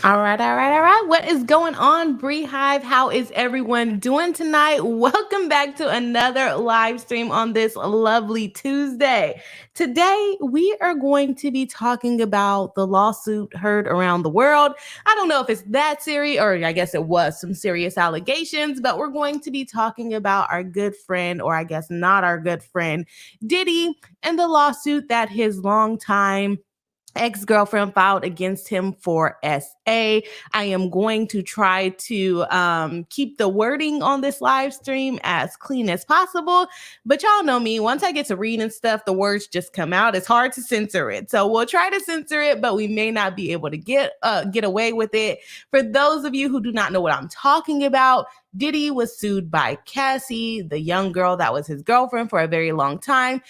All right. What is going on, Bree Hive? How is everyone doing tonight? Welcome back to another live stream on this lovely Tuesday. Today, we are going to be talking about the lawsuit heard around the world. I don't know if it's that serious, or I guess it was some serious allegations, but we're going to be talking about our good friend, or I guess not our good friend, Diddy, and the lawsuit that his longtime ex-girlfriend filed against him for SA. I am going to try to keep the wording on this live stream as clean as possible, but y'all know me, once I get to reading stuff, the words just come out. It's hard to censor it, so we'll try to censor it, but we may not be able to get away with it. For those of you who do not know what I'm talking about, Diddy was sued by Cassie, the young girl that was his girlfriend for a very long time,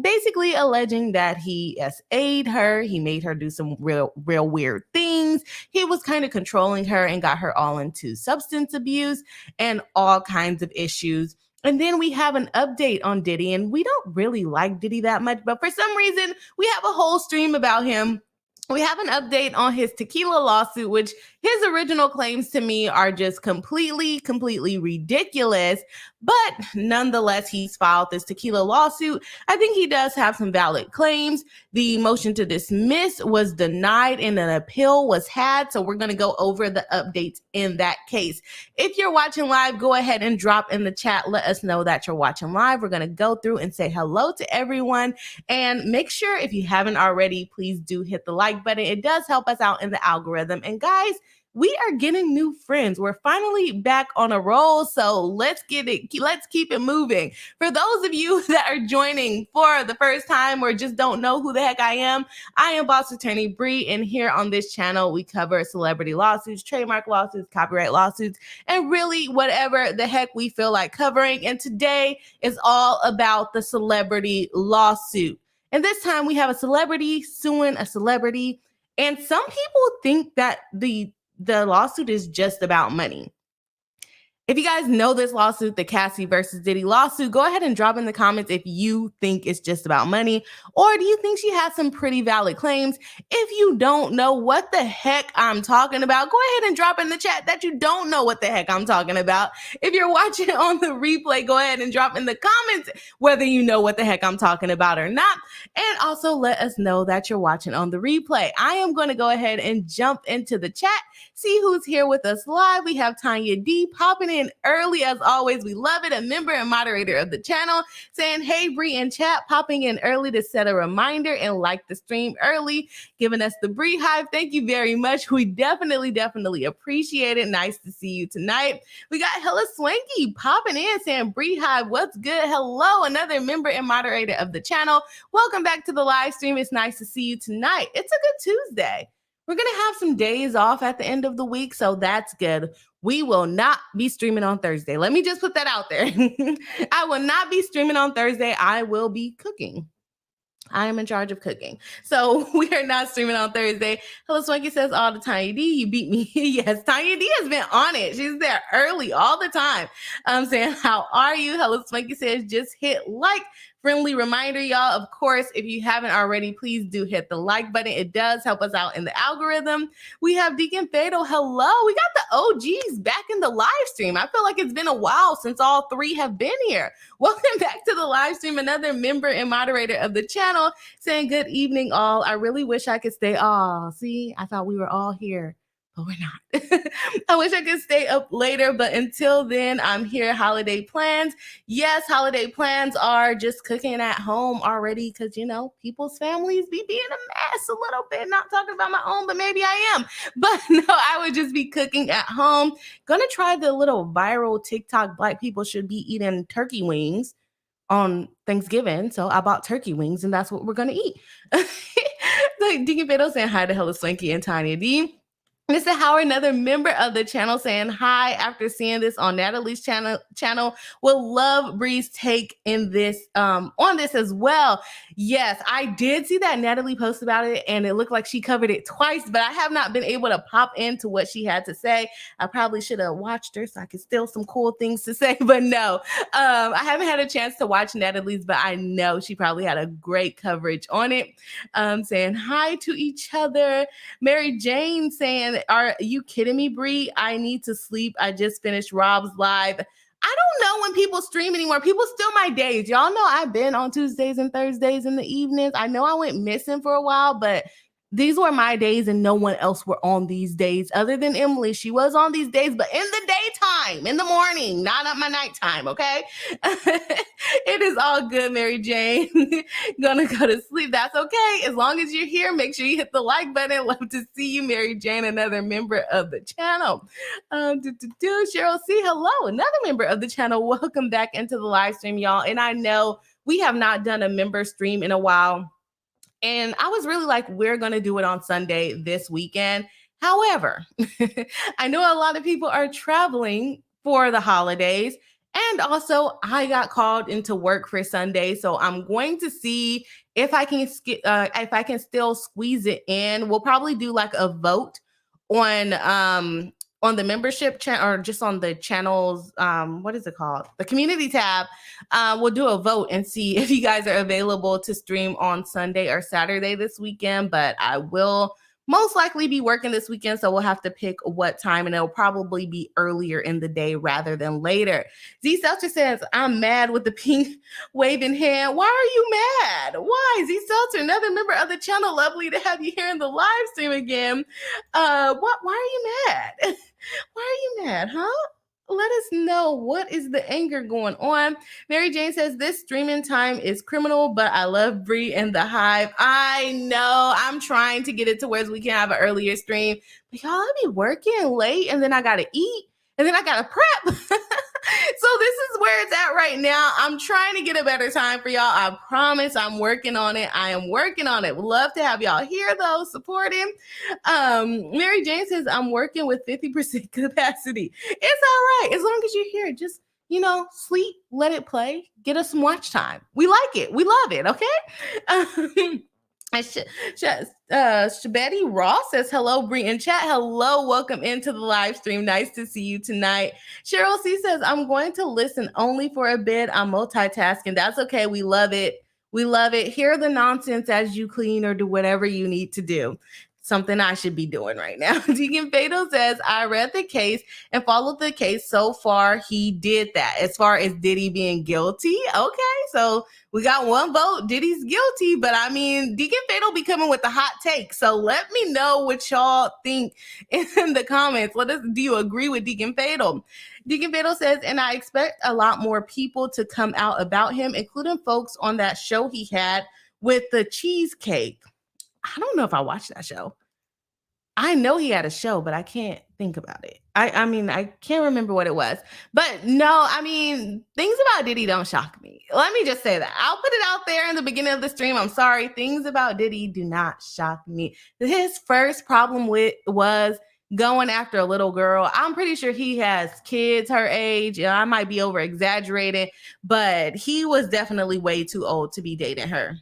basically alleging that he SA'd her. He made her do some real weird things. He was kind of controlling her and got her all into substance abuse and all kinds of issues. And then we have an update on Diddy, and we don't really like Diddy that much, but for some reason, we have a whole stream about him. We have an update on his Tequila lawsuit, which his original claims to me are just completely ridiculous. But nonetheless, he's filed this Tequila lawsuit. I think he does have some valid claims. The motion to dismiss was denied and an appeal was had. So we're going to go over the updates in that case. If you're watching live, go ahead and drop in the chat. Let us know that you're watching live. We're going to go through and say hello to everyone. And make sure, if you haven't already, please do hit the like button. It does help us out in the algorithm. And guys, we are getting new friends. We're finally back on a roll, so let's keep it moving. For those of you that are joining for the first time or just don't know who the heck I am Boss Attorney Bree, and here on this channel, we cover celebrity lawsuits, trademark lawsuits, copyright lawsuits, and really whatever the heck we feel like covering. And today is all about the celebrity lawsuit. And this time we have a celebrity suing a celebrity, and some people think that the lawsuit is just about money. If you guys know this lawsuit, the Cassie versus Diddy lawsuit, go ahead and drop in the comments if you think it's just about money, or do you think she has some pretty valid claims? If you don't know what the heck I'm talking about, go ahead and drop in the chat that you don't know what the heck I'm talking about. If you're watching on the replay, go ahead and drop in the comments whether you know what the heck I'm talking about or not. And also let us know that you're watching on the replay. I am going to go ahead and jump into the chat, see who's here with us live. We have Tanya D popping in early as always. We love it. A member and moderator of the channel saying, hey, Bree and chat, popping in early to set a reminder and like the stream early, giving us the Bree Hive. Thank you very much. We definitely appreciate it. Nice to see you tonight. We got Hella Swanky popping in saying, Bree Hive, what's good? Hello, another member and moderator of the channel. Welcome back to the live stream. It's nice to see you tonight. It's a good Tuesday. We're going to have some days off at the end of the week, so that's good. We will not be streaming on Thursday. Let me just put that out there. I will not be streaming on Thursday. I will be cooking. I am in charge of cooking. So we are not streaming on Thursday. Hello, Swanky says all the time, D, you beat me. Yes, Tanya D has been on it. She's there early all the time. I'm saying, how are you? Hello, Swanky says, just hit like. Friendly reminder, y'all, of course, if you haven't already, please do hit the like button. It does help us out in the algorithm. We have Deacon Fatal. Hello. We got the OGs back in the live stream. I feel like it's been a while since all three have been here. Welcome back to the live stream. Another member and moderator of the channel saying good evening, all. I really wish I could stay. Oh, see, I thought we were all here, but we're not. I wish I could stay up later, but until then, I'm here. Holiday plans. Yes, holiday plans are just cooking at home already because, you know, people's families be being a mess a little bit. Not talking about my own, but maybe I am. But no, I would just be cooking at home. Gonna try the little viral TikTok Black people should be eating turkey wings on Thanksgiving. So I bought turkey wings, and that's what we're gonna eat. Deacon Beto saying hi to Hella Swanky and Tanya D. Mr. Howard, another member of the channel, saying hi after seeing this on Natalie's channel. Will love Bree's take in this on this as well. Yes, I did see that Natalie post about it, and it looked like she covered it twice, but I have not been able to pop into what she had to say. I probably should have watched her so I could steal some cool things to say, but no, I haven't had a chance to watch Natalie's, but I know she probably had a great coverage on it. Saying hi to each other. Mary Jane saying, saying, are you kidding me, Bree? I need to sleep. I just finished Rob's live. I don't know when people stream anymore. People steal my days. Y'all know I've been on Tuesdays and Thursdays in the evenings. I know I went missing for a while, but these were my days and no one else were on these days other than Emily. She was on these days, but in the daytime, in the morning, not at my nighttime, okay? It is all good, Mary Jane. Gonna go to sleep. That's okay. As long as you're here, make sure you hit the like button. Love to see you, Mary Jane, another member of the channel. Cheryl C, hello, another member of the channel. Welcome back into the live stream, y'all. And I know we have not done a member stream in a while. And I was really like, we're going to do it on Sunday this weekend. However, I know a lot of people are traveling for the holidays. And also, I got called into work for Sunday. So I'm going to see if I can still squeeze it in. We'll probably do like a vote on the membership channel or just on the channel's, what is it called? The community tab. We'll do a vote and see if you guys are available to stream on Sunday or Saturday this weekend, but I will most likely be working this weekend, so we'll have to pick what time, and it'll probably be earlier in the day rather than later. Z Seltzer says, I'm mad with the pink waving hand. Why are you mad? Why? Z Seltzer, another member of the channel. Lovely to have you here in the live stream again. Why are you mad? Why are you mad, huh? Let us know, what is the anger going on? Mary Jane says, this streaming time is criminal, but I love Bree and the Hive. I know. I'm trying to get it to where we can have an earlier stream. But y'all, I be working late, and then I got to eat, and then I got to prep. So this is where it's at right now. I'm trying to get a better time for y'all. I promise I'm working on it. I am working on it. Would love to have y'all here, though, supporting. Mary Jane says, I'm working with 50% capacity. It's all right. As long as you're here, just, sleep, let it play, get us some watch time. We like it. We love it, okay? Shabetty Ross says, hello, Bree in chat. Hello, welcome into the live stream. Nice to see you tonight. Cheryl C says, I'm going to listen only for a bit. I'm multitasking. That's okay. We love it. We love it. Hear the nonsense as you clean or do whatever you need to do. Something I should be doing right now. Deacon Fatal says, I read the case and followed the case. So far, he did that. As far as Diddy being guilty, okay, so we got one vote. Diddy's guilty, but I mean, Deacon Fatal be coming with the hot take. So let me know what y'all think in the comments. Do you agree with Deacon Fatal? Deacon Fatal says, and I expect a lot more people to come out about him, including folks on that show he had with the cheesecake. I don't know if I watched that show. I know he had a show, but I can't think about it. I mean, I can't remember what it was. But no, I mean, things about Diddy don't shock me. Let me just say that. I'll put it out there in the beginning of the stream. I'm sorry. Things about Diddy do not shock me. His first problem was going after a little girl. I'm pretty sure he has kids her age. I might be over exaggerating, but he was definitely way too old to be dating her.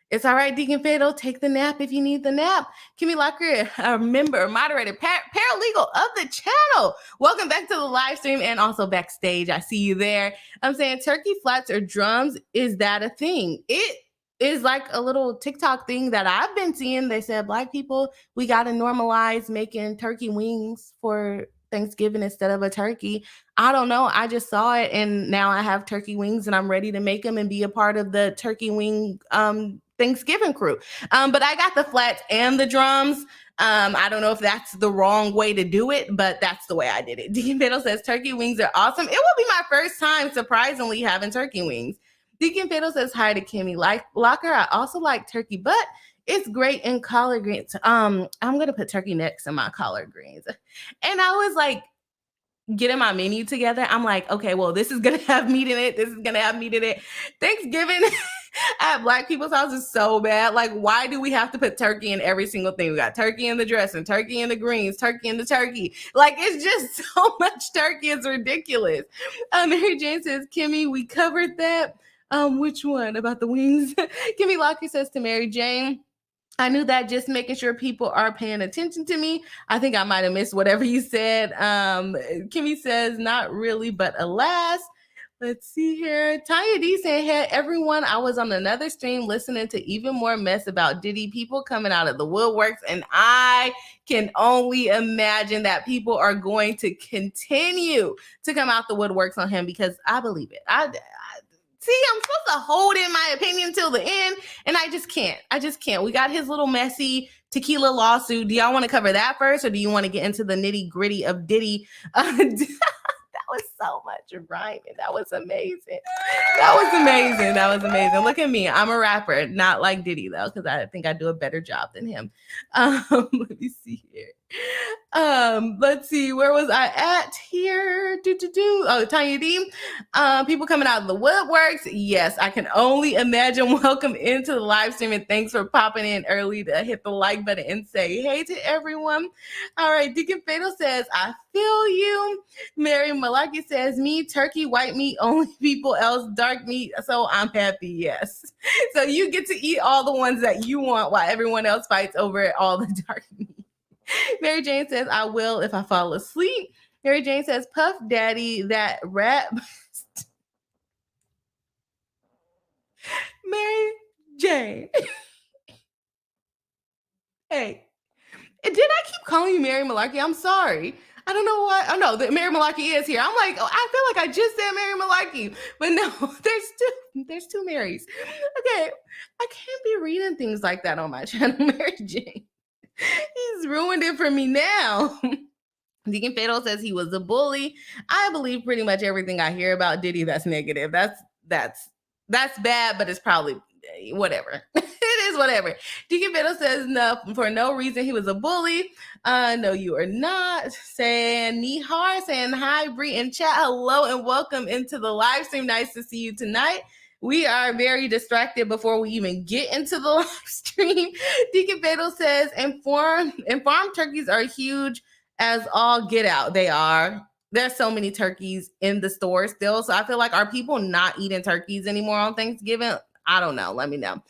It's all right, Deacon Fatal. Take the nap if you need the nap. Kimmy Locker, a member, moderator, paralegal of the channel. Welcome back to the live stream and also backstage. I see you there. I'm saying turkey flats or drums. Is that a thing? It is like a little TikTok thing that I've been seeing. They said, Black people, we got to normalize making turkey wings for Thanksgiving instead of a turkey. I don't know. I just saw it, and now I have turkey wings, and I'm ready to make them and be a part of the turkey wing Thanksgiving crew. But I got the flats and the drums. I don't know if that's the wrong way to do it, but that's the way I did it. Deacon Fiddle says turkey wings are awesome. It will be my first time, surprisingly, having turkey wings. Deacon Fiddle says hi to Kimmy Locker. I also like turkey, but it's great in collard greens. I'm gonna put turkey necks in my collard greens. And I was like, getting my menu together. I'm like, okay, well, this is gonna have meat in it. This is gonna have meat in it. Thanksgiving at Black people's house is so bad. Like, why do we have to put turkey in every single thing? We got turkey in the dressing, turkey in the greens, turkey in the turkey. Like, it's just so much turkey. It's ridiculous. Mary Jane says, Kimmy, we covered that. Which one? About the wings? Kimmy Locker says to Mary Jane, I knew that, just making sure people are paying attention to me. I think I might have missed whatever you said. Kimmy says, not really, but alas. Let's see here. Tanya D saying, hey, everyone, I was on another stream listening to even more mess about Diddy, people coming out of the woodworks, and I can only imagine that people are going to continue to come out the woodworks on him because I believe it. See, I'm supposed to hold in my opinion till the end, and I just can't. We got his little messy Tequila lawsuit. Do y'all want to cover that first, or do you want to get into the nitty gritty of Diddy? That was so much rhyming. That was amazing. Look at me. I'm a rapper, not like Diddy though, because I think I do a better job than him. Let me see here. Let's see, where was I at here? Oh, Tanya D. People coming out of the woodworks. Yes, I can only imagine. Welcome into the live stream, and thanks for popping in early to hit the like button and say hey to everyone. All right, Deacon Fatal says, I feel you. Mary Malaki says, me, turkey, white meat, only people else, dark meat. So I'm happy, yes. So you get to eat all the ones that you want while everyone else fights over all the dark meat. Mary Jane says, I will if I fall asleep. Mary Jane says, Puff Daddy, that rap. Mary Jane. Hey, did I keep calling you Mary Malarkey? I'm sorry. I don't know why. I know that Mary Malarkey is here. I'm like, oh, I feel like I just said Mary Malarkey, but no, there's two Marys. Okay, I can't be reading things like that on my channel, Mary Jane. He's ruined it for me now. Deacon Fatal says he was a bully. I believe pretty much everything I hear about Diddy that's negative. That's bad, but it's probably whatever. It is whatever. Deacon Fatal says no, for no reason he was a bully. No, you are not. Saying Nihar, saying hi, Bree in chat. Hello and welcome into the live stream. Nice to see you tonight. We are very distracted before we even get into the live stream. Deacon Fatal says, and farm turkeys are huge as all get out. They are. There's so many turkeys in the store still. So I feel like, are people not eating turkeys anymore on Thanksgiving? I don't know. Let me know.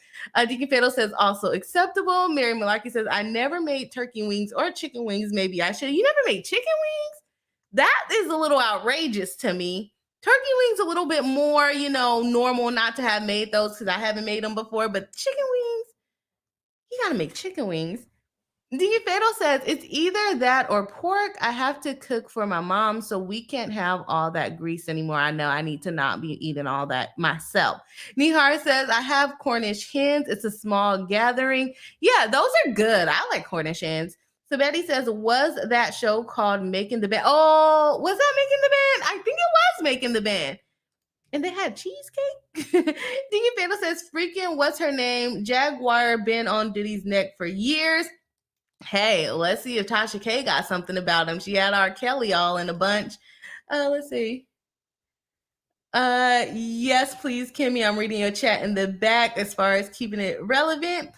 Deacon Fatal says, also acceptable. Mary Malaki says, I never made turkey wings or chicken wings. Maybe I should. You never made chicken wings? That is a little outrageous to me. Turkey wings a little bit more, normal not to have made those because I haven't made them before. But chicken wings, you got to make chicken wings. Deacon Fatal says, it's either that or pork. I have to cook for my mom, so we can't have all that grease anymore. I know I need to not be eating all that myself. Nihar says, I have Cornish hens. It's a small gathering. Yeah, those are good. I like Cornish hens. So Betty says, was that show called Making the Band? Oh, was that Making the Band? I think it was Making the Band. And they had cheesecake. Deacon Fatal says, freaking, what's her name? Jaguar been on Diddy's neck for years. Hey, let's see if Tasha K got something about him. She had R. Kelly all in a bunch. Let's see. Yes, please, Kimmy. I'm reading your chat in the back as far as keeping it relevant.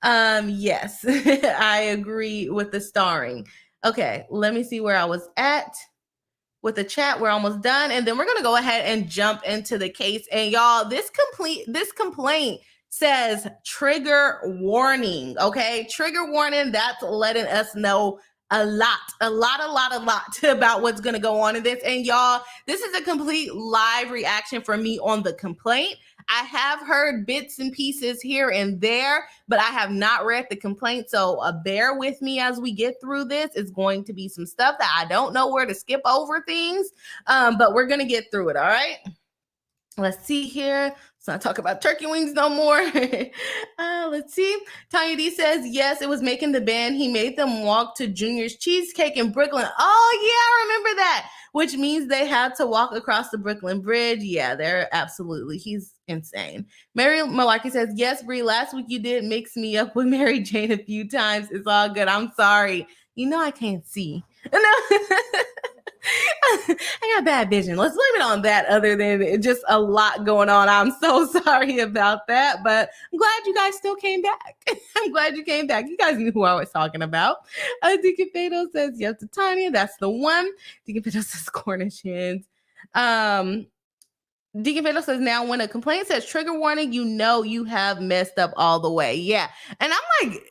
Yes, I agree with the starring. Okay, let me see where I was at with the chat. We're almost done. And then we're going to go ahead and jump into the case. And y'all, this complaint says trigger warning. Okay, trigger warning. That's letting us know a lot about what's going to go on in this. And y'all, this is a complete live reaction from me on the complaint. I have heard bits and pieces here and there, but I have not read the complaint. So bear with me as we get through this. It's going to be some stuff that I don't know where to skip over things, but we're going to get through it. All right. Let's see here. Let's not talk about turkey wings no more. Let's see. Tanya D says, yes, it was Making the Band. He made them walk to Junior's Cheesecake in Brooklyn. Oh, yeah, I remember that. Which means they had to walk across the Brooklyn Bridge. Yeah, they're absolutely. He's insane. Mary Malaki says, yes, Brie, last week you did mix me up with Mary Jane a few times. It's all good. I'm sorry. I can't see. I got bad vision. Let's blame it on that other than just a lot going on. I'm so sorry about that, but I'm glad you guys still came back. I'm glad you came back. You guys knew who I was talking about. Deacon Fatal says, yes, to Tanya. That's the one. Deacon Fatal says Cornish hens. Deacon Fatal says, now when a complaint says trigger warning, you have messed up all the way. Yeah. And I'm like,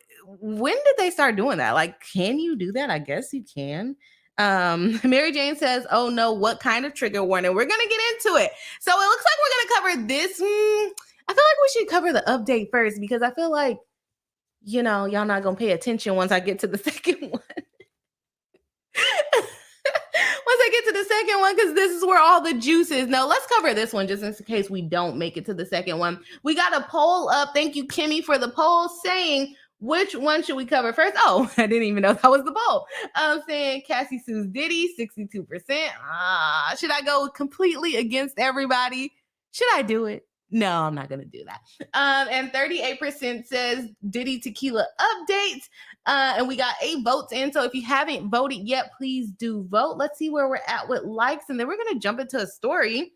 when did they start doing that? Like, can you do that? I guess you can. Mary Jane says, oh no, what kind of trigger warning? We're going to get into it. So it looks like we're going to cover this. I feel like we should cover the update first because I feel like, y'all not going to pay attention once I get to the second one. I get to the second one because this is where all the juice is. No, let's cover this one just in case we don't make it to the second one. We got a poll up. Thank you, Kimmy, for the poll saying which one should we cover first? Oh, I didn't even know that was the poll. Saying Cassie sues Diddy, 62%. Should I go completely against everybody? Should I do it? No, I'm not going to do that. And 38% says Diddy Tequila updates. And we got 8 votes in. So if you haven't voted yet, please do vote. Let's see where we're at with likes. And then we're going to jump into a story.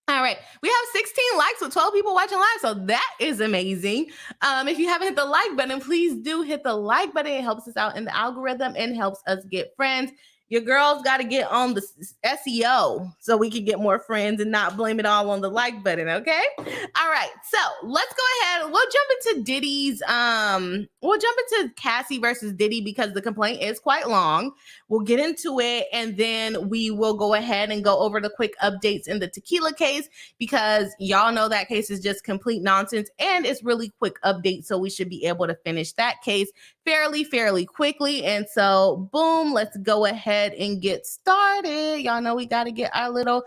All right, we have 16 likes with 12 people watching live, so that is amazing. If you haven't hit the like button, please do hit the like button. It helps us out in the algorithm and helps us get friends. Your girls got to get on the SEO so we can get more friends and not blame it all on the like button, okay? All right, so let's go ahead. We'll jump into Diddy's, we'll jump into Cassie versus Diddy because the complaint is quite long. We'll get into it, and then we will go ahead and go over the quick updates in the Tequila case because y'all know that case is just complete nonsense, and it's really quick updates, so we should be able to finish that case fairly quickly. And so, boom, let's go ahead and get started. Y'all know we got to get our little...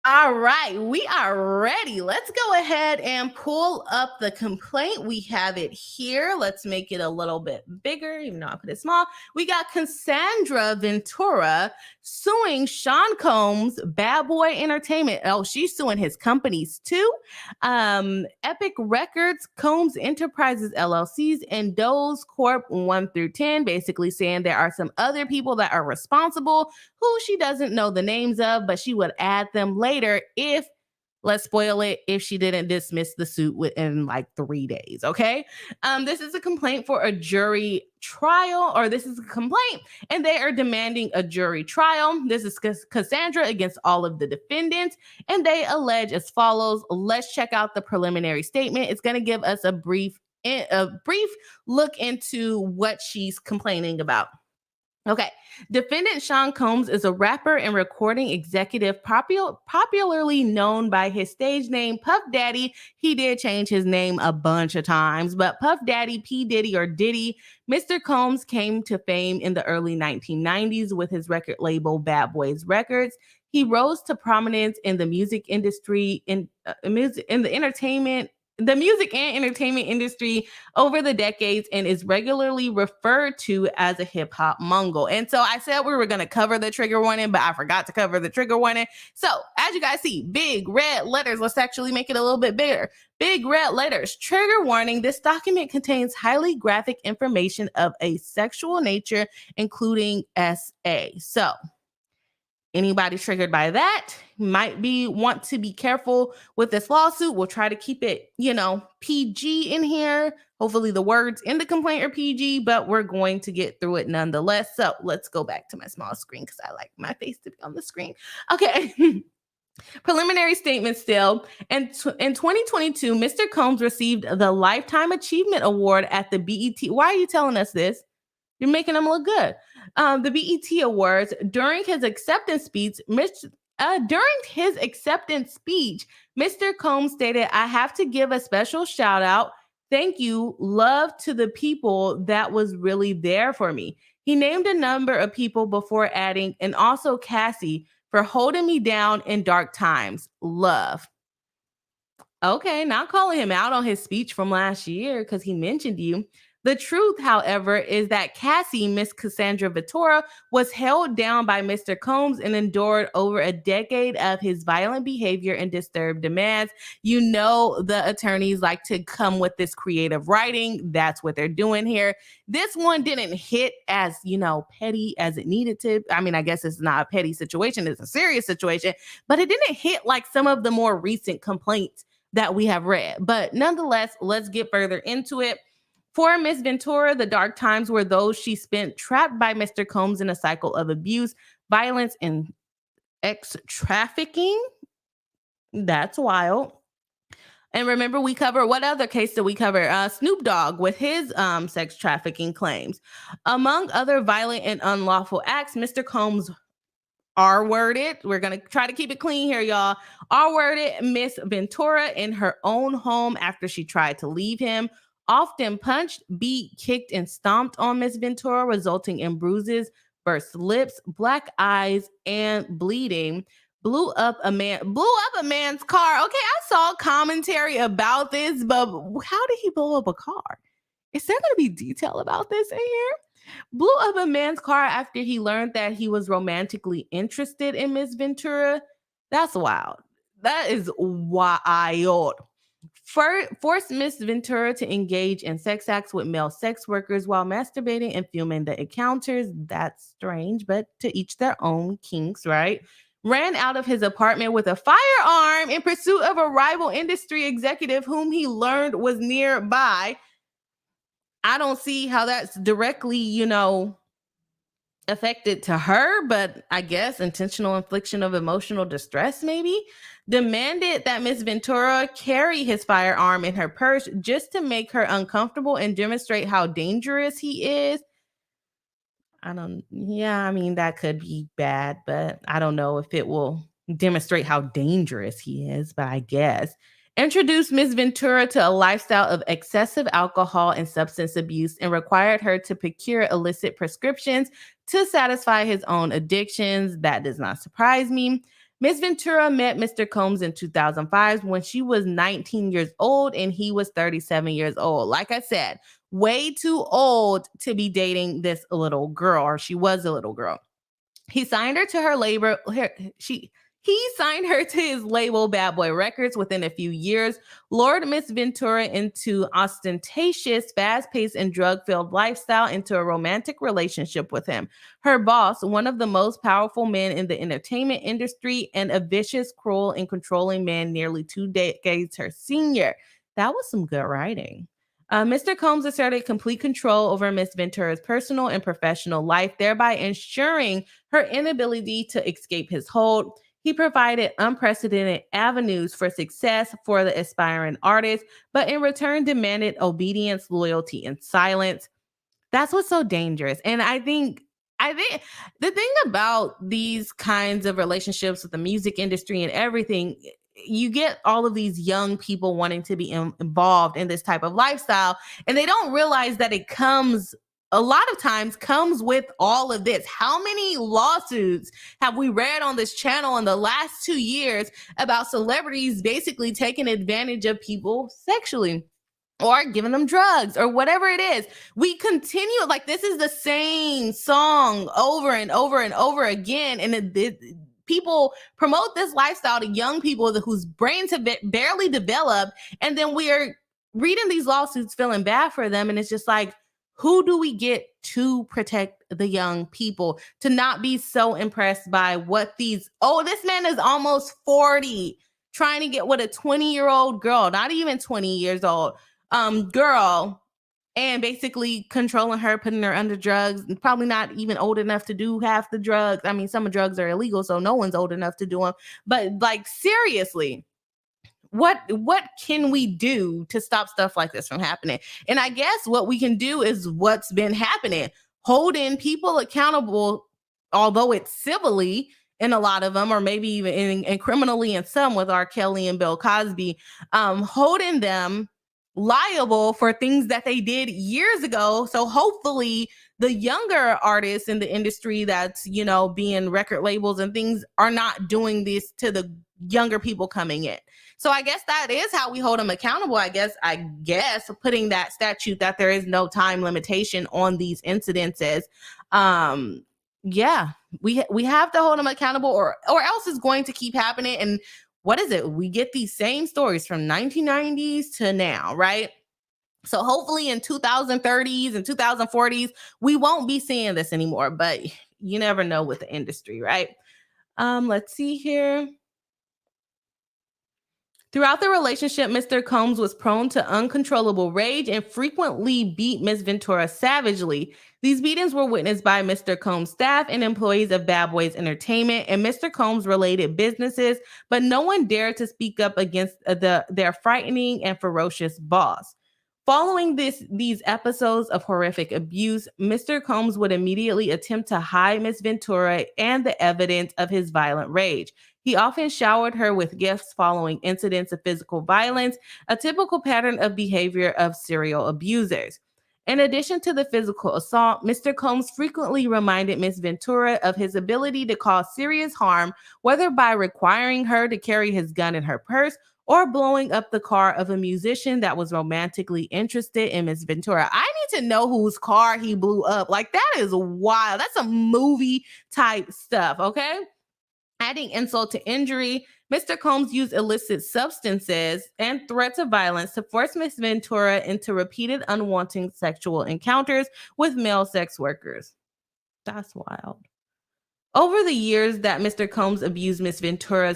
All right, we are ready. Let's go ahead and pull up the complaint. We have it here. Let's make it a little bit bigger, even though I put it small. We got Cassandra Ventura suing Sean Combs, Bad Boy Entertainment. Oh, she's suing his companies too. Epic Records, Combs Enterprises LLCs, and Doe's Corp 1 through 10, basically saying there are some other people that are responsible who she doesn't know the names of, but she would add them later if, let's spoil it, if she didn't dismiss the suit within like 3 days, okay? This is a complaint for a jury trial, or this is a complaint, and they are demanding a jury trial. This is Cassandra against all of the defendants, and they allege as follows. Let's check out the preliminary statement. It's going to give us a brief look into what she's complaining about. Okay, defendant Sean Combs is a rapper and recording executive popularly known by his stage name Puff Daddy. He did change his name a bunch of times, but Puff Daddy, P Diddy, or Diddy. Mr. Combs came to fame in the early 1990s with his record label Bad Boys Records. He rose to prominence in the music industry, in the music and entertainment industry over the decades, and is regularly referred to as a hip hop mogul. And so I said we were going to cover the trigger warning, but I forgot to cover the trigger warning. So as you guys see, big red letters. Let's actually make it a little bit bigger. Big red letters. Trigger warning. This document contains highly graphic information of a sexual nature, including SA. So anybody triggered by that might want to be careful with this lawsuit. We'll try to keep it, PG in here. Hopefully the words in the complaint are PG, but we're going to get through it nonetheless. So let's go back to my small screen because I like my face to be on the screen. Okay. Preliminary statement still. And in 2022, Mr. Combs received the Lifetime Achievement Award at the BET. Why are you telling us this? You're making them look good. The BET Awards. During his acceptance speech, Mr. Combs stated, "I have to give a special shout out. Thank you, love to the people that was really there for me." He named a number of people before adding, "and also Cassie for holding me down in dark times. Love." Okay, not calling him out on his speech from last year because he mentioned you. The truth, however, is that Cassie, Miss Cassandra Ventura, was held down by Mr. Combs and endured over a decade of his violent behavior and disturbed demands. You know, the attorneys like to come with this creative writing. That's what they're doing here. This one didn't hit as, petty as it needed to. I mean, I guess it's not a petty situation. It's a serious situation, but it didn't hit like some of the more recent complaints that we have read. But nonetheless, let's get further into it. For Miss Ventura, the dark times were those she spent trapped by Mr. Combs in a cycle of abuse, violence, and sex trafficking. That's wild. And remember, we cover, what other case did we cover? Snoop Dogg with his sex trafficking claims. Among other violent and unlawful acts, Mr. Combs R-worded. We're going to try to keep it clean here, y'all. R-worded Miss Ventura in her own home after she tried to leave him. often punched, beat, kicked, and stomped on Miss Ventura, resulting in bruises, burst lips, black eyes, and bleeding. Blew up a man's car. Okay, I saw commentary about this, but how did he blow up a car? Is there going to be detail about this in here? Blew up a man's car after he learned that he was romantically interested in Miss Ventura. That's wild. That is wild. Forced Miss Ventura to engage in sex acts with male sex workers while masturbating and filming the encounters. That's strange, but to each their own kinks, right? Ran out of his apartment with a firearm in pursuit of a rival industry executive whom he learned was nearby. I don't see how that's directly, affected to her, but I guess intentional infliction of emotional distress, maybe. Demanded that Miss Ventura carry his firearm in her purse just to make her uncomfortable and demonstrate how dangerous he is. I mean, that could be bad, but I don't know if it will demonstrate how dangerous he is, but I guess. Introduced Miss Ventura to a lifestyle of excessive alcohol and substance abuse and required her to procure illicit prescriptions to satisfy his own addictions. That does not surprise me. Miss Ventura met Mr. Combs in 2005 when she was 19 years old and he was 37 years old. Like I said, way too old to be dating this little girl, or she was a little girl. He signed her to her label. He signed her to his label, Bad Boy Records, within a few years, lured Miss Ventura into ostentatious, fast-paced, and drug-filled lifestyle into a romantic relationship with him. Her boss, one of the most powerful men in the entertainment industry, and a vicious, cruel, and controlling man nearly 2 decades her senior. That was some good writing. Mr. Combs asserted complete control over Miss Ventura's personal and professional life, thereby ensuring her inability to escape his hold. He provided unprecedented avenues for success for the aspiring artist, but in return demanded obedience, loyalty, and silence. That's what's so dangerous. And I think the thing about these kinds of relationships with the music industry and everything, you get all of these young people wanting to be involved in this type of lifestyle, and they don't realize that it comes a lot of times comes with all of this. How many lawsuits have we read on this channel in the last 2 years about celebrities basically taking advantage of people sexually or giving them drugs or whatever it is? We continue, like, this is the same song over and over and over again. And people promote this lifestyle to young people whose brains have barely developed. And then we are reading these lawsuits feeling bad for them. And it's just like, who do we get to protect the young people to not be so impressed by what this man is almost 40 trying to get with a 20-year-old girl, not even 20 years old, girl, and basically controlling her, putting her under drugs, and probably not even old enough to do half the drugs. I mean, some of drugs are illegal, so no one's old enough to do them. But like, seriously, what can we do to stop stuff like this from happening? And I guess what we can do is what's been happening, holding people accountable, although it's civilly in a lot of them, or maybe even in criminally in some, with R. Kelly and Bill Cosby, holding them liable for things that they did years ago. So hopefully the younger artists in the industry that's, being record labels and things are not doing this to the younger people coming in. So I guess that is how we hold them accountable. I guess putting that statute that there is no time limitation on these incidences. We have to hold them accountable, or else it's going to keep happening. And what is it? We get these same stories from 1990s to now, right? So hopefully in 2030s and 2040s, we won't be seeing this anymore, but you never know with the industry, right? Let's see here. Throughout the relationship, Mr. Combs was prone to uncontrollable rage and frequently beat Miss Ventura savagely. These beatings were witnessed by Mr. Combs' staff and employees of Bad Boys Entertainment and Mr. Combs' related businesses, but no one dared to speak up against their frightening and ferocious boss. Following these episodes of horrific abuse, Mr. Combs would immediately attempt to hide Miss Ventura and the evidence of his violent rage. He often showered her with gifts following incidents of physical violence, a typical pattern of behavior of serial abusers. In addition to the physical assault, Mr. Combs frequently reminded Miss Ventura of his ability to cause serious harm, whether by requiring her to carry his gun in her purse or blowing up the car of a musician that was romantically interested in Miss Ventura. I need to know whose car he blew up. Like, that is wild. That's some movie type stuff, okay? Adding insult to injury, Mr. Combs used illicit substances and threats of violence to force Miss Ventura into repeated unwanted sexual encounters with male sex workers. That's wild. Over the years that Mr. Combs abused Miss Ventura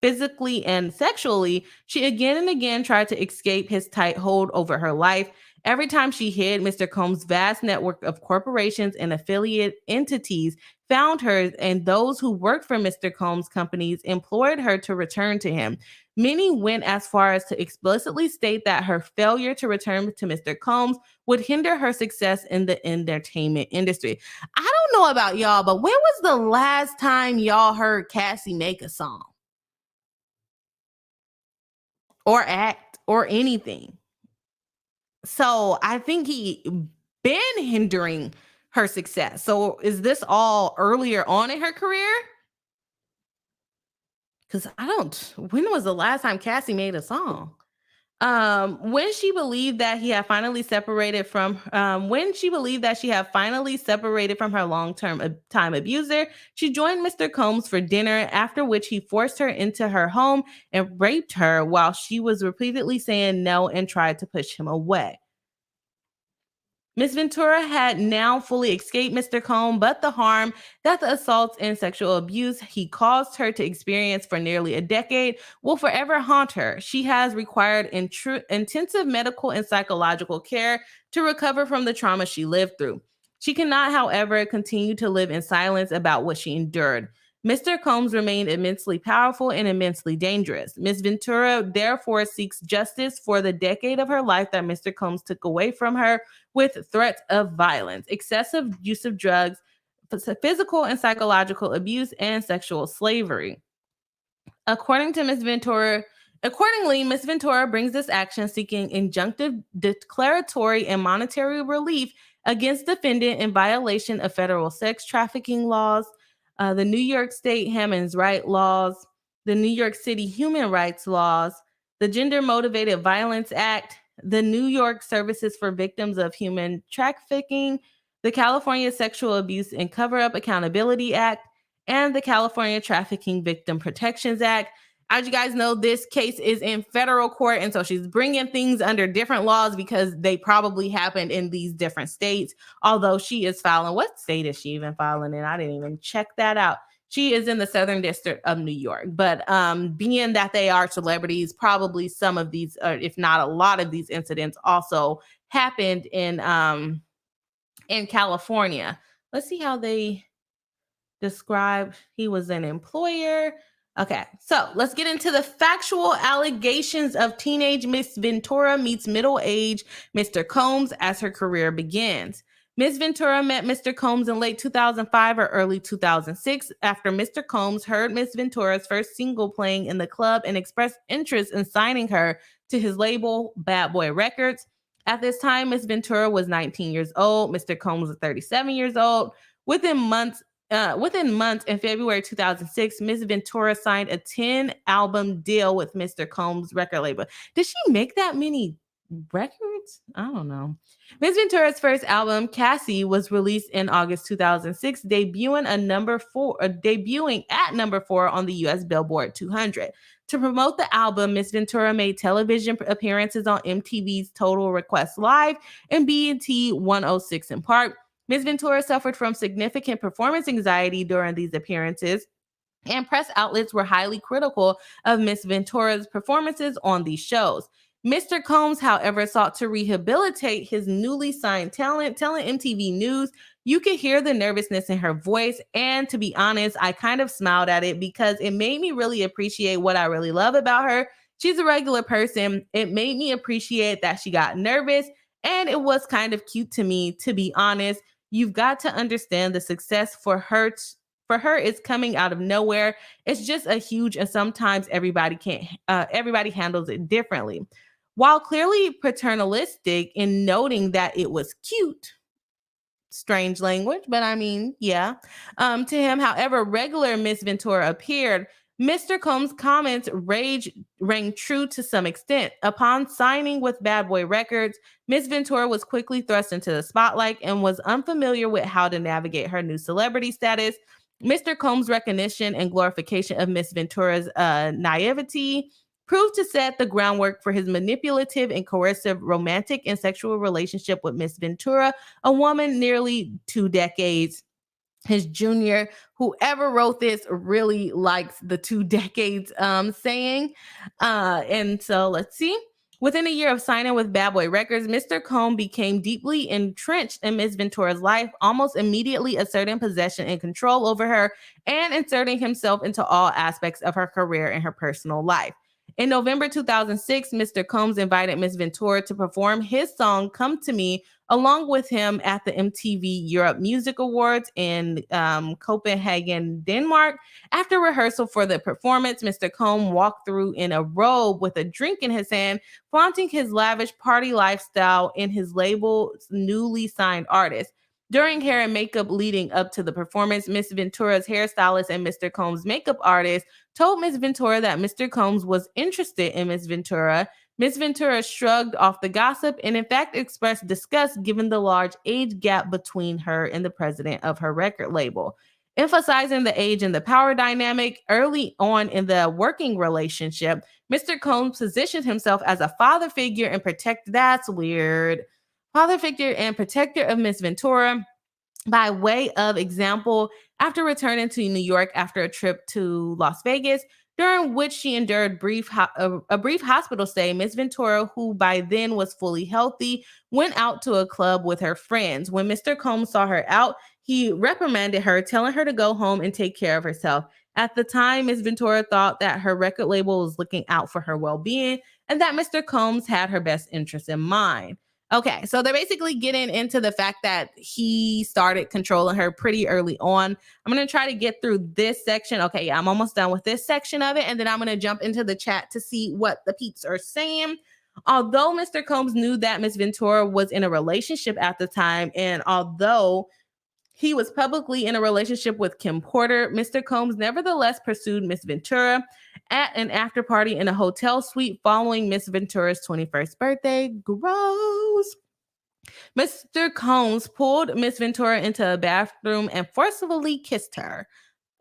physically and sexually, she again and again tried to escape his tight hold over her life. Every time she hid, Mr. Combs' vast network of corporations and affiliate entities found her, and those who worked for Mr. Combs' companies implored her to return to him. Many went as far as to explicitly state that her failure to return to Mr. Combs would hinder her success in the entertainment industry. I don't know about y'all, but when was the last time y'all heard Cassie make a song? Or act or anything? So I think he been hindering her success. So is this all earlier on in her career? Because when was the last time Cassie made a song? When she believed that he had finally separated from when she believed that she had finally separated from her long-term time abuser, she joined Mr. Combs for dinner, after which he forced her into her home and raped her while she was repeatedly saying no and tried to push him away. Miss Ventura had now fully escaped Mr. Combs, but the harm that the assaults and sexual abuse he caused her to experience for nearly a decade will forever haunt her. She has required intensive medical and psychological care to recover from the trauma she lived through. She cannot, however, continue to live in silence about what she endured. Mr. Combs remained immensely powerful and immensely dangerous. Miss Ventura therefore seeks justice for the decade of her life that Mr. Combs took away from her with threats of violence, excessive use of drugs, physical and psychological abuse, and sexual slavery. Accordingly, Miss Ventura brings this action seeking injunctive, declaratory, and monetary relief against defendant in violation of federal sex trafficking laws, the New York State Hammond's Right laws, the New York City Human Rights laws, the Gender Motivated Violence Act, the New York Services for Victims of Human Trafficking, the California Sexual Abuse and Cover-Up Accountability Act, and the California Trafficking Victim Protections Act. As you guys know, this case is in federal court, and so she's bringing things under different laws because they probably happened in these different states, although she is filing. What state is she even filing in? I didn't even check that out. She is in the Southern District of New York, but being that they are celebrities, probably some of these, if not a lot of these incidents also happened in California. Let's see how they describe. He was an employer. Okay, so let's get into the factual allegations of teenage Miss Ventura meets middle-aged Mr. Combs as her career begins. Miss Ventura met Mr. Combs in late 2005 or early 2006 after Mr. Combs heard Miss Ventura's first single playing in the club and expressed interest in signing her to his label, Bad Boy Records. At this time, Miss Ventura was 19 years old. Mr. Combs was 37 years old. Within months, in February 2006, Miss Ventura signed a 10-album deal with Mr. Combs' record label. Did she make that many records? I don't know. Miss Ventura's first album, Cassie, was released in August 2006, debuting at number 4 on the US Billboard 200. To promote the album, Miss Ventura made television appearances on MTV's Total Request Live and BET 106 in Park. Miss Ventura suffered from significant performance anxiety during these appearances, and press outlets were highly critical of Miss Ventura's performances on these shows. Mr. Combs, however, sought to rehabilitate his newly signed talent, telling MTV News, "You could hear the nervousness in her voice, and to be honest, I kind of smiled at it because it made me really appreciate what I really love about her. She's a regular person. It made me appreciate that she got nervous, and it was kind of cute to me, to be honest. You've got to understand the success for her is coming out of nowhere. It's just a huge, and sometimes everybody handles it differently. While clearly paternalistic in noting that it was cute, strange language, but I mean, yeah. To him, however, regular Miss Ventura appeared, Mr. Combs' comments rang true to some extent. Upon signing with Bad Boy Records, Miss Ventura was quickly thrust into the spotlight and was unfamiliar with how to navigate her new celebrity status. Mr. Combs' recognition and glorification of Miss Ventura's naivety proved to set the groundwork for his manipulative and coercive romantic and sexual relationship with Miss Ventura, a woman nearly 2 decades his junior. Whoever wrote this really likes the 2 decades saying. And so let's see. Within a year of signing with Bad Boy Records, Mr. Combs became deeply entrenched in Miss Ventura's life, almost immediately asserting possession and control over her and inserting himself into all aspects of her career and her personal life. In November 2006, Mr. Combs invited Miss Ventura to perform his song Come to Me along with him at the MTV Europe Music Awards in Copenhagen, Denmark. After rehearsal for the performance, Mr. Combs walked through in a robe with a drink in his hand, flaunting his lavish party lifestyle in his label's newly signed artist. During hair and makeup leading up to the performance, Miss Ventura's hairstylist and Mr. Combs' makeup artist told Miss Ventura that Mr. Combs was interested in Miss Ventura. Miss Ventura shrugged off the gossip and in fact expressed disgust given the large age gap between her and the president of her record label. Emphasizing the age and the power dynamic early on in the working relationship, Mr. Combs positioned himself as a father figure and father figure and protector of Miss Ventura. By way of example, after returning to New York after a trip to Las Vegas, during which she endured a brief hospital stay, Miss Ventura, who by then was fully healthy, went out to a club with her friends. When Mr. Combs saw her out, he reprimanded her, telling her to go home and take care of herself. At the time, Miss Ventura thought that her record label was looking out for her well-being and that Mr. Combs had her best interest in mind. Okay, so they're basically getting into the fact that he started controlling her pretty early on. I'm going to try to get through this section. Okay, yeah, I'm almost done with this section of it. And then I'm going to jump into the chat to see what the peeps are saying. Although Mr. Combs knew that Miss Ventura was in a relationship at the time, and although he was publicly in a relationship with Kim Porter, Mr. Combs nevertheless pursued Miss Ventura at an after party in a hotel suite following Miss Ventura's 21st birthday. Gross. Mr. Combs pulled Miss Ventura into a bathroom and forcefully kissed her.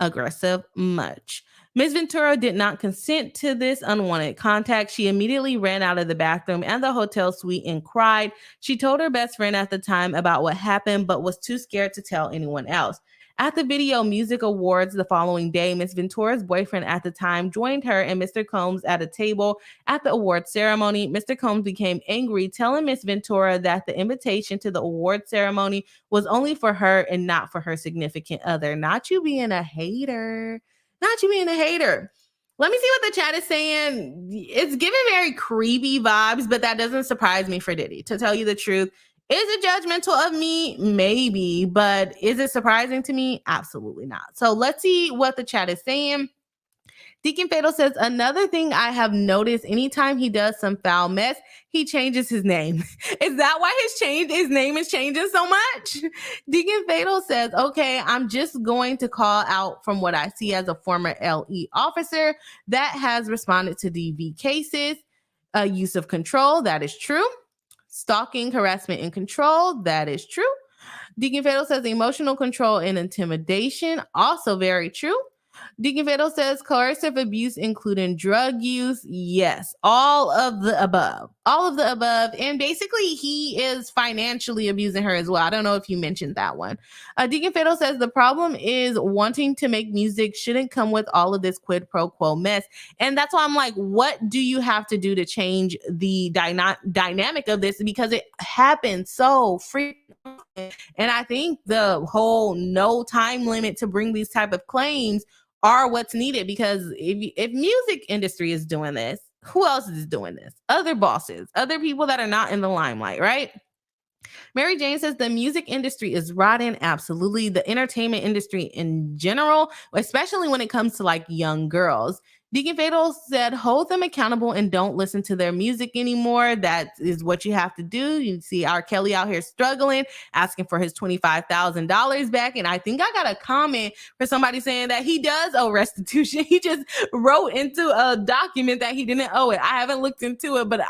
Aggressive much. Miss Ventura did not consent to this unwanted contact. She immediately ran out of the bathroom and the hotel suite and cried. She told her best friend at the time about what happened, but was too scared to tell anyone else. At the Video Music Awards the following day, Miss Ventura's boyfriend at the time joined her and Mr. Combs at a table at the award ceremony. Mr. Combs became angry, telling Miss Ventura that the invitation to the award ceremony was only for her and not for her significant other. Not you being a hater. Not you being a hater. Let me see what the chat is saying. It's giving very creepy vibes, but that doesn't surprise me for Diddy, to tell you the truth. Is it judgmental of me? Maybe, but is it surprising to me? Absolutely not. So let's see what the chat is saying. Deacon Fatal says, another thing I have noticed, anytime he does some foul mess, he changes his name. Is that why his name is changing so much? Deacon Fatal says, okay, I'm just going to call out from what I see as a former LE officer that has responded to DV cases. Use of control, that is true. Stalking, harassment, and control, that is true. Deacon Fatal says emotional control and intimidation, also very true. Deacon Fatal says coercive abuse, including drug use. Yes, all of the above. All of the above. And basically, he is financially abusing her as well. I don't know if you mentioned that one. Deacon Fatal says the problem is wanting to make music shouldn't come with all of this quid pro quo mess. And that's why I'm like, what do you have to do to change the dynamic of this? Because it happens so frequently. And I think the whole no time limit to bring these type of claims are what's needed, because if music industry is doing this, who else is doing this? Other bosses, other people that are not in the limelight, right? Mary Jane says the music industry is rotten. Absolutely. The entertainment industry in general, especially when it comes to like young girls. Deacon Fatal said, hold them accountable and don't listen to their music anymore. That is what you have to do. You see R. Kelly out here struggling, asking for his $25,000 back. And I think I got a comment for somebody saying that he does owe restitution. He just wrote into a document that he didn't owe it. I haven't looked into it, but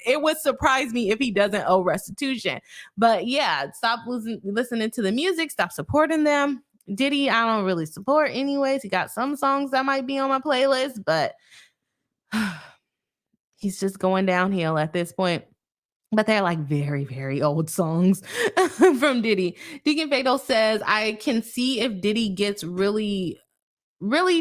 it would surprise me if he doesn't owe restitution. But yeah, stop listening to the music, stop supporting them. Diddy, I don't really support anyways. He got some songs that might be on my playlist, but he's just going downhill at this point. But they're like very, very old songs from Diddy. Deacon Fatal says, I can see if Diddy gets really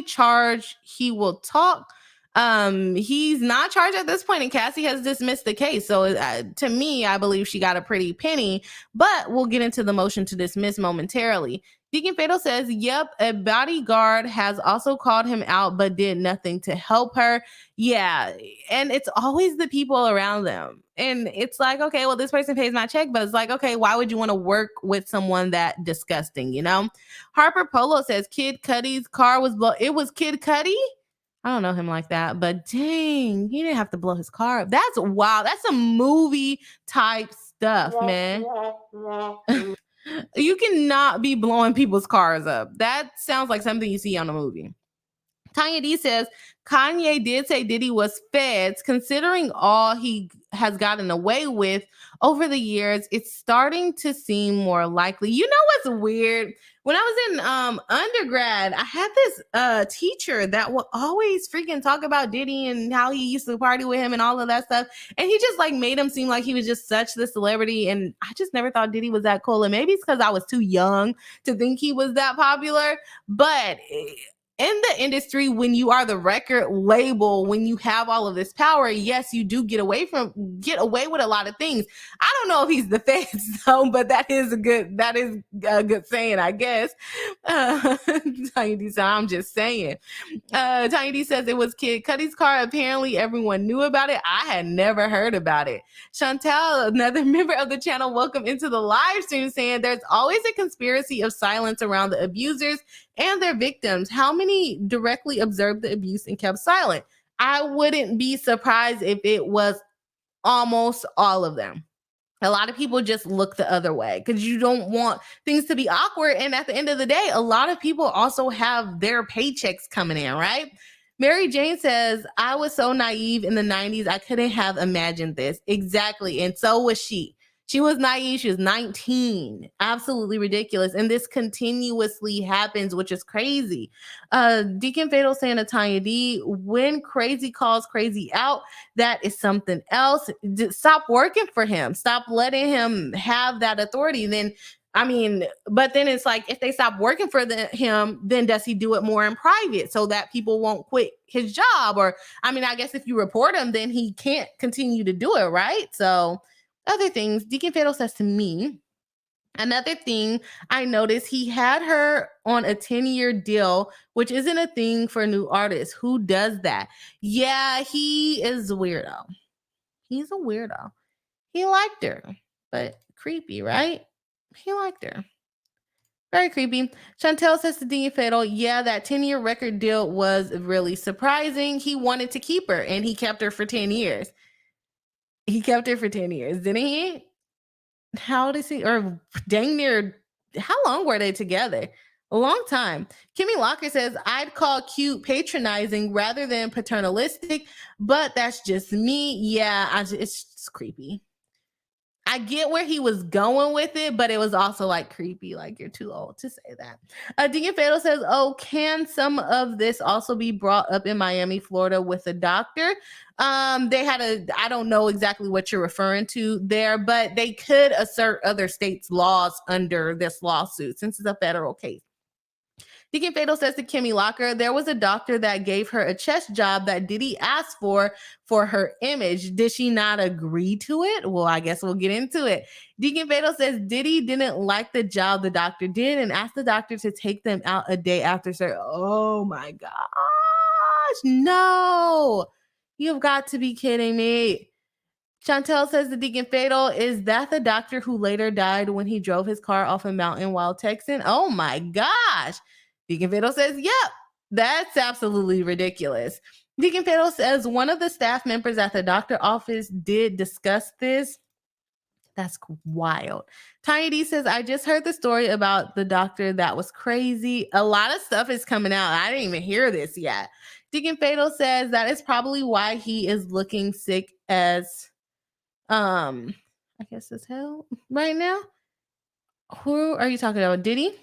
charged, he will talk. He's not charged at this point, and Cassie has dismissed the case. So to me, I believe she got a pretty penny, but we'll get into the motion to dismiss momentarily. Deacon Fatal says, yep, a bodyguard has also called him out, but did nothing to help her. Yeah, and it's always the people around them. And it's like, okay, well, this person pays my check, but it's like, okay, why would you want to work with someone that disgusting, you know? Harper Polo says, Kid Cudi's car was blown. It was Kid Cudi? I don't know him like that, but dang, he didn't have to blow his car up. That's wild. That's some movie type stuff, man. You cannot be blowing people's cars up. That sounds like something you see on a movie. Tanya D says, Kanye did say Diddy was feds. Considering all he has gotten away with over the years, it's starting to seem more likely. You know what's weird? When I was in undergrad, I had this teacher that would always freaking talk about Diddy and how he used to party with him and all of that stuff. And he just like made him seem like he was just such the celebrity. And I just never thought Diddy was that cool. And maybe it's because I was too young to think he was that popular. But in the industry, when you are the record label, when you have all of this power, yes, you do get away with a lot of things. I don't know if he's the feds though, but that is a good saying, I guess. Tiny D said, I'm just saying. Tiny D says it was Kid Cudi's car. Apparently everyone knew about it. I had never heard about it. Chantel, another member of the channel, welcome into the live stream, saying there's always a conspiracy of silence around the abusers and their victims. How many directly observed the abuse and kept silent? I wouldn't be surprised if it was almost all of them. A lot of people just look the other way because you don't want things to be awkward. And at the end of the day, a lot of people also have their paychecks coming in, right? Mary Jane says, I was so naive in the 90s. I couldn't have imagined this. Exactly. And so was she. She was naive. She was 19. Absolutely ridiculous. And this continuously happens, which is crazy. Deacon Fatal saying to Tanya D, when crazy calls crazy out, that is something else. Stop working for him. Stop letting him have that authority. Then, but then it's like, if they stop working for him, then does he do it more in private so that people won't quit his job? Or, I guess if you report him, then he can't continue to do it, right? So other things, Deacon Fatal says to me, another thing I noticed, he had her on a 10-year deal, which isn't a thing for new artists. Who does that? Yeah, he is a weirdo. He's a weirdo. He liked her, but creepy, right? He liked her. Very creepy. Chantel says to Deacon Fatal, yeah, that 10-year record deal was really surprising. He wanted to keep her, and he kept her for 10 years. He kept her for 10 years, didn't he? How does he, or dang near, how long were they together? A long time. Kimmy Locker says, I'd call cute patronizing rather than paternalistic, but that's just me. Yeah, it's just creepy. I get where he was going with it, but it was also like creepy. Like, you're too old to say that. Deacon Fatal says, oh, can some of this also be brought up in Miami, Florida with a doctor? They had I don't know exactly what you're referring to there, but they could assert other states' laws under this lawsuit since it's a federal case. Deacon Fatal says to Kimmy Locker, there was a doctor that gave her a chest job that Diddy asked for her image. Did she not agree to it? Well, I guess we'll get into it. Deacon Fatal says Diddy didn't like the job the doctor did and asked the doctor to take them out a day after surgery. Oh my gosh, no. You've got to be kidding me. Chantel says the Deacon Fatal, is that the doctor who later died when he drove his car off a mountain while texting? Oh my gosh. Deacon Fatal says, yep, that's absolutely ridiculous. Deacon Fatal says one of the staff members at the doctor office did discuss this. That's wild. Tiny D says, I just heard the story about the doctor. That was crazy. A lot of stuff is coming out. I didn't even hear this yet. Deacon Fatal says that is probably why he is looking sick as I guess as hell right now. Who are you talking about? Diddy?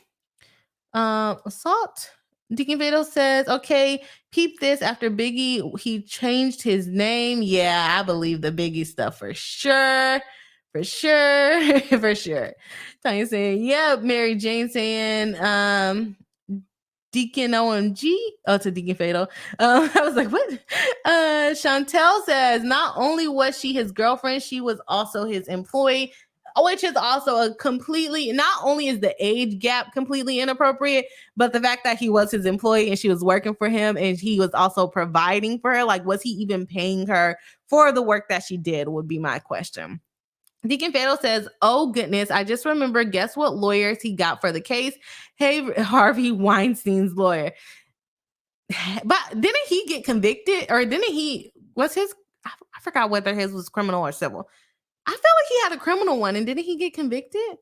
Assault. Deacon Fatal says, okay, peep this. After Biggie, he changed his name. Yeah, I believe the Biggie stuff for sure. For sure. For sure. Tanya saying, yeah, Mary Jane saying, Deacon OMG. Oh, to Deacon Fatal. I was like, what? Chantel says, not only was she his girlfriend, she was also his employee, which is also a completely, not only is the age gap completely inappropriate, but the fact that he was his employee and she was working for him and he was also providing for her. Like, was he even paying her for the work that she did would be my question. Deacon Fatal says, oh goodness, I just remember, guess what lawyers he got for the case? Hey, Harvey Weinstein's lawyer. But didn't he get convicted? Or didn't he, was his, I forgot whether his was criminal or civil. I felt like he had a criminal one, and didn't he get convicted?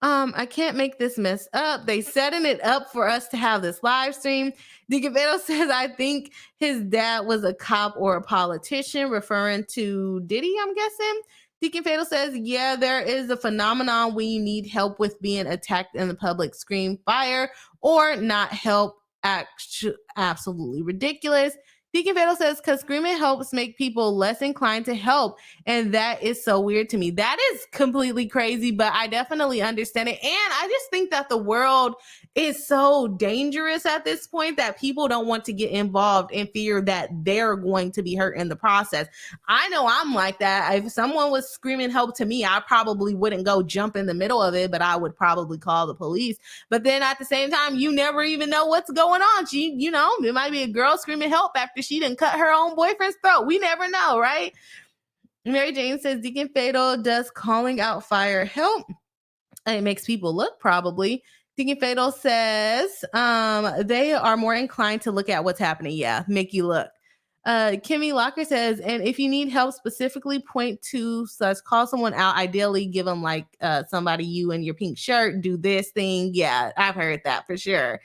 I can't make this mess up. They setting it up for us to have this live stream. Deacon Fatal says, I think his dad was a cop or a politician, referring to Diddy, I'm guessing. Deacon Fatal says, yeah, there is a phenomenon when you need help with being attacked in the public, scream fire or not help. Absolutely ridiculous. Deacon Fatal says, because screaming helps make people less inclined to help. And that is so weird to me. That is completely crazy, but I definitely understand it. And I just think that the world is so dangerous at this point that people don't want to get involved and fear that they're going to be hurt in the process. I know I'm like that. If someone was screaming help to me, I probably wouldn't go jump in the middle of it, but I would probably call the police. But then at the same time, you never even know what's going on. It might be a girl screaming help after she didn't cut her own boyfriend's throat. We never know, right? Mary Jane says, Deacon Fatal, does calling out fire help? It makes people look, probably. Deacon Fatal says, they are more inclined to look at what's happening. Yeah, make you look. Kimmy Locker says, and if you need help, specifically point to / call someone out. Ideally, give them like somebody, you in your pink shirt, do this thing. Yeah, I've heard that for sure.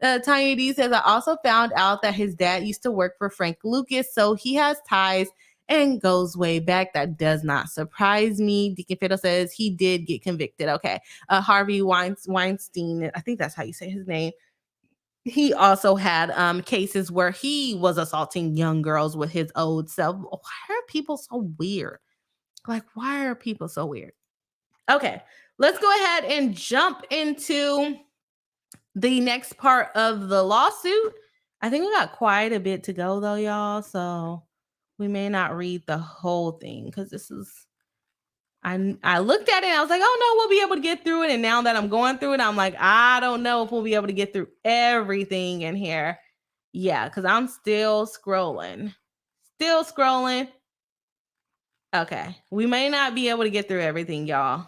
Tiny D says, I also found out that his dad used to work for Frank Lucas, so he has ties and goes way back. That does not surprise me. Deacon Fatal says he did get convicted. Okay. Harvey Weinstein, I think that's how you say his name. He also had cases where he was assaulting young girls with his old self. Why are people so weird? Like, why are people so weird? Okay, let's go ahead and jump into the next part of the lawsuit. I think we got quite a bit to go though, y'all. So we may not read the whole thing because this is, I looked at it and I was like, oh no, we'll be able to get through it. And now that I'm going through it, I'm like, I don't know if we'll be able to get through everything in here. Yeah, because I'm still scrolling. Okay, we may not be able to get through everything, y'all.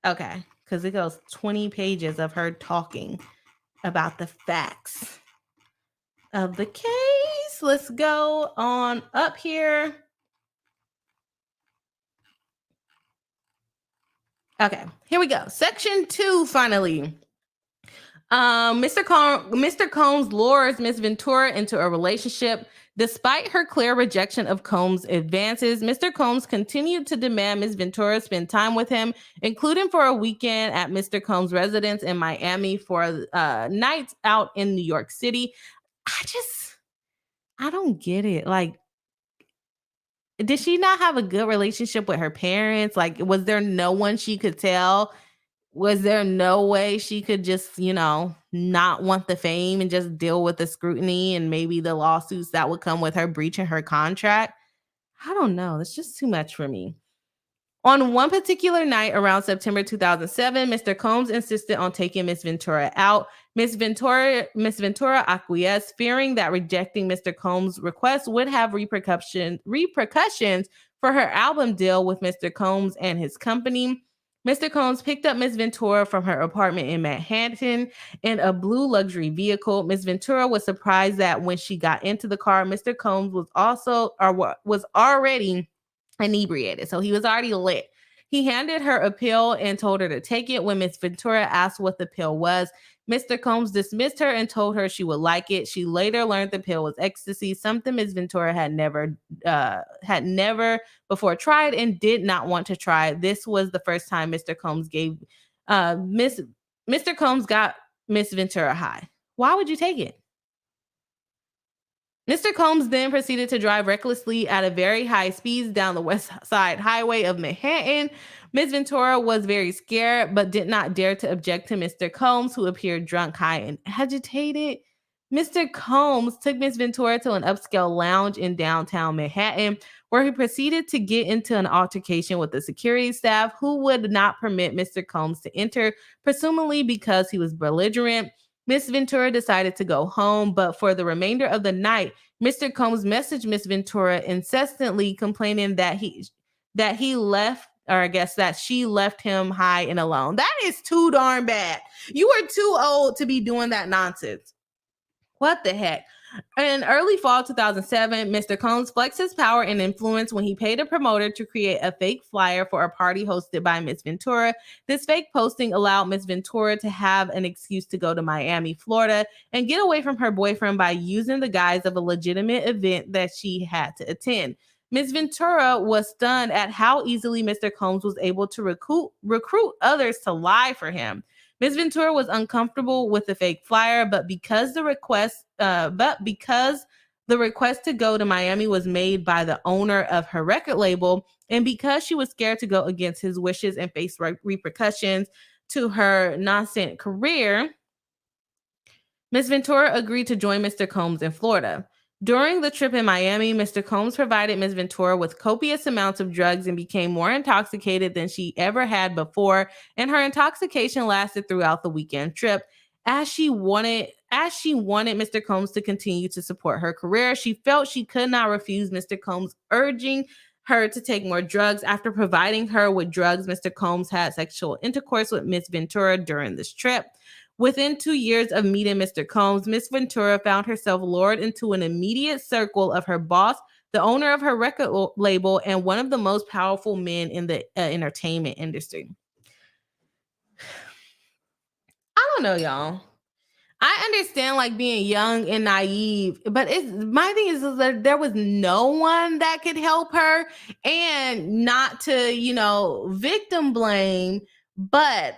Okay, because it goes 20 pages of her talking about the facts of the case. Let's go on up here. Okay, here we go. Section 2, finally. Mr. Combs lures Miss Ventura into a relationship. Despite her clear rejection of Combs' advances, Mr. Combs continued to demand Miss Ventura spend time with him, including for a weekend at Mr. Combs' residence in Miami for nights out in New York City. I don't get it. Like, did she not have a good relationship with her parents? Like, was there no one she could tell? Was there no way she could just, not want the fame and just deal with the scrutiny and maybe the lawsuits that would come with her breaching her contract? I don't know. It's just too much for me. On one particular night around September 2007, Mr. Combs insisted on taking Miss Ventura out. Miss Ventura acquiesced, fearing that rejecting Mr. Combs' request would have repercussions for her album deal with Mr. Combs and his company. Mr. Combs picked up Miss Ventura from her apartment in Manhattan in a blue luxury vehicle. Miss Ventura was surprised that when she got into the car, Mr. Combs was already inebriated. So he was already lit. He handed her a pill and told her to take it. When Miss Ventura asked what the pill was, Mr. Combs dismissed her and told her she would like it. She later learned the pill was ecstasy, something Miss Ventura had never before tried and did not want to try. This was the first time Mr. Combs Mr. Combs got Miss Ventura high. Why would you take it? Mr. Combs then proceeded to drive recklessly at a very high speeds down the West Side Highway of Manhattan. Ms. Ventura was very scared, but did not dare to object to Mr. Combs, who appeared drunk, high, and agitated. Mr. Combs took Ms. Ventura to an upscale lounge in downtown Manhattan, where he proceeded to get into an altercation with the security staff, who would not permit Mr. Combs to enter, presumably because he was belligerent. Miss Ventura decided to go home, but for the remainder of the night, Mr. Combs messaged Miss Ventura incessantly, complaining that he left, or I guess that she left him high and alone. That is too darn bad. You are too old to be doing that nonsense. What the heck? In early fall 2007, Mr. Combs flexed his power and influence when he paid a promoter to create a fake flyer for a party hosted by Miss Ventura. This fake posting allowed Miss Ventura to have an excuse to go to Miami, Florida, and get away from her boyfriend by using the guise of a legitimate event that she had to attend. Miss Ventura was stunned at how easily Mr. Combs was able to recruit others to lie for him. Ms. Ventura was uncomfortable with the fake flyer, but because the request to go to Miami was made by the owner of her record label, and because she was scared to go against his wishes and face repercussions to her nascent career, Ms. Ventura agreed to join Mr. Combs in Florida. During the trip in Miami, Mr. Combs provided Ms. Ventura with copious amounts of drugs and became more intoxicated than she ever had before, and her intoxication lasted throughout the weekend trip. As she wanted Mr. Combs to continue to support her career, she felt she could not refuse Mr. Combs urging her to take more drugs. After providing her with drugs, Mr. Combs had sexual intercourse with Ms. Ventura during this trip. Within 2 years of meeting Mr. Combs, Ms. Ventura found herself lured into an immediate circle of her boss, the owner of her record label, and one of the most powerful men in the entertainment industry. I don't know, y'all. I understand like being young and naive, but my thing is that there was no one that could help her, and not to, victim blame, but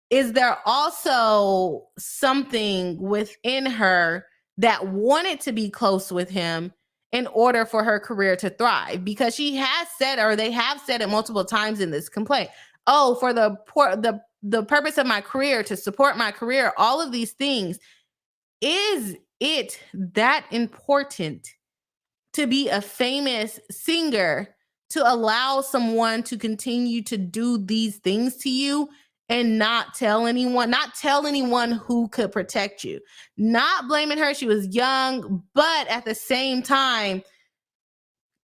is there also something within her that wanted to be close with him in order for her career to thrive? Because she has said, or they have said it multiple times in this complaint, oh, for the purpose of my career, to support my career, all of these things. Is it that important to be a famous singer to allow someone to continue to do these things to you and not tell anyone who could protect you? Not blaming her, she was young, but at the same time,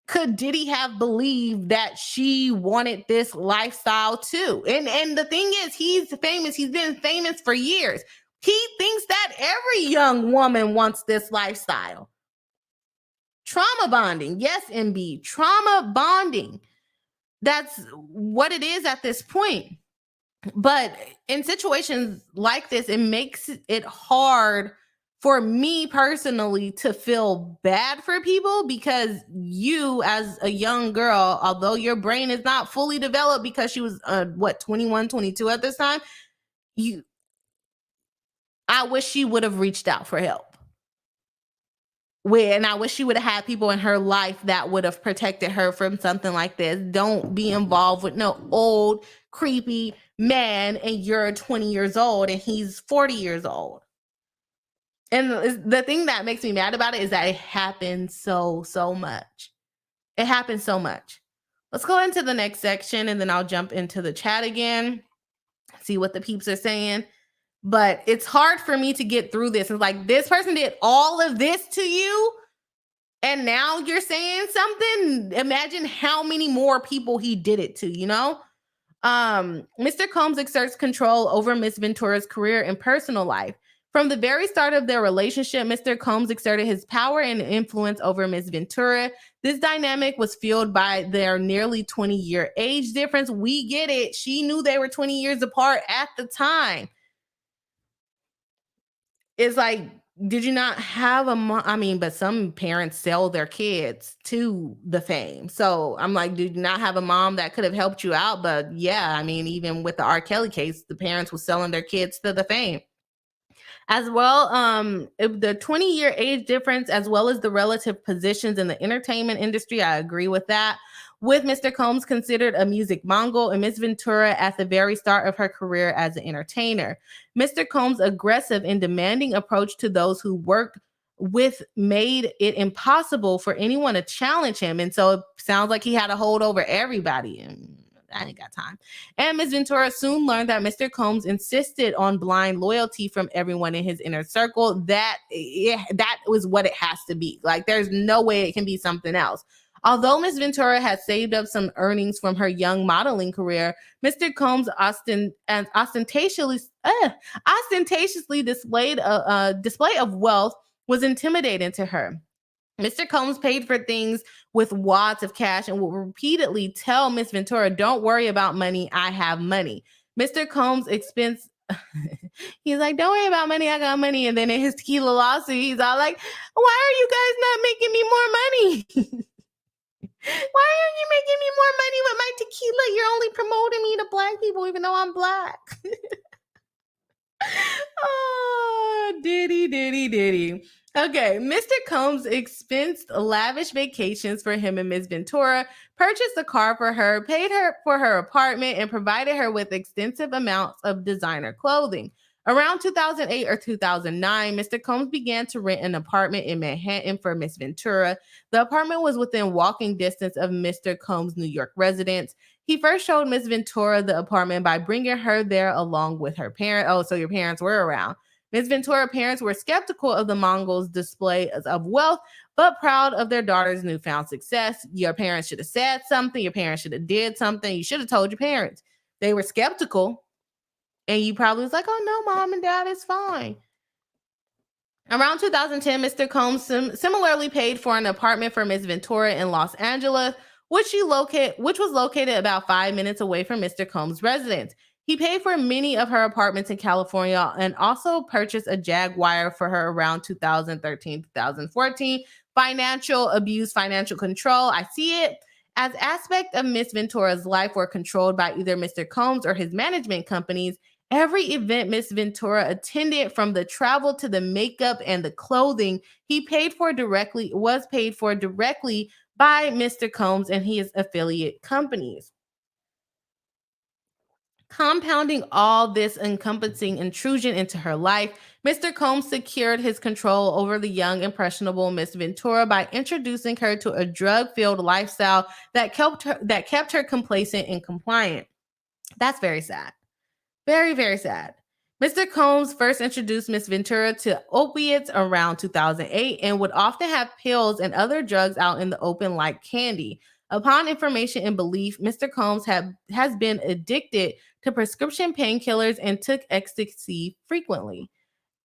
could Diddy have believed that she wanted this lifestyle too? And the thing is, he's famous. He's been famous for years. He thinks that every young woman wants this lifestyle. Trauma bonding. Yes, MB. Trauma bonding. That's what it is at this point. But in situations like this, it makes it hard for me personally to feel bad for people, because you, as a young girl, although your brain is not fully developed because she was 21, 22 at this time, I wish she would have reached out for help. And I wish she would have had people in her life that would have protected her from something like this. Don't be involved with no old, creepy man and you're 20 years old and he's 40 years old. And the thing that makes me mad about it is that it happens so much. It happens so much. Let's go into the next section and then I'll jump into the chat again, see what the peeps are saying. But it's hard for me to get through this. It's like, this person did all of this to you and now you're saying something. Imagine how many more people he did it to, you know? Mr. Combs exerts control over Miss Ventura's career and personal life. From the very start of their relationship, Mr. Combs exerted his power and influence over Miss Ventura. This dynamic was fueled by their nearly 20-year age difference. We get it. She knew they were 20 years apart at the time. It's like, did you not have a mom? I mean, but some parents sell their kids to the fame. So I'm like, did you not have a mom that could have helped you out? But yeah, I mean, even with the R. Kelly case, the parents were selling their kids to the fame. As well, the 20-year age difference, as well as the relative positions in the entertainment industry, I agree with that. With Mr. Combs considered a music mogul and Miss Ventura at the very start of her career as an entertainer. Mr. Combs' aggressive and demanding approach to those who worked with made it impossible for anyone to challenge him. And so it sounds like he had a hold over everybody. I ain't got time. And Ms. Ventura soon learned that Mr. Combs insisted on blind loyalty from everyone in his inner circle. That was what it has to be. Like, there's no way it can be something else. Although Ms. Ventura had saved up some earnings from her young modeling career, Mr. Combs ostentatiously displayed a display of wealth was intimidating to her. Mr. Combs paid for things with wads of cash and would repeatedly tell Miss Ventura, "Don't worry about money, I have money." Mr. Combs he's like, "Don't worry about money, I got money." And then in his Tequila lawsuit, he's all like, "Why are you guys not making me more money? Why aren't you making me more money with my tequila? You're only promoting me to black people, even though I'm black." Oh, Diddy. Okay, Mr. Combs expensed lavish vacations for him and Ms. Ventura, purchased a car for her, paid her for her apartment, and provided her with extensive amounts of designer clothing. Around 2008 or 2009, Mr. Combs began to rent an apartment in Manhattan for Ms. Ventura. The apartment was within walking distance of Mr. Combs' New York residence. He first showed Ms. Ventura the apartment by bringing her there along with her parents. Oh, so your parents were around. Ms. Ventura's parents were skeptical of the Mongols' display of wealth, but proud of their daughter's newfound success. Your parents should have said something. Your parents should have did something. You should have told your parents. They were skeptical. And you probably was like, "Oh, no, mom and dad, it's fine." Around 2010, Mr. Combs similarly paid for an apartment for Ms. Ventura in Los Angeles, which was located about 5 minutes away from Mr. Combs' residence. He paid for many of her apartments in California and also purchased a Jaguar for her around 2013, 2014. Financial abuse, financial control. I see it. As aspects of Miss Ventura's life were controlled by either Mr. Combs or his management companies, every event Miss Ventura attended, from the travel to the makeup and the clothing, was paid for directly by Mr. Combs and his affiliate companies. Compounding all this encompassing intrusion into her life, Mr. Combs secured his control over the young, impressionable Miss Ventura by introducing her to a drug-filled lifestyle that kept her complacent and compliant. That's very sad. Very, very sad. Mr. Combs first introduced Miss Ventura to opiates around 2008 and would often have pills and other drugs out in the open like candy. Upon information and belief, Mr. Combs has been addicted to prescription painkillers and took ecstasy frequently.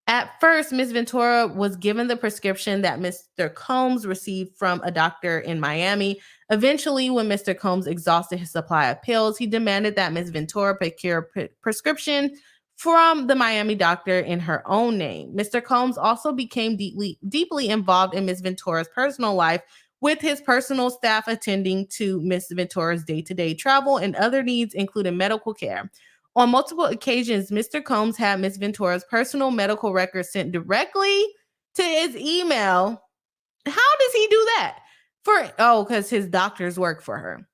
At first, Ms. Ventura was given the prescription that Mr. Combs received from a doctor in Miami. Eventually, when Mr. Combs exhausted his supply of pills, he demanded that Ms. Ventura procure prescription from the Miami doctor in her own name. Mr. Combs also became deeply involved in Ms. Ventura's personal life, with his personal staff attending to Ms. Ventura's day-to-day travel and other needs, including medical care. On multiple occasions, Mr. Combs had Ms. Ventura's personal medical records sent directly to his email. How does he do that? Because his doctors work for her.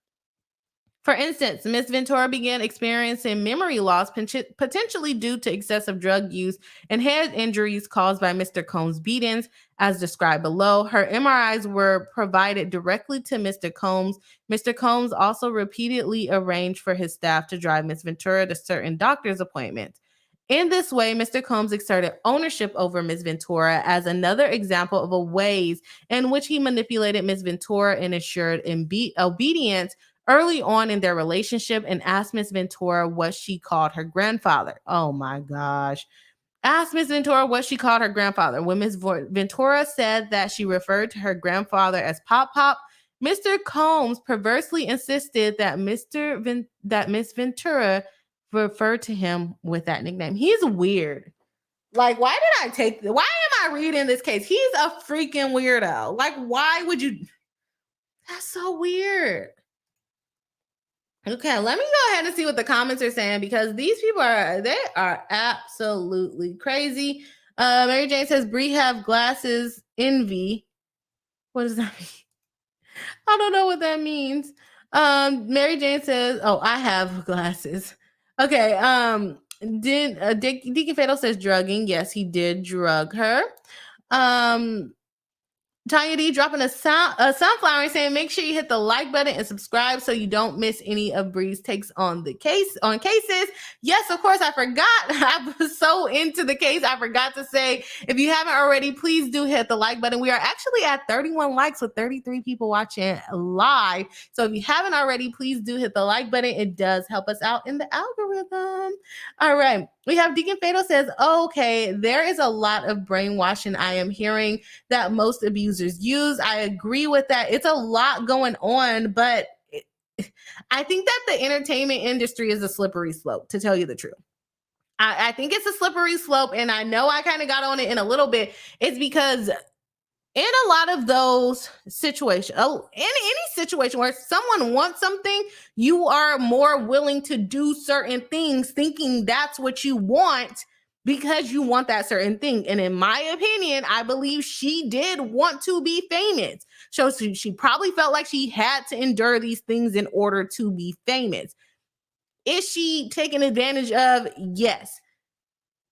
For instance, Miss Ventura began experiencing memory loss, potentially due to excessive drug use and head injuries caused by Mr. Combs' beatings, as described below. Her MRIs were provided directly to Mr. Combs. Mr. Combs also repeatedly arranged for his staff to drive Miss Ventura to certain doctor's appointments. In this way, Mr. Combs exerted ownership over Miss Ventura as another example of a ways in which he manipulated Miss Ventura and ensured obedience early on in their relationship, and asked Miss Ventura what she called her grandfather. Oh my gosh. Asked Miss Ventura what she called her grandfather. When Miss Ventura said that she referred to her grandfather as Pop Pop, Mr. Combs perversely insisted that Miss Ventura referred to him with that nickname. He's weird. Like, why am I reading this case? He's a freaking weirdo. Like, why would you? That's so weird. Okay, let me go ahead and see what the comments are saying, because these people are absolutely crazy. Mary Jane says Bree have glasses envy. What does that mean? I don't know what that means. Mary Jane says, "Oh, I have glasses." Okay. Deacon Fatal says drugging. Yes, he did drug her. Tanya D dropping a sunflower and saying, make sure you hit the like button and subscribe so you don't miss any of Bree's takes on cases. Yes, of course, I forgot. I was so into the case. I forgot to say, if you haven't already, please do hit the like button. We are actually at 31 likes with 33 people watching live. So if you haven't already, please do hit the like button. It does help us out in the algorithm. All right. We have Deacon Fatal says, okay, there is a lot of brainwashing I am hearing that most abusers use. I agree with that. It's a lot going on, but I think that the entertainment industry is a slippery slope, to tell you the truth. I think it's a slippery slope, and I know I kind of got on it in a little bit. It's because in a lot of those situations, in any situation where someone wants something, you are more willing to do certain things thinking that's what you want because you want that certain thing. And in my opinion, I believe she did want to be famous. So she probably felt like she had to endure these things in order to be famous. Is she taken advantage of? Yes.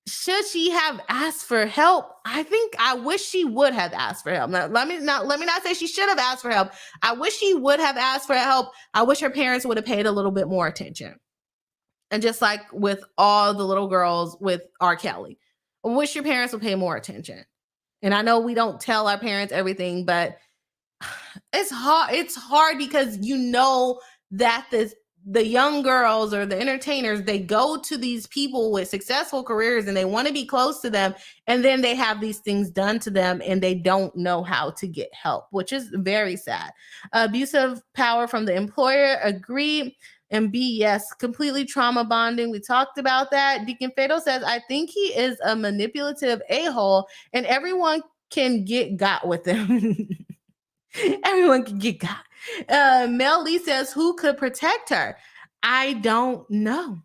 Should she have asked for help? I wish she would have asked for help. Now, let me not say she should have asked for help. I wish she would have asked for help. I wish her parents would have paid a little bit more attention. And just like with all the little girls with R. Kelly, I wish your parents would pay more attention. And I know we don't tell our parents everything, but it's hard. It's hard because you know that the young girls or the entertainers, they go to these people with successful careers and they want to be close to them. And then they have these things done to them and they don't know how to get help, which is very sad. Abusive power from the employer, agree. And B, yes, completely trauma bonding. We talked about that. Deacon Fatal says, I think he is a manipulative a-hole and everyone can get got with him. Everyone can get got. Mel Lee says, who could protect her? I don't know.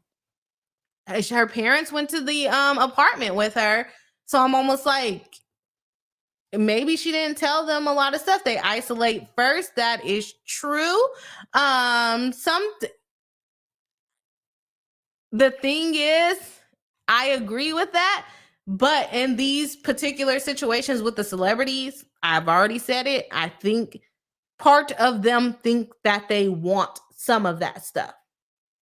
Her parents went to the apartment with her. So I'm almost like, maybe she didn't tell them a lot of stuff. They isolate first. That is true. The thing is, I agree with that. But in these particular situations with the celebrities, I've already said it. I think part of them think that they want some of that stuff.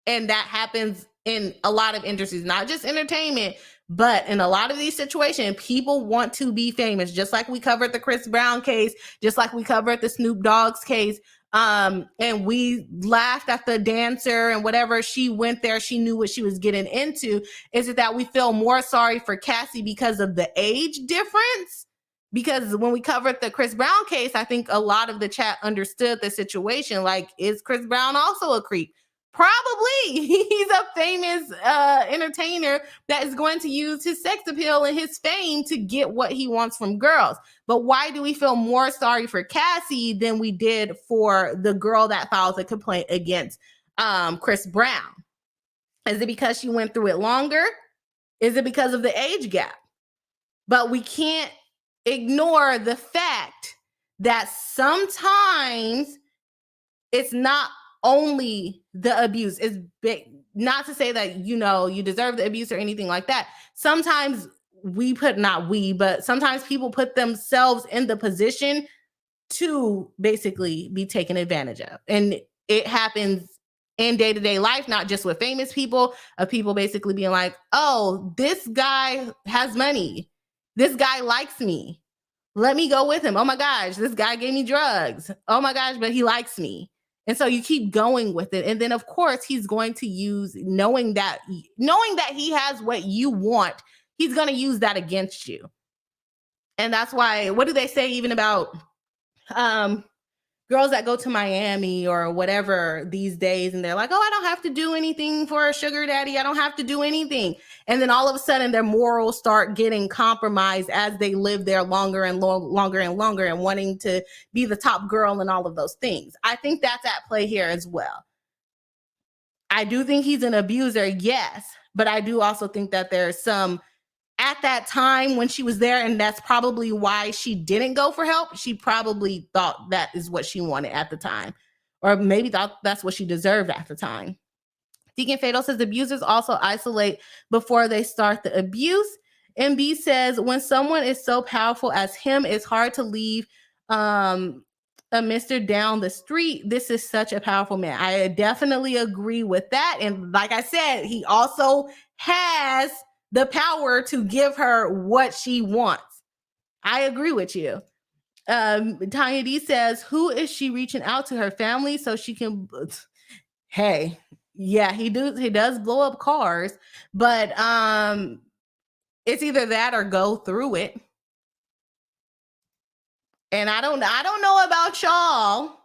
And that happens in a lot of industries, not just entertainment, but in a lot of these situations, people want to be famous, just like we covered the Chris Brown case, just like we covered the Snoop Dogg's case. And we laughed at the dancer and whatever. She went there, she knew what she was getting into. Is it that we feel more sorry for Cassie because of the age difference? Because when we covered the Chris Brown case, I think a lot of the chat understood the situation. Like, is Chris Brown also a creep? Probably. He's a famous entertainer that is going to use his sex appeal and his fame to get what he wants from girls. But why do we feel more sorry for Cassie than we did for the girl that filed a complaint against Chris Brown? Is it because she went through it longer? Is it because of the age gap? But we can't ignore the fact that sometimes it's not only the abuse is big. Not to say that, you deserve the abuse or anything like that. Sometimes sometimes people put themselves in the position to basically be taken advantage of. And it happens in day-to-day life, not just with famous people, of people basically being like, oh, this guy has money. This guy likes me. Let me go with him. Oh my gosh, this guy gave me drugs. Oh my gosh, but he likes me. And so you keep going with it. And then of course he's going to use, knowing that he has what you want, he's going to use that against you. And that's why, what do they say even about girls that go to Miami or whatever these days, and they're like, oh, I don't have to do anything for a sugar daddy. I don't have to do anything. And then all of a sudden their morals start getting compromised as they live there longer and longer and longer, and wanting to be the top girl and all of those things. I think that's at play here as well. I do think he's an abuser, yes, but I do also think that there's some, at that time when she was there, and that's probably why she didn't go for help. She probably thought that is what she wanted at the time, or maybe thought that's what she deserved at the time. Deacon Fatal says abusers also isolate before they start the abuse. MB says when someone is so powerful as him, it's hard to leave a mister down the street. This is such a powerful man. I definitely agree with that. And like I said, he also has the power to give her what she wants. I agree with you. Tanya D says, who is she reaching out to? Her family so she can... Hey, yeah, he does blow up cars, but it's either that or go through it. And I don't know about y'all,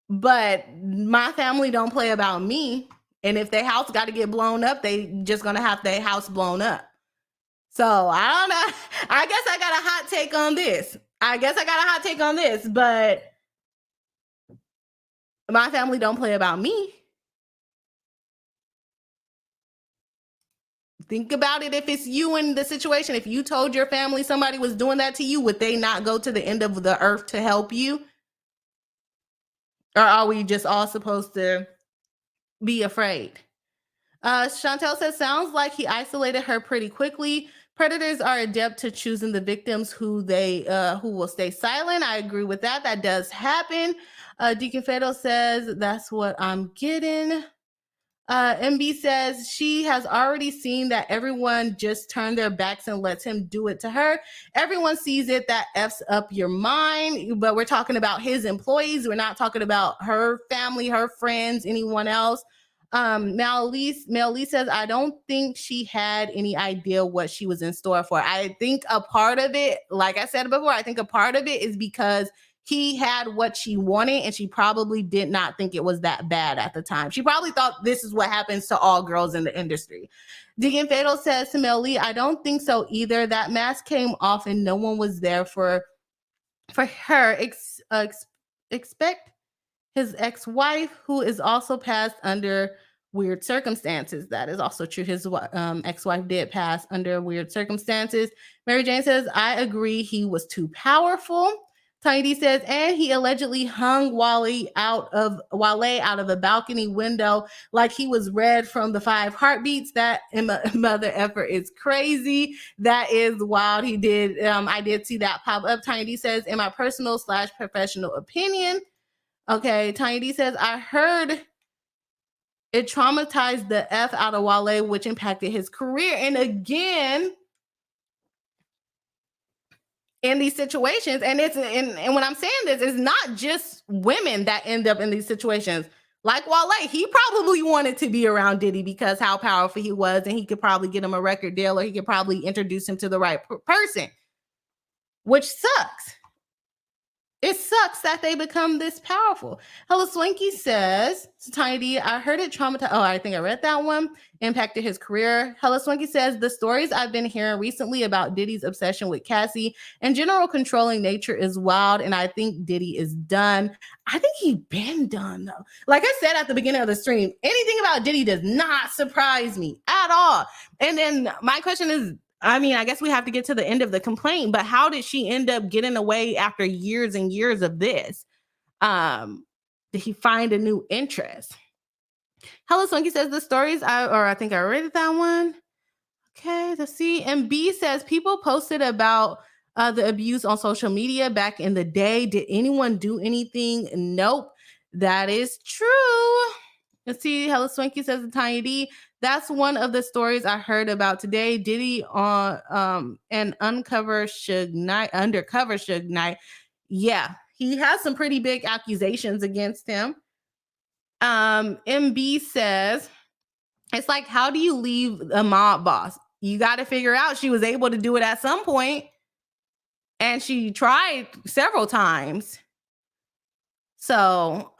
but my family don't play about me. And if their house got to get blown up, they just going to have their house blown up. So I don't know. I guess I got a hot take on this. But my family don't play about me. Think about it. If it's you in the situation, if you told your family somebody was doing that to you, would they not go to the end of the earth to help you? Or are we just all supposed to be afraid? Chantel says, sounds like he isolated her pretty quickly. Predators are adept to choosing the victims who will stay silent. I agree with that. That does happen. Deacon Fatal says, that's what I'm getting. MB says she has already seen that everyone just turned their backs and lets him do it to her. Everyone sees it. That F's up your mind. But we're talking about his employees. We're not talking about her family, her friends, anyone else. Mel Lee says, I don't think she had any idea what she was in store for. I think a part of it, like I said before, I think a part of it is because he had what she wanted, and she probably did not think it was that bad at the time. She probably thought this is what happens to all girls in the industry. Deacon Fatal says to Mel Lee, I don't think so either. That mask came off and no one was there for her. Expect his ex-wife, who is also passed under weird circumstances. That is also true. His ex-wife did pass under weird circumstances. Mary Jane says, I agree. He was too powerful. Tiny D says, and he allegedly hung Wale out of a balcony window like he was Red from the 5 Heartbeats. That mother effer is crazy. That is wild. He did. I did see that pop up. Tiny D says, in my personal / professional opinion. Okay, Tiny D says, I heard it traumatized the F out of Wale, which impacted his career. And again, in these situations, and when I'm saying this, it's not just women that end up in these situations. Like Wale, he probably wanted to be around Diddy because how powerful he was, and he could probably get him a record deal, or he could probably introduce him to the right person, which sucks. It sucks that they become this powerful. Hello Swanky says, Tiny D, I heard it traumatized. Oh, I think I read that one. Impacted his career. Hello Swanky says, the stories I've been hearing recently about Diddy's obsession with Cassie and general controlling nature is wild, and I think Diddy is done. I think he's been done, though. Like I said at the beginning of the stream, anything about Diddy does not surprise me at all. And then my question is, I mean, I guess we have to get to the end of the complaint, but how did she end up getting away after years and years of this? Did he find a new interest? Hello Swanky says the stories I think I read that one. Okay, let's see. And B says people posted about the abuse on social media back in the day. Did anyone do anything? Nope. That is true. Let's see. Hello Swanky says the Tiny D. That's one of the stories I heard about today. Diddy on and undercover Suge Knight. Yeah, he has some pretty big accusations against him. MB says it's like, how do you leave a mob boss? You got to figure out she was able to do it at some point, and she tried several times. So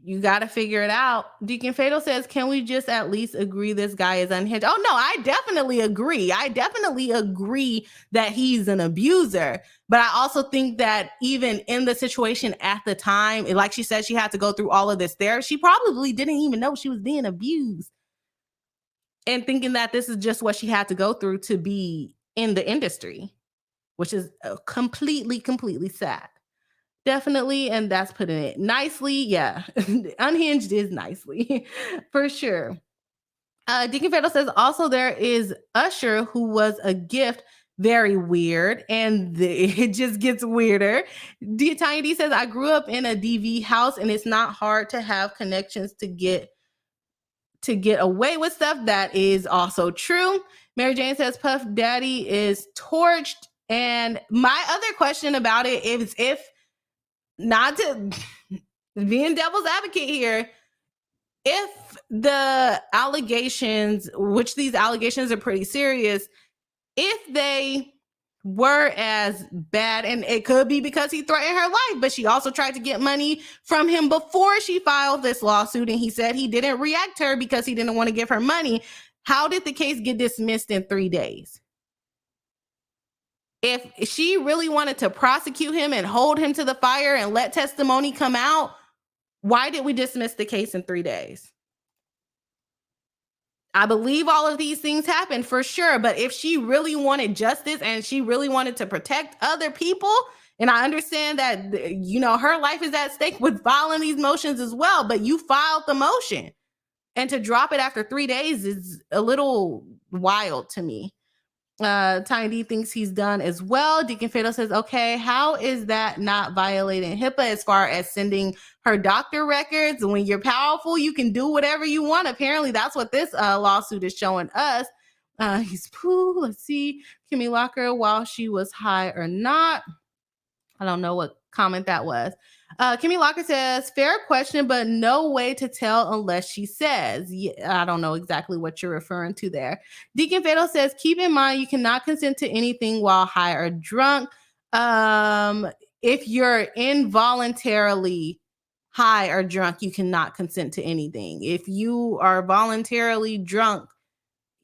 you got to figure it out. Deacon Fatal says, can we just at least agree this guy is unhinged? Oh, no, I definitely agree. I definitely agree that he's an abuser. But I also think that even in the situation at the time, like she said, she had to go through all of this there. She probably didn't even know she was being abused. And thinking that this is just what she had to go through to be in the industry, which is completely sad. Definitely, and that's putting it nicely. Yeah, unhinged is nicely, for sure. Deacon Fatal says also there is Usher, who was a gift, very weird, and it just gets weirder. Tiny D says, I grew up in a DV house, and it's not hard to have connections to get away with stuff. That is also true. Mary Jane says Puff Daddy is torched. And my other question about it is, if not to being devil's advocate here, if the allegations, which these allegations are pretty serious, if they were as bad, and it could be because he threatened her life, but she also tried to get money from him before she filed this lawsuit, and he said he didn't react to her because he didn't want to give her money. How did the case get dismissed in 3 days? If she really wanted to prosecute him and hold him to the fire and let testimony come out, why did we dismiss the case in 3 days? I believe all of these things happened for sure, but if she really wanted justice and she really wanted to protect other people, and I understand that, you know, her life is at stake with filing these motions as well, but you filed the motion, and to drop it after 3 days is a little wild to me. Tiny D thinks he's done as well. Deacon Fatal says, okay, how is that not violating HIPAA as far as sending her doctor records? When you're powerful, you can do whatever you want. Apparently, that's what this lawsuit is showing us. Let's see. Kimmy Locker, while she was high or not. I don't know what comment that was. Kimmy Locker says, fair question, but no way to tell unless she says. Yeah, I don't know exactly what you're referring to there. Deacon Fatal says, keep in mind you cannot consent to anything while high or drunk. If you're involuntarily high or drunk, you cannot consent to anything. If you are voluntarily drunk,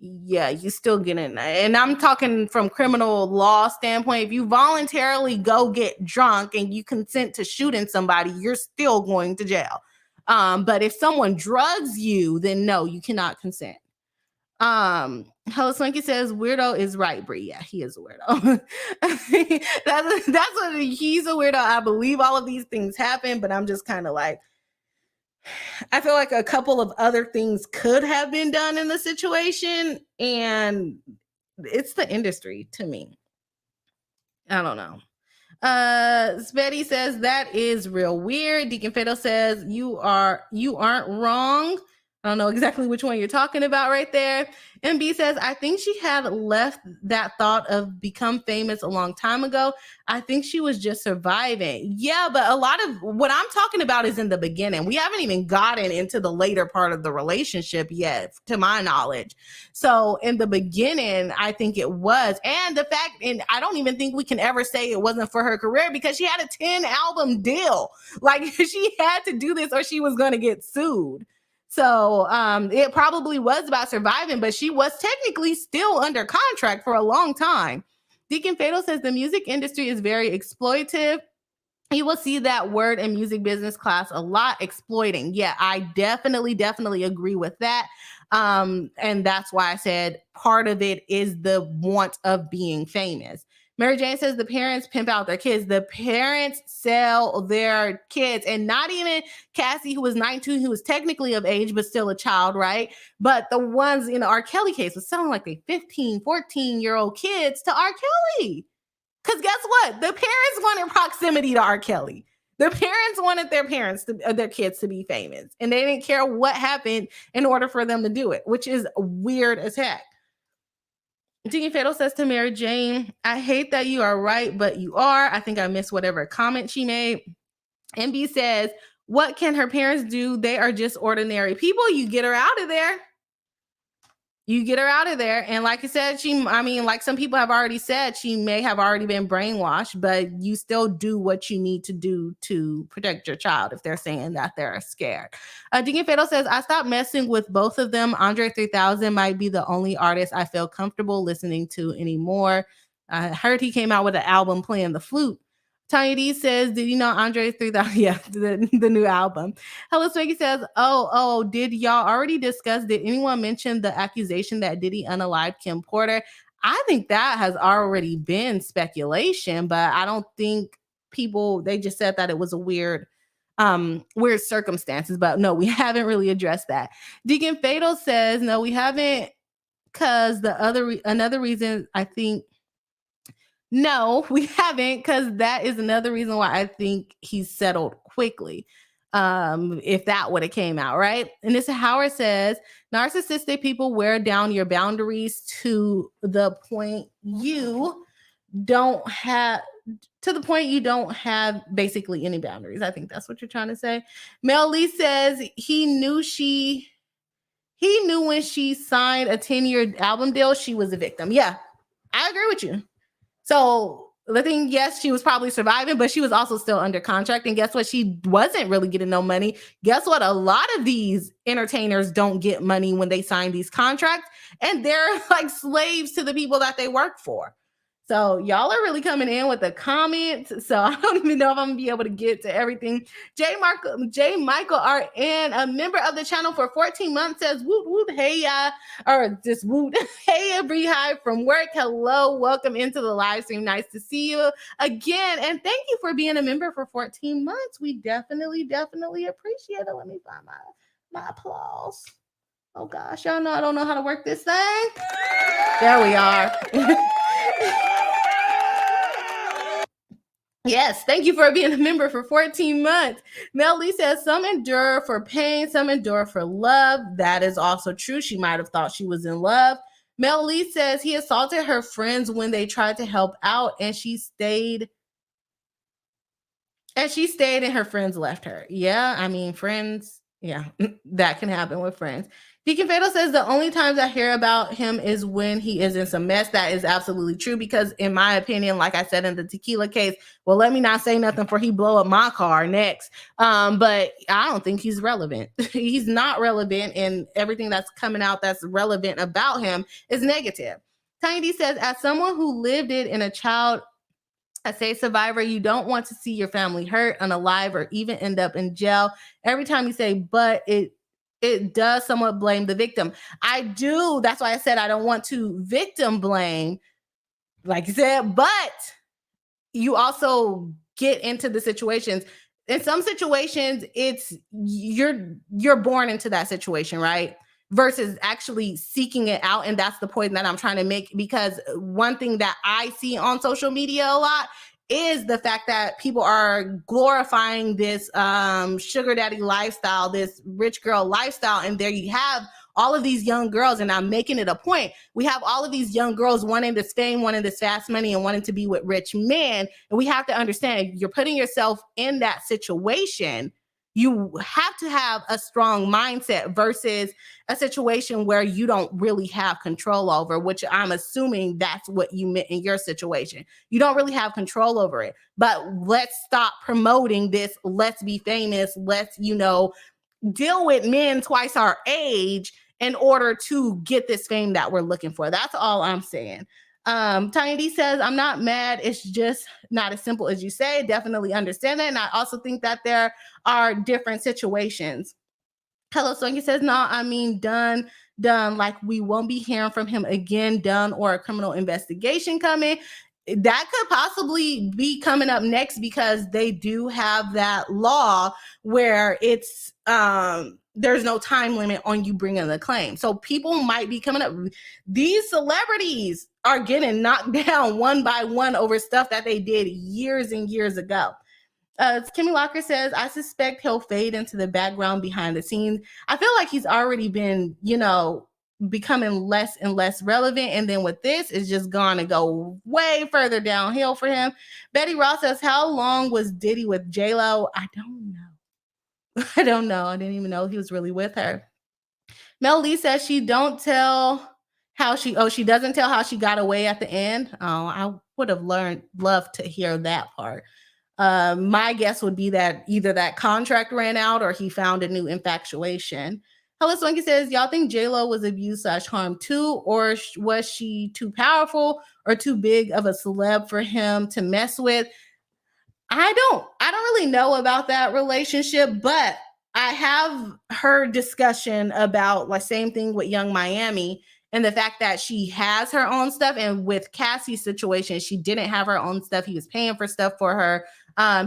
yeah, you still get in there. And I'm talking from criminal law standpoint. If you voluntarily go get drunk and you consent to shooting somebody, you're still going to jail. But if someone drugs you, then no, you cannot consent. Hello Swanky says weirdo is right, Brie. Yeah, he is a weirdo. that's what he's a weirdo. I believe all of these things happen, but I'm just kind of like, I feel like a couple of other things could have been done in the situation, and it's the industry to me. I don't know. Spetty says that is real weird. Deacon Fatal says you aren't wrong. I don't know exactly which one you're talking about right there. MB says, I think she had left that thought of become famous a long time ago. I think she was just surviving. Yeah, but a lot of what I'm talking about is in the beginning. We haven't even gotten into the later part of the relationship yet, to my knowledge. So in the beginning, I think it was. And the fact, and I don't even think we can ever say it wasn't for her career, because she had a 10-album deal. Like, she had to do this or she was going to get sued. So it probably was about surviving, but she was technically still under contract for a long time. Deacon Fatal says the music industry is very exploitive. You will see that word in music business class a lot, exploiting. Yeah, I definitely agree with that. And that's why I said part of it is the want of being famous. Mary Jane says the parents pimp out their kids. The parents sell their kids, and not even Cassie, who was 19, who was technically of age, but still a child, right? But the ones in the R. Kelly case was selling like they 15, 14-year-old kids to R. Kelly. Because guess what? The parents wanted proximity to R. Kelly. The parents wanted their kids to be famous, and they didn't care what happened in order for them to do it, which is weird as heck. Deacon Fatal says to Mary Jane, I hate that you are right, but you are. I think I missed whatever comment she made. MB says, what can her parents do? They are just ordinary people. You get her out of there. You get her out of there. And like I said, like some people have already said, she may have already been brainwashed, but you still do what you need to do to protect your child if they're saying that they're scared. Deacon Fatal says, I stopped messing with both of them. Andre 3000 might be the only artist I feel comfortable listening to anymore. I heard he came out with an album playing the flute. Tanya D says, did you know Andre 3000? Yeah, the new album. Hello Swaggy says, oh, did y'all already discuss, did anyone mention the accusation that Diddy unalived Kim Porter? I think that has already been speculation, but I don't think they just said that it was a weird circumstances, but no, we haven't really addressed that. Deacon Fatal says, no, we haven't, because another reason I think, no, we haven't, because that is another reason why I think he's settled quickly. If that would have came out, right? And this Howard says, narcissistic people wear down your boundaries to the point you don't have basically any boundaries. I think that's what you're trying to say. Mel Lee says he knew when she signed a 10-year album deal, she was a victim. Yeah, I agree with you. So the thing, yes, she was probably surviving, but she was also still under contract. And guess what? She wasn't really getting no money. Guess what? A lot of these entertainers don't get money when they sign these contracts, and they're like slaves to the people that they work for. So y'all are really coming in with the comments. So I don't even know if I'm gonna be able to get to everything. J. Michael RN, a member of the channel for 14 months, says, woot woot, hey or just woot, hey Bree from work. Hello, welcome into the live stream. Nice to see you again, and thank you for being a member for 14 months. We definitely appreciate it. Let me find my applause. Oh gosh, y'all know I don't know how to work this thing. There we are. Yes, thank you for being a member for 14 months. Mel Lee says, some endure for pain, some endure for love. That is also true. She might have thought she was in love. Mel Lee says he assaulted her friends when they tried to help out, and she stayed and her friends left her. Yeah, I mean, friends, yeah, that can happen with friends. Deacon Fatal says the only times I hear about him is when he is in some mess. That is absolutely true, because in my opinion, like I said in the Tequila case, well, let me not say nothing for he blow up my car next. But I don't think he's relevant. He's not relevant, and everything that's coming out that's relevant about him is negative. Tiny D says, as someone who lived it in a child, I say survivor, you don't want to see your family hurt, unalive, or even end up in jail. Every time you say, but it does somewhat blame the victim. I do. That's why I said I don't want to victim blame, like you said, but you also get into the situations. In some situations, it's you're born into that situation, right? Versus actually seeking it out. And that's the point that I'm trying to make, because one thing that I see on social media a lot is the fact that people are glorifying this sugar daddy lifestyle, this rich girl lifestyle. And there you have all of these young girls, and I'm making it a point. We have all of these young girls wanting this fame, wanting this fast money, and wanting to be with rich men. And we have to understand, if you're putting yourself in that situation, you have to have a strong mindset versus a situation where you don't really have control over, which I'm assuming that's what you meant in your situation. You don't really have control over it. But let's stop promoting this. Let's be famous. Let's, deal with men twice our age in order to get this fame that we're looking for. That's all I'm saying. Tiny D says, I'm not mad. It's just not as simple as you say. Definitely understand that. And I also think that there are different situations. Hello Sonia says, no, I mean, done. Like we won't be hearing from him again, done, or a criminal investigation coming. that could possibly be coming up next because they do have that law where it's there's no time limit on you bringing the claim. So people might be coming up. These celebrities are getting knocked down one by one over stuff that they did years and years ago. Kimmy Locker says, I suspect he'll fade into the background behind the scenes. I feel like he's already been, becoming less and less relevant. And then with this, it's just going to go way further downhill for him. Betty Ross says, how long was Diddy with J-Lo? I don't know. I don't know. I didn't even know he was really with her. Mel Lee says she doesn't tell how she got away at the end. Oh, I would have loved to hear that part. My guess would be that either that contract ran out or he found a new infatuation. Hello Swanky says, y'all think J-Lo was abused/harmed too, or was she too powerful or too big of a celeb for him to mess with? I don't really know about that relationship, but I have heard discussion about like same thing with Young Miami and the fact that she has her own stuff. And with Cassie's situation, she didn't have her own stuff. He was paying for stuff for her.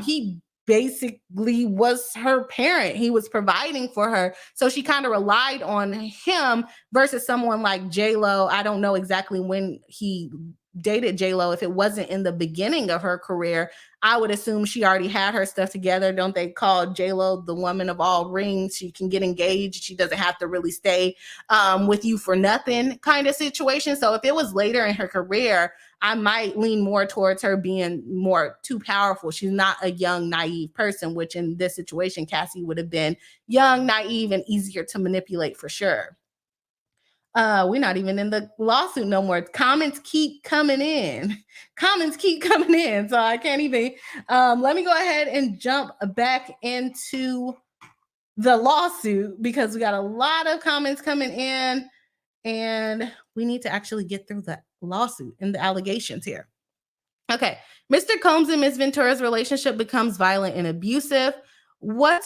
He basically was her parent. He was providing for her. So she kind of relied on him versus someone like J-Lo. I don't know exactly when he dated J-Lo. If it wasn't in the beginning of her career, I would assume she already had her stuff together. Don't they call J-Lo the woman of all rings? She can get engaged. She doesn't have to really stay with you for nothing kind of situation. So if it was later in her career, I might lean more towards her being more too powerful. She's not a young, naive person, which in this situation, Cassie would have been young, naive, and easier to manipulate for sure. We're not even in the lawsuit no more. Comments keep coming in. So I can't even. Let me go ahead and jump back into the lawsuit because we got a lot of comments coming in and we need to actually get through the lawsuit and the allegations here. Okay. Mr. Combs and Ms. Ventura's relationship becomes violent and abusive. What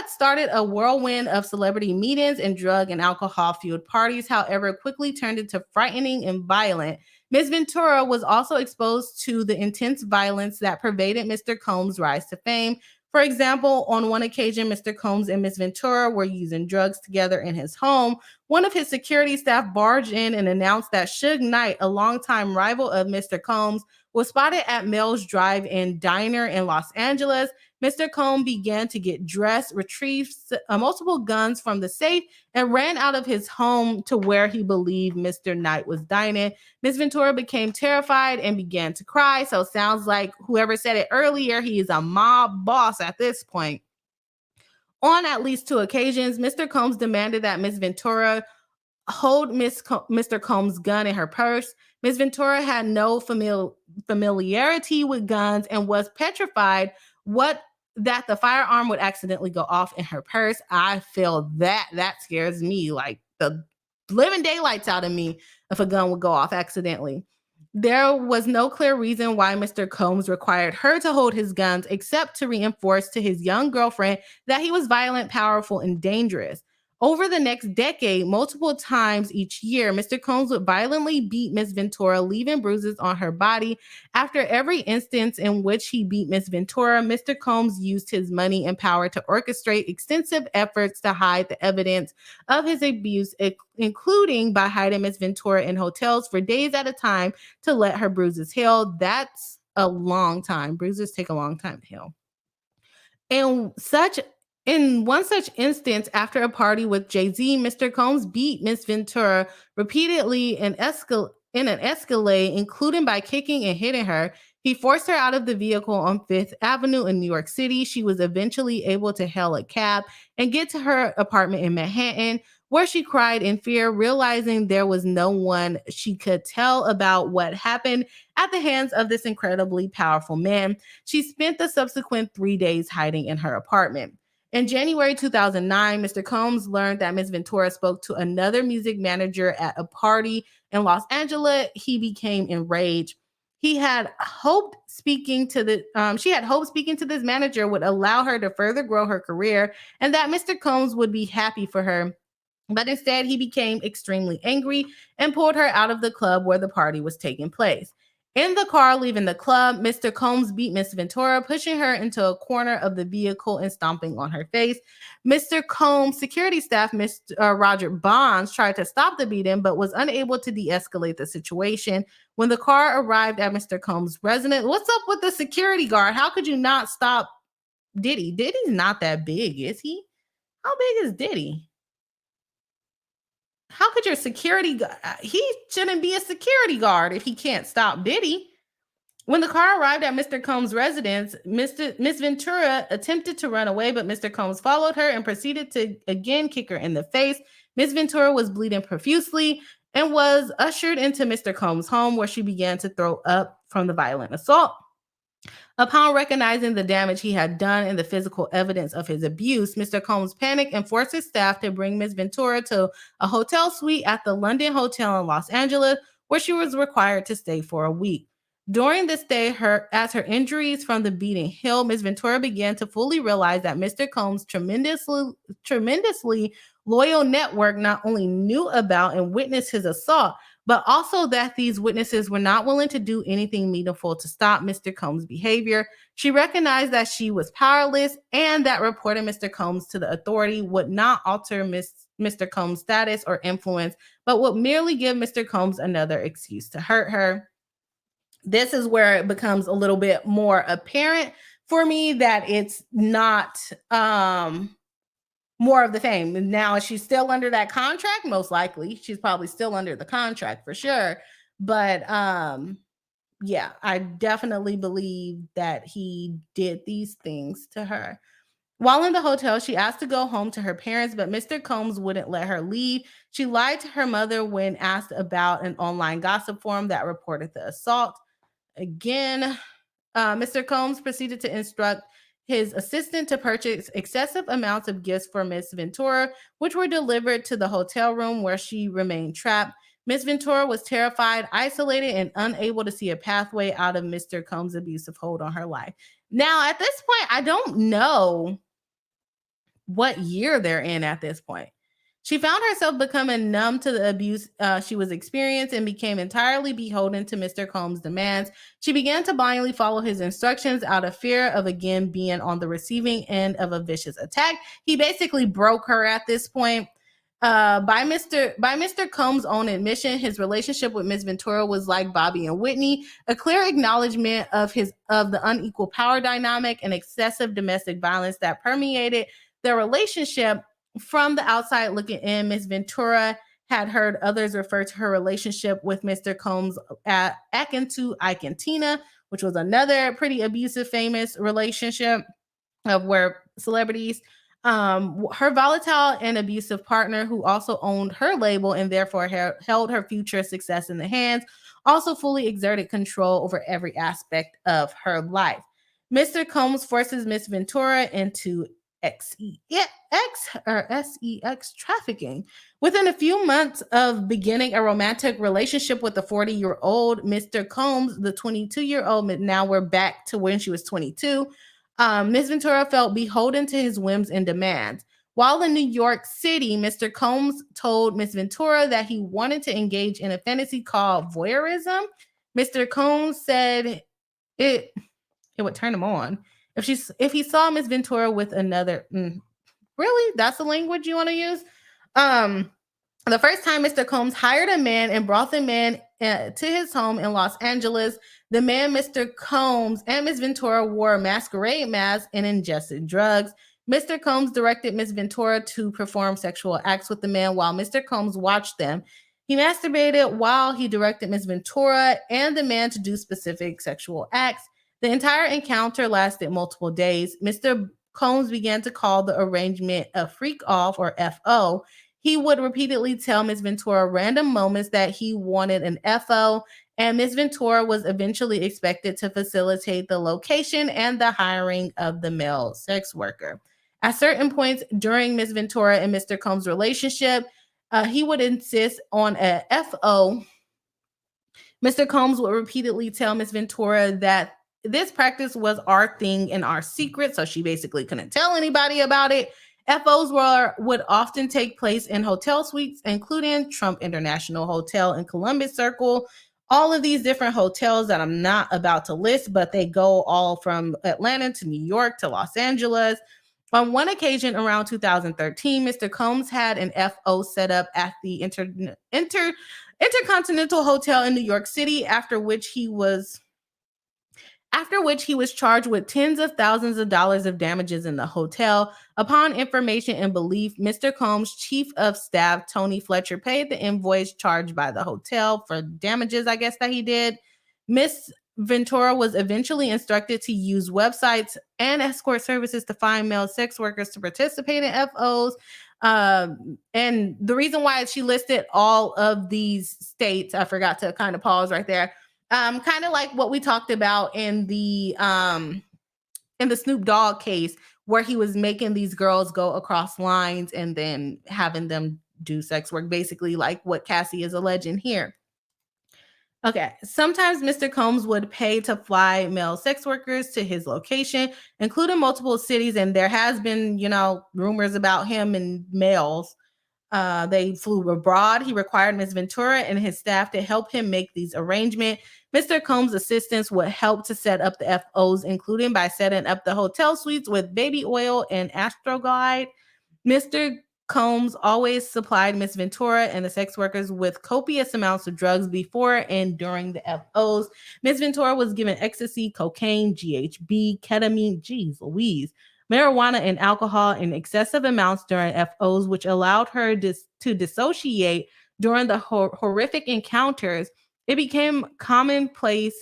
started a whirlwind of celebrity meetings and drug and alcohol-fueled parties, however, quickly turned into frightening and violent. Ms. Ventura was also exposed to the intense violence that pervaded Mr. Combs' rise to fame. For example, on one occasion, Mr. Combs and Ms. Ventura were using drugs together in his home. One of his security staff barged in and announced that Suge Knight, a longtime rival of Mr. Combs, was spotted at Mel's Drive-In Diner in Los Angeles. Mr. Combs began to get dressed, retrieved multiple guns from the safe, and ran out of his home to where he believed Mr. Knight was dining. Ms. Ventura became terrified and began to cry. So it sounds like whoever said it earlier, he is a mob boss at this point. On at least 2 occasions, Mr. Combs demanded that Ms. Ventura hold Mr. Combs' gun in her purse. Ms. Ventura had no familiarity with guns and was petrified that the firearm would accidentally go off in her purse. I feel that scares me like the living daylights out of me if a gun would go off accidentally. There was no clear reason why Mr. Combs required her to hold his guns except to reinforce to his young girlfriend that he was violent, powerful, and dangerous. Over the next decade, multiple times each year, Mr. Combs would violently beat Ms. Ventura, leaving bruises on her body. After every instance in which he beat Ms. Ventura, Mr. Combs used his money and power to orchestrate extensive efforts to hide the evidence of his abuse, including by hiding Ms. Ventura in hotels for days at a time to let her bruises heal. That's a long time. Bruises take a long time to heal. In one such instance, after a party with Jay-Z, Mr. Combs beat Ms. Ventura repeatedly in an escalade, including by kicking and hitting her. He forced her out of the vehicle on 5th Avenue in New York City. She was eventually able to hail a cab and get to her apartment in Manhattan, where she cried in fear, realizing there was no one she could tell about what happened at the hands of this incredibly powerful man. She spent the subsequent 3 days hiding in her apartment. In January 2009, Mr. Combs learned that Ms. Ventura spoke to another music manager at a party in Los Angeles. He became enraged. She had hoped speaking to this manager would allow her to further grow her career and that Mr. Combs would be happy for her. But instead, he became extremely angry and pulled her out of the club where the party was taking place. In the car leaving the club, Mr. Combs beat Miss Ventura, pushing her into a corner of the vehicle and stomping on her face. Mr. Combs' security staff, Mr. Roger Bonds, tried to stop the beating but was unable to de-escalate the situation. When the car arrived at Mr. Combs' residence, what's up with the security guard? How could you not stop Diddy? Diddy's not that big, is he? How big is Diddy? How could your security guard? He shouldn't be a security guard if he can't stop Diddy. When the car arrived at Mr. Combs' residence, Miss Ventura attempted to run away, but Mr. Combs followed her and proceeded to again kick her in the face. Miss Ventura was bleeding profusely and was ushered into Mr. Combs' home, where she began to throw up from the violent assault. Upon recognizing the damage he had done and the physical evidence of his abuse, Mr. Combs panicked and forced his staff to bring Ms. Ventura to a hotel suite at the London Hotel in Los Angeles, where she was required to stay for a week. During this stay, as her injuries from the beating healed, Ms. Ventura began to fully realize that Mr. Combs' tremendously loyal network not only knew about and witnessed his assault, but also that these witnesses were not willing to do anything meaningful to stop Mr. Combs' behavior. She recognized that she was powerless and that reporting Mr. Combs to the authority would not alter Mr. Combs' status or influence, but would merely give Mr. Combs another excuse to hurt her. This is where it becomes a little bit more apparent for me that it's not more of the same. Now, is she still under that contract? Most likely. She's probably still under the contract for sure. But yeah, I definitely believe that he did these things to her. While in the hotel, she asked to go home to her parents, but Mr. Combs wouldn't let her leave. She lied to her mother when asked about an online gossip forum that reported the assault. Again, Mr. Combs proceeded to instruct his assistant to purchase excessive amounts of gifts for Miss Ventura, which were delivered to the hotel room where she remained trapped. Miss Ventura was terrified, isolated, and unable to see a pathway out of Mr. Combs' abusive hold on her life. Now, at this point, I don't know what year they're in at this point. She found herself becoming numb to the abuse she was experiencing and became entirely beholden to Mr. Combs' demands. She began to blindly follow his instructions out of fear of again being on the receiving end of a vicious attack. He basically broke her at this point. By Mr. Combs' own admission, his relationship with Ms. Ventura was like Bobby and Whitney, a clear acknowledgement of the unequal power dynamic and excessive domestic violence that permeated their relationship. From the outside looking in, Ms. Ventura had heard others refer to her relationship with Mr. Combs akin to Tina, which was another pretty abusive, famous relationship of where celebrities, her volatile and abusive partner, who also owned her label and therefore held her future success in the hands, also fully exerted control over every aspect of her life. Mr. Combs forces Ms. Ventura into sex trafficking. Within a few months of beginning a romantic relationship with the 40-year-old Mr. Combs, the 22-year-old, now we're back to when she was 22, Ms. Ventura felt beholden to his whims and demands. While in New York City, Mr. Combs told Ms. Ventura that he wanted to engage in a fantasy called voyeurism. Mr. Combs said it would turn him on if he saw Miss Ventura with another. Really? That's the language you want to use? The first time Mr. Combs hired a man and brought the man to his home in Los Angeles, the man, Mr. Combs, and Miss Ventura wore masquerade masks and ingested drugs. Mr. Combs directed Miss Ventura to perform sexual acts with the man while Mr. Combs watched them. He masturbated while he directed Miss Ventura and the man to do specific sexual acts. The entire encounter lasted multiple days. Mr. Combs began to call the arrangement a freak off, or FO. He would repeatedly tell Ms. Ventura random moments that he wanted an FO, and Ms. Ventura was eventually expected to facilitate the location and the hiring of the male sex worker. At certain points during Ms. Ventura and Mr. Combs' relationship, he would insist on a FO. Mr. Combs would repeatedly tell Ms. Ventura that this practice was our thing and our secret, so she basically couldn't tell anybody about it. FOs would often take place in hotel suites, including Trump International Hotel in Columbus Circle, all of these different hotels that I'm not about to list, but they go all from Atlanta to New York to Los Angeles. On one occasion around 2013, Mr. Combs had an FO set up at the Intercontinental Hotel in New York City, after which he was charged with tens of thousands of dollars of damages in the hotel. Upon information and belief, Mr. Combs' chief of staff, Tony Fletcher, paid the invoice charged by the hotel for damages, I guess, that he did. Miss Ventura was eventually instructed to use websites and escort services to find male sex workers to participate in FOs. And the reason why she listed all of these states, I forgot to kind of pause right there. Kind of like what we talked about in the Snoop Dogg case, where he was making these girls go across lines and then having them do sex work, basically like what Cassie is alleging here. Okay, sometimes Mr. Combs would pay to fly male sex workers to his location, including multiple cities, and there has been, rumors about him and males. They flew abroad. He required Ms. Ventura and his staff to help him make these arrangements. Mr. Combs' assistants would help to set up the FOs, including by setting up the hotel suites with baby oil and Astroglide. Mr. Combs always supplied Ms. Ventura and the sex workers with copious amounts of drugs before and during the FOs. Ms. Ventura was given ecstasy, cocaine, GHB, ketamine, geez Louise, marijuana, and alcohol in excessive amounts during FOs, which allowed her to dissociate during the horrific encounters. It became commonplace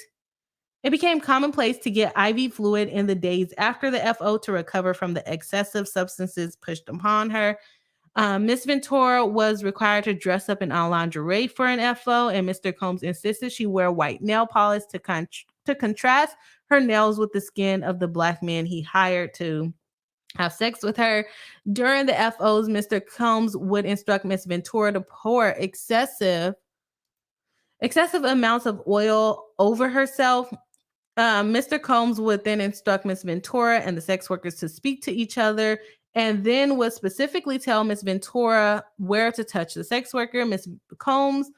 to get IV fluid in the days after the FO to recover from the excessive substances pushed upon her. Miss Ventura was required to dress up in lingerie for an FO, and Mr. Combs insisted she wear white nail polish to contrast her nails with the skin of the black man he hired to have sex with her. During the FOs, Mr. Combs would instruct Miss Ventura to pour excessive amounts of oil over herself. Mr. Combs would then instruct Miss Ventura and the sex workers to speak to each other, and then would specifically tell Miss Ventura where to touch the sex worker. Mr. Combs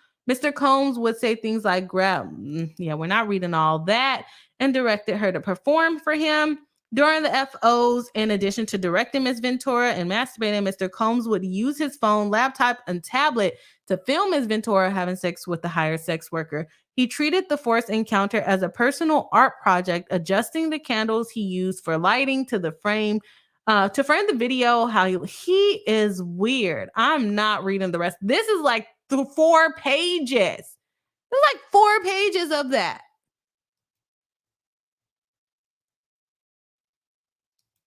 would say things like, we're not reading all that, and directed her to perform for him. During the FOs, in addition to directing Miss Ventura and masturbating, Mr. Combs would use his phone, laptop, and tablet to film Miss Ventura having sex with the hired sex worker. He treated the forced encounter as a personal art project, adjusting the candles he used for lighting to frame the video. How he is weird. I'm not reading the rest. This is like 4 pages. There's like 4 pages of that.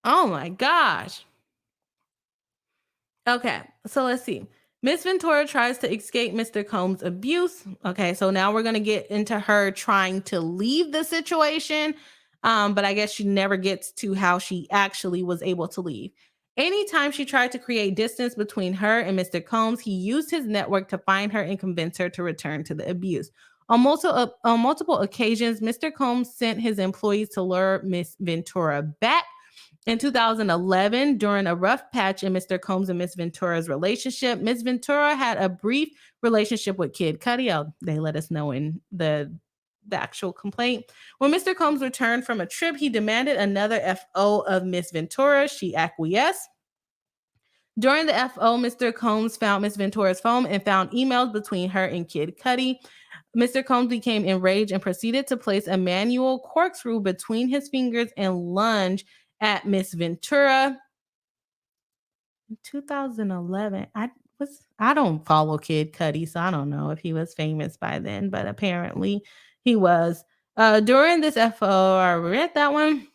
Oh my gosh. Okay, so let's see. Miss Ventura tries to escape Mr. Combs' abuse. Okay, so now we're going to get into her trying to leave the situation, but I guess she never gets to how she actually was able to leave. Anytime she tried to create distance between her and Mr. Combs, he used his network to find her and convince her to return to the abuse. On multiple occasions, Mr. Combs sent his employees to lure Miss Ventura back. In 2011, during a rough patch in Mr. Combs and Miss Ventura's relationship, Miss Ventura had a brief relationship with Kid Cudi. They let us know in the actual complaint. When Mr. Combs returned from a trip, he demanded another FO of Miss Ventura. She acquiesced. During the FO, Mr. Combs found Miss Ventura's phone and found emails between her and Kid Cudi. Mr. Combs became enraged and proceeded to place a manual corkscrew between his fingers and lunge at Miss Ventura. In 2011, I don't follow Kid Cudi, so I don't know if he was famous by then, but apparently he was. During this FO, I read that one.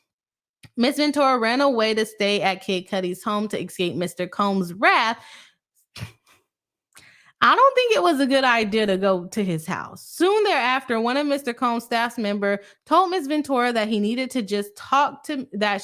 Miss Ventura ran away to stay at Kid Cudi's home to escape Mr. Combs' wrath. I don't think it was a good idea to go to his house. Soon thereafter, one of Mr. Combs' staff member told Miss Ventura that he needed to just talk to Mr.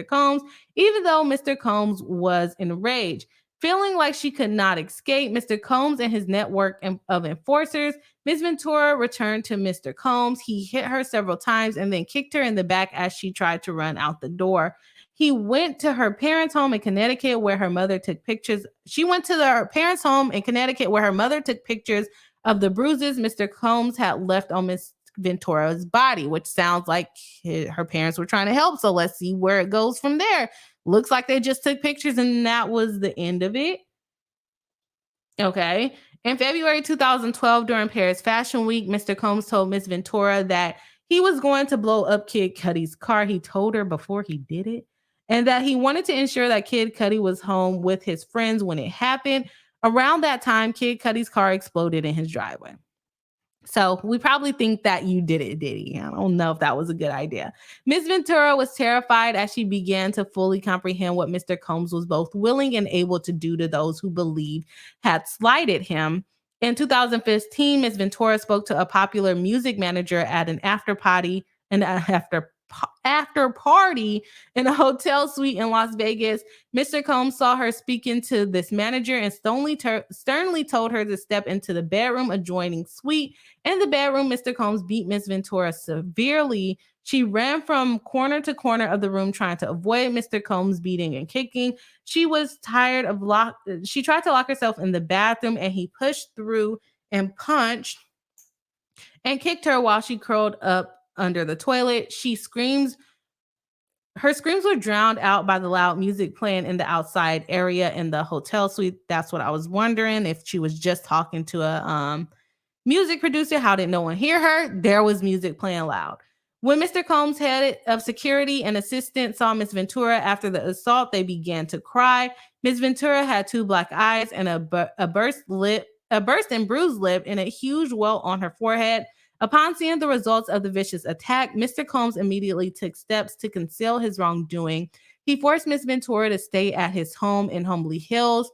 Combs, even though Mr. Combs was enraged. Feeling like she could not escape Mr. Combs and his network of enforcers, Miss Ventura returned to Mr. Combs. He hit her several times and then kicked her in the back as she tried to run out the door. He went to her parents' home in Connecticut where her mother took pictures. She went to her parents' home in Connecticut where her mother took pictures of the bruises Mr. Combs had left on Miss Ventura's body, which sounds like her parents were trying to help. So let's see where it goes from there. Looks like they just took pictures and that was the end of it. Okay. In February 2012, during Paris Fashion Week, Mr. Combs told Miss Ventura that he was going to blow up Kid Cudi's car. He told her before he did it, and that he wanted to ensure that Kid Cudi was home with his friends when it happened. Around that time, Kid Cudi's car exploded in his driveway. So we probably think that you did it, Diddy. I don't know if that was a good idea. Miss Ventura was terrified as she began to fully comprehend what Mr. Combs was both willing and able to do to those who believed had slighted him. In 2015, Miss Ventura spoke to a popular music manager at an after party in a hotel suite in Las Vegas. Mr. Combs saw her speaking to this manager and sternly told her to step into the bedroom adjoining suite. In the bedroom, Mr. Combs beat Miss Ventura severely. She ran from corner to corner of the room trying to avoid Mr. Combs beating and kicking. She was tired of She tried to lock herself in the bathroom and he pushed through and punched and kicked her while she curled up under the toilet. Her screams were drowned out by the loud music playing in the outside area in the hotel suite. That's what I was wondering, if she was just talking to a music producer. How did no one hear her? There was music playing loud. When Mr. Combs, head of security and assistant, saw Miss Ventura after the assault, they began to cry. Miss Ventura had 2 black eyes and a burst and bruised lip and a huge welt on her forehead. Upon seeing the results of the vicious attack, Mr. Combs immediately took steps to conceal his wrongdoing. He forced Miss Ventura to stay at his home in Homely Hills,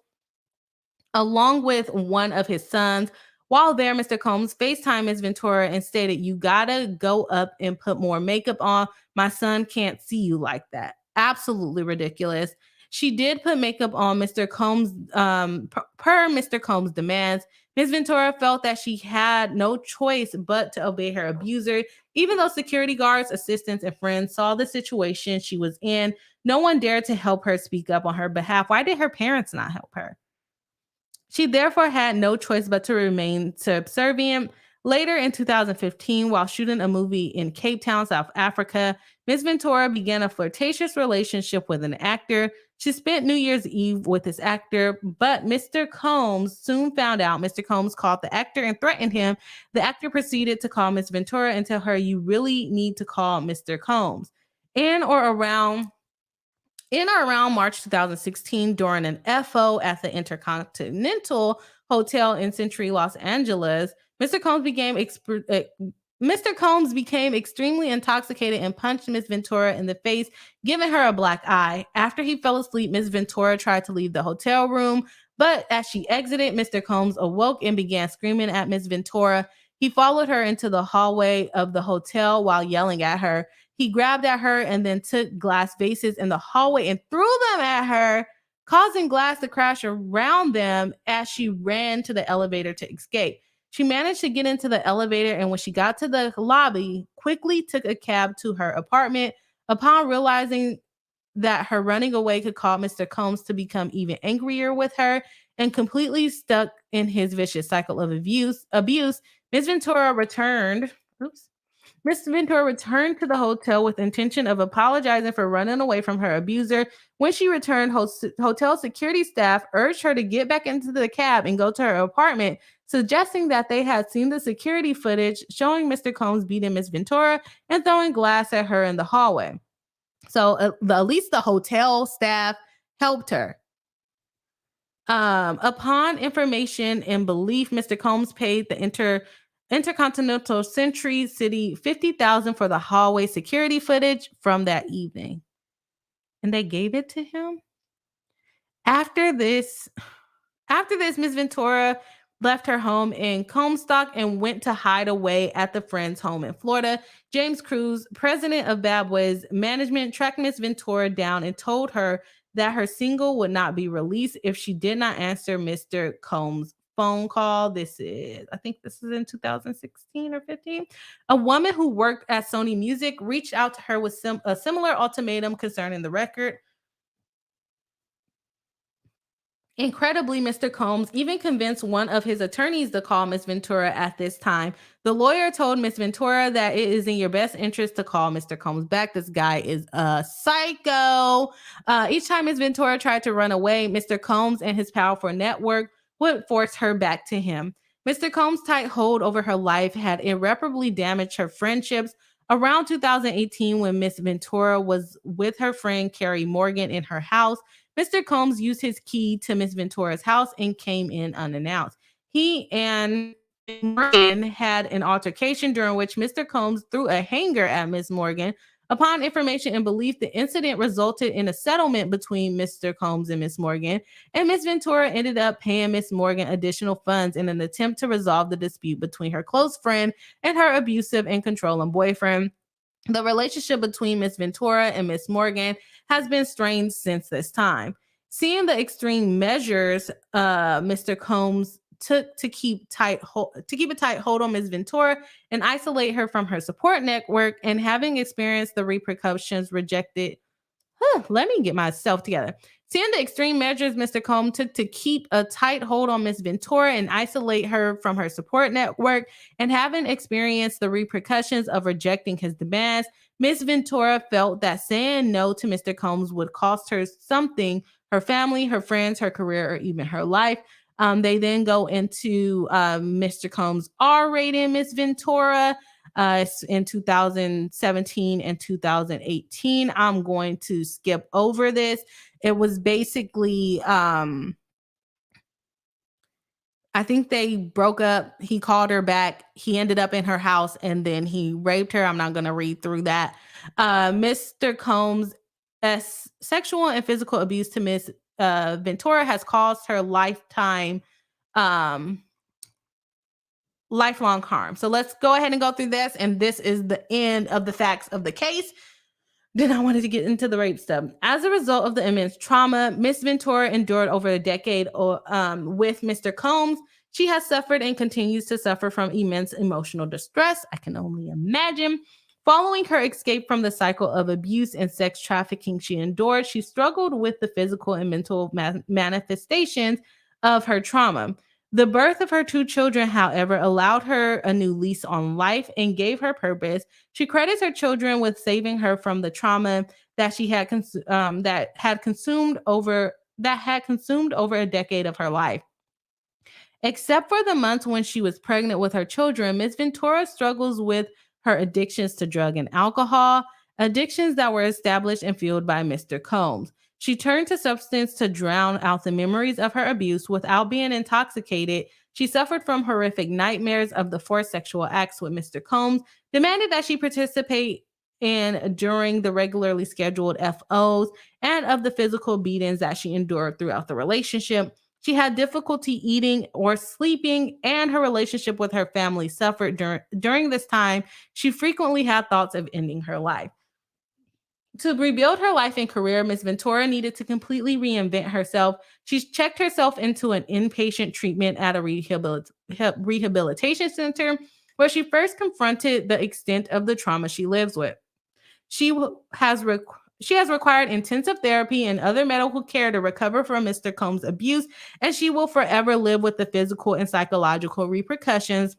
along with one of his sons. While there, Mr. Combs FaceTimed Miss Ventura and stated, "You gotta go up and put more makeup on. My son can't see you like that." Absolutely ridiculous. She did put makeup on Mr. Combs, per Mr. Combs' demands. Ms. Ventura felt that she had no choice but to obey her abuser. Even though security guards, assistants, and friends saw the situation she was in, no one dared to help her speak up on her behalf. Why did her parents not help her? She therefore had no choice but to remain subservient. Later in 2015, while shooting a movie in Cape Town, South Africa, Ms. Ventura began a flirtatious relationship with an actor. She spent New Year's Eve with this actor, but Mr. Combs soon found out. Mr. Combs called the actor and threatened him. The actor proceeded to call Ms. Ventura and tell her, "You really need to call Mr. Combs." In or around March 2016, during an FO at the Intercontinental Hotel in Century, Los Angeles, Mr. Combs became extremely intoxicated and punched Ms. Ventura in the face, giving her a black eye. After he fell asleep, Ms. Ventura tried to leave the hotel room, but as she exited, Mr. Combs awoke and began screaming at Ms. Ventura. He followed her into the hallway of the hotel while yelling at her. He grabbed at her and then took glass vases in the hallway and threw them at her, causing glass to crash around them as she ran to the elevator to escape. She managed to get into the elevator, and when she got to the lobby, quickly took a cab to her apartment. Upon realizing that her running away could cause Mr. Combs to become even angrier with her and completely stuck in his vicious cycle of abuse, Ms. Ventura returned. Miss Ventura returned to the hotel with intention of apologizing for running away from her abuser. When she returned, hotel security staff urged her to get back into the cab and go to her apartment, suggesting that they had seen the security footage showing Mr. Combs beating Miss Ventura and throwing glass at her in the hallway. So at least the hotel staff helped her. Upon information and belief, Mr. Combs paid the Intercontinental Century City $50,000 for the hallway security footage from that evening. And they gave it to him. After this, Ms. Ventura left her home in Comstock and went to hide away at the friend's home in Florida. James Cruz, president of Bad Boys Management, tracked Ms. Ventura down and told her that her single would not be released if she did not answer Mr. Combs' phone call. I think this is in 2016 or 15. A woman who worked at Sony Music reached out to her with a similar ultimatum concerning the record. Incredibly, Mr. Combs even convinced one of his attorneys to call Miss Ventura at this time. The lawyer told Miss Ventura that it is in your best interest to call Mr. Combs back. This guy is a psycho. Each time Miss Ventura tried to run away, Mr. Combs and his powerful network would force her back to him. Mr. Combs' tight hold over her life had irreparably damaged her friendships. Around 2018, when Miss Ventura was with her friend Carrie Morgan in her house, Mr. Combs used his key to Miss Ventura's house and came in unannounced. He and Morgan had an altercation during which Mr. Combs threw a hanger at Miss Morgan. Upon information and belief, the incident resulted in a settlement between Mr. Combs and Miss Morgan, and Miss Ventura ended up paying Miss Morgan additional funds in an attempt to resolve the dispute between her close friend and her abusive and controlling boyfriend. The relationship between Miss Ventura and Miss Morgan has been strained since this time. Seeing the extreme measures Mr. Combs took to keep a tight hold on Miss Ventura and isolate her from her support network, and having experienced the repercussions rejected let me get myself together. Seeing the extreme measures Mr. Combs took to keep a tight hold on Miss Ventura and isolate her from her support network, and having experienced the repercussions of rejecting his demands, Miss Ventura felt that saying no to Mr. Combs would cost her something: her family, her friends, her career, or even her life. They then go into Mr. Combs' R rating Miss Ventura in 2017 and 2018. I'm going to skip over this. It was basically, I think they broke up. He called her back. He ended up in her house and then he raped her. I'm not going to read through that. Mr. Combs' sexual and physical abuse to Miss Ventura has caused her lifelong harm. So let's go ahead and go through this. And this is the end of the facts of the case. Then I wanted to get into the rape stuff. As a result of the immense trauma Miss Ventura endured over a decade with Mr. Combs, she has suffered and continues to suffer from immense emotional distress. I can only imagine. Following her escape from the cycle of abuse and sex trafficking she endured, she struggled with the physical and mental manifestations of her trauma. The birth of her two children, however, allowed her a new lease on life and gave her purpose. She credits her children with saving her from the trauma that she had consumed over a decade of her life. Except for the months when she was pregnant with her children, Miss Ventura struggles with her addictions to drug and alcohol, addictions that were established and fueled by Mr. Combs. She turned to substance to drown out the memories of her abuse without being intoxicated. She suffered from horrific nightmares of the forced sexual acts with Mr. Combs, demanded that she participate in during the regularly scheduled FOs, and of the physical beatings that she endured throughout the relationship. She had difficulty eating or sleeping, and her relationship with her family suffered during this time. She frequently had thoughts of ending her life. To rebuild her life and career, Ms. Ventura needed to completely reinvent herself. She's checked herself into an inpatient treatment at a rehabilitation center, where she first confronted the extent of the trauma she lives with. She has required intensive therapy and other medical care to recover from Mr. Combs' abuse, and she will forever live with the physical and psychological repercussions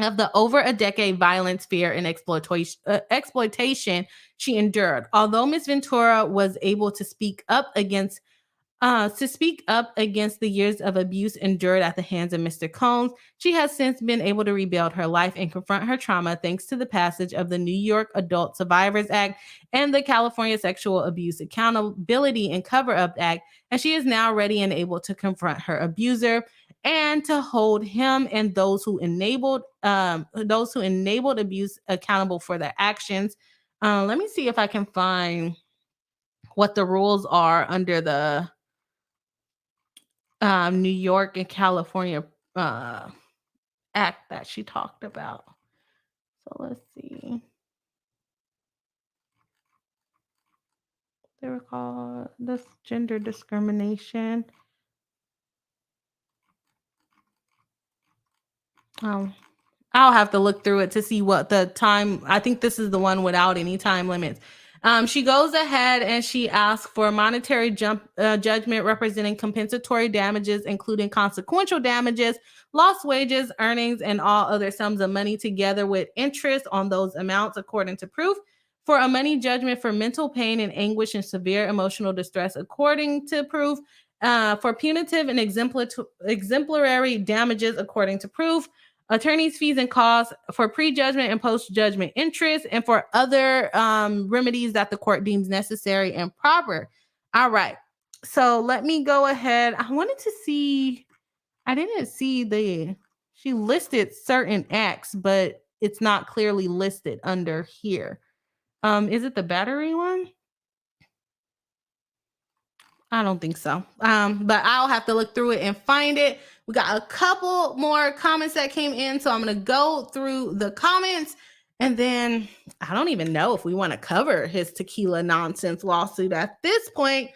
of the over a decade violence, fear, and exploitation she endured. Although Ms. Ventura was able to speak up against the years of abuse endured at the hands of Mr. Combs, she has since been able to rebuild her life and confront her trauma thanks to the passage of the New York Adult Survivors Act and the California Sexual Abuse Accountability and Cover-Up Act, and she is now ready and able to confront her abuser and to hold him and those who enabled abuse accountable for their actions. Let me see if I can find what the rules are under the New York and California act that she talked about. So let's see. They were called this gender discrimination. I'll have to look through it to see what the time. I think this is the one without any time limits. She goes ahead and she asks for a monetary judgment representing compensatory damages, including consequential damages, lost wages, earnings, and all other sums of money together with interest on those amounts according to proof, for a money judgment for mental pain and anguish and severe emotional distress according to proof, for punitive and exemplary damages according to proof, attorney's fees and costs, for pre-judgment and post-judgment interest, and for other remedies that the court deems necessary and proper. All right. So let me go ahead. I wanted to see, I didn't see she listed certain acts, but it's not clearly listed under here. Is it the battery one? I don't think so. But I'll have to look through it and find it. We got a couple more comments that came in, so I'm going to go through the comments, and then I don't even know if we want to cover his tequila nonsense lawsuit at this point.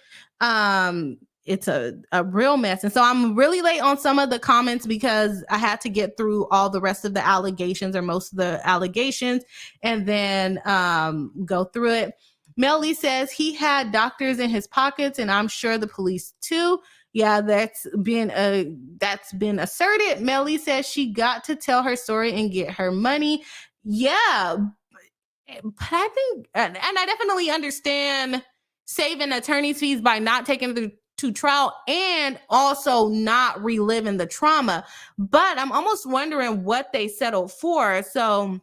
It's a real mess. And so I'm really late on some of the comments because I had to get through all the rest of the allegations, or most of the allegations, and then go through it. Melly says he had doctors in his pockets, and I'm sure the police too. Yeah, that's been asserted. Melly says she got to tell her story and get her money. Yeah, but I think, and I definitely understand saving attorney's fees by not taking the to trial and also not reliving the trauma. But I'm almost wondering what they settled for. So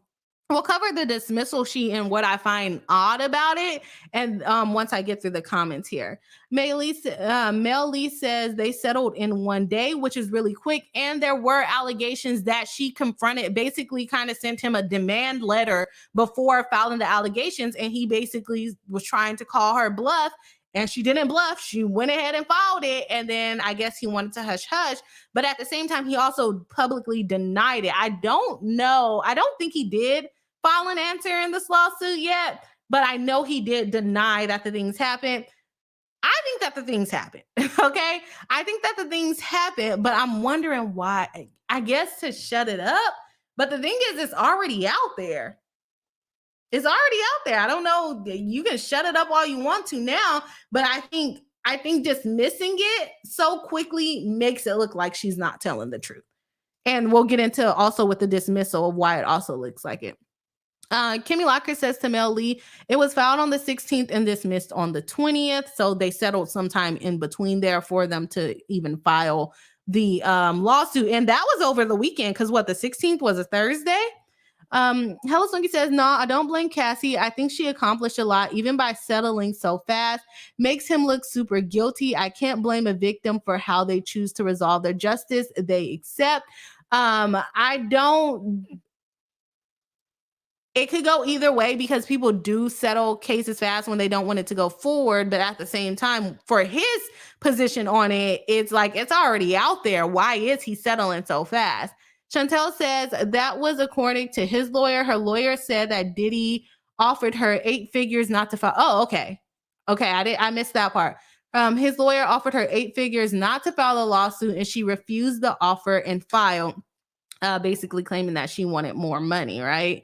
we'll cover the dismissal sheet and what I find odd about it. And once I get through the comments here, Mel Lee says they settled in 1 day, which is really quick. And there were allegations that she confronted, basically kind of sent him a demand letter before filing the allegations. And he basically was trying to call her bluff. And she didn't bluff. She went ahead and filed it. And then I guess he wanted to hush hush. But at the same time, he also publicly denied it. I don't know. I don't think he did file an answer in this lawsuit yet, but I know he did deny that the things happened. I think that the things happened. Okay. I think that the things happened, but I'm wondering why. I guess to shut it up. But the thing is, it's already out there. It's already out there. I don't know. You can shut it up all you want to now, but I think dismissing it so quickly makes it look like she's not telling the truth. And we'll get into also with the dismissal of why it also looks like it. Kimmy Locker says to Mel Lee, it was filed on the 16th and dismissed on the 20th. So they settled sometime in between there for them to even file the lawsuit. And that was over the weekend because the 16th was a Thursday. Hella Slinky says, no, I don't blame Cassie. I think she accomplished a lot, even by settling so fast. Makes him look super guilty. I can't blame a victim for how they choose to resolve their justice they accept. It could go either way because people do settle cases fast when they don't want it to go forward. But at the same time, for his position on it, it's like it's already out there. Why is he settling so fast? Chantel says that was according to his lawyer. Her lawyer said that Diddy offered her 8 figures not to file. Oh, okay. Okay, I missed that part. His lawyer offered her 8 figures not to file a lawsuit, and she refused the offer and filed, basically claiming that she wanted more money, right?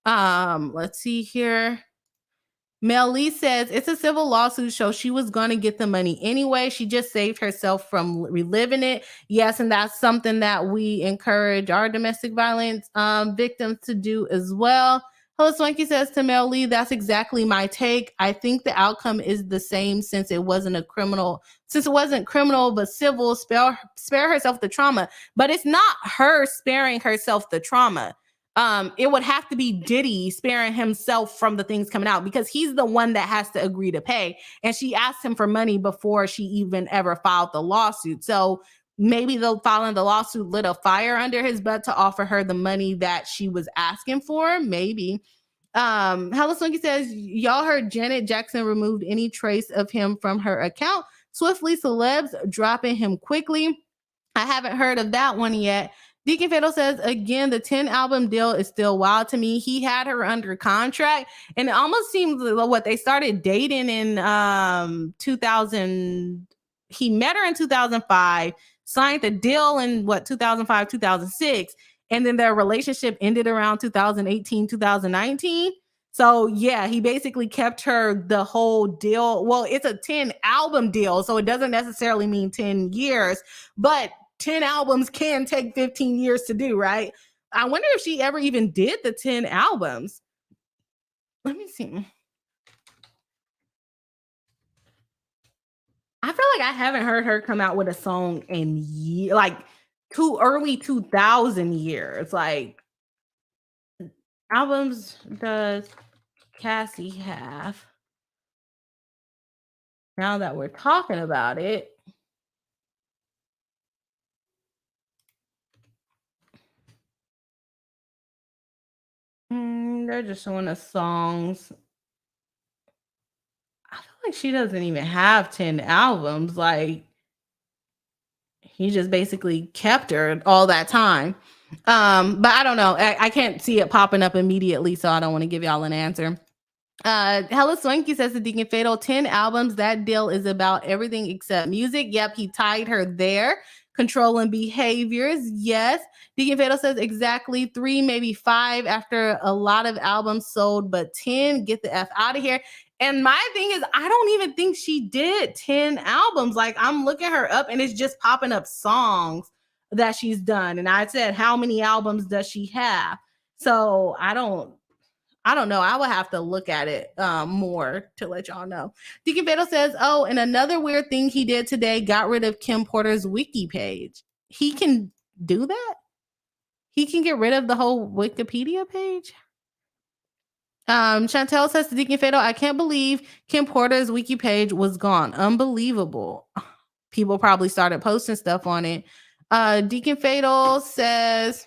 Let's see here. Mel Lee says it's a civil lawsuit, so she was going to get the money anyway. She just saved herself from reliving it. Yes, and that's something that we encourage our domestic violence victims to do as well. Hello Swanky says to Mel Lee, that's exactly my take. I think the outcome is the same since it wasn't criminal, but civil. Spare herself the trauma. But it's not her sparing herself the trauma. It would have to be Diddy sparing himself from the things coming out because he's the one that has to agree to pay. And she asked him for money before she even ever filed the lawsuit. So maybe filing the lawsuit lit a fire under his butt to offer her the money that she was asking for. Maybe. Hello Swinky says, y'all heard Janet Jackson removed any trace of him from her account. Swiftly celebs dropping him quickly. I haven't heard of that one yet. Deacon Fatal says, again, the 10-album deal is still wild to me. He had her under contract, and it almost seems like they started dating in 2000. He met her in 2005, signed the deal in 2005, 2006, and then their relationship ended around 2018, 2019. So yeah, he basically kept her the whole deal. Well, it's a 10 album deal, so it doesn't necessarily mean 10 years, but 10 albums can take 15 years to do, right? I wonder if she ever even did the 10 albums. Let me see. I feel like I haven't heard her come out with a song in like too early 2000 years. Like albums does Cassie have? Now that we're talking about it, they're just showing us songs. I feel like she doesn't even have 10 albums. Like he just basically kept her all that time. But I don't know. I can't see it popping up immediately, so I don't want to give y'all an answer. Hella Swanky says to Deacon Fatal, 10 albums. That deal is about everything except music. Yep, he tied her there. Controlling behaviors. Yes. Deacon Fatal says exactly 3, maybe 5 after a lot of albums sold, but 10, get the F out of here. And my thing is, I don't even think she did 10 albums. Like, I'm looking her up and it's just popping up songs that she's done. And I said, how many albums does she have? So I don't know. I will have to look at it more to let y'all know. Deacon Fatal says, oh, and another weird thing he did today, got rid of Kim Porter's wiki page. He can do that? He can get rid of the whole Wikipedia page? Chantel says to Deacon Fatal, I can't believe Kim Porter's wiki page was gone. Unbelievable. People probably started posting stuff on it. Deacon Fatal says,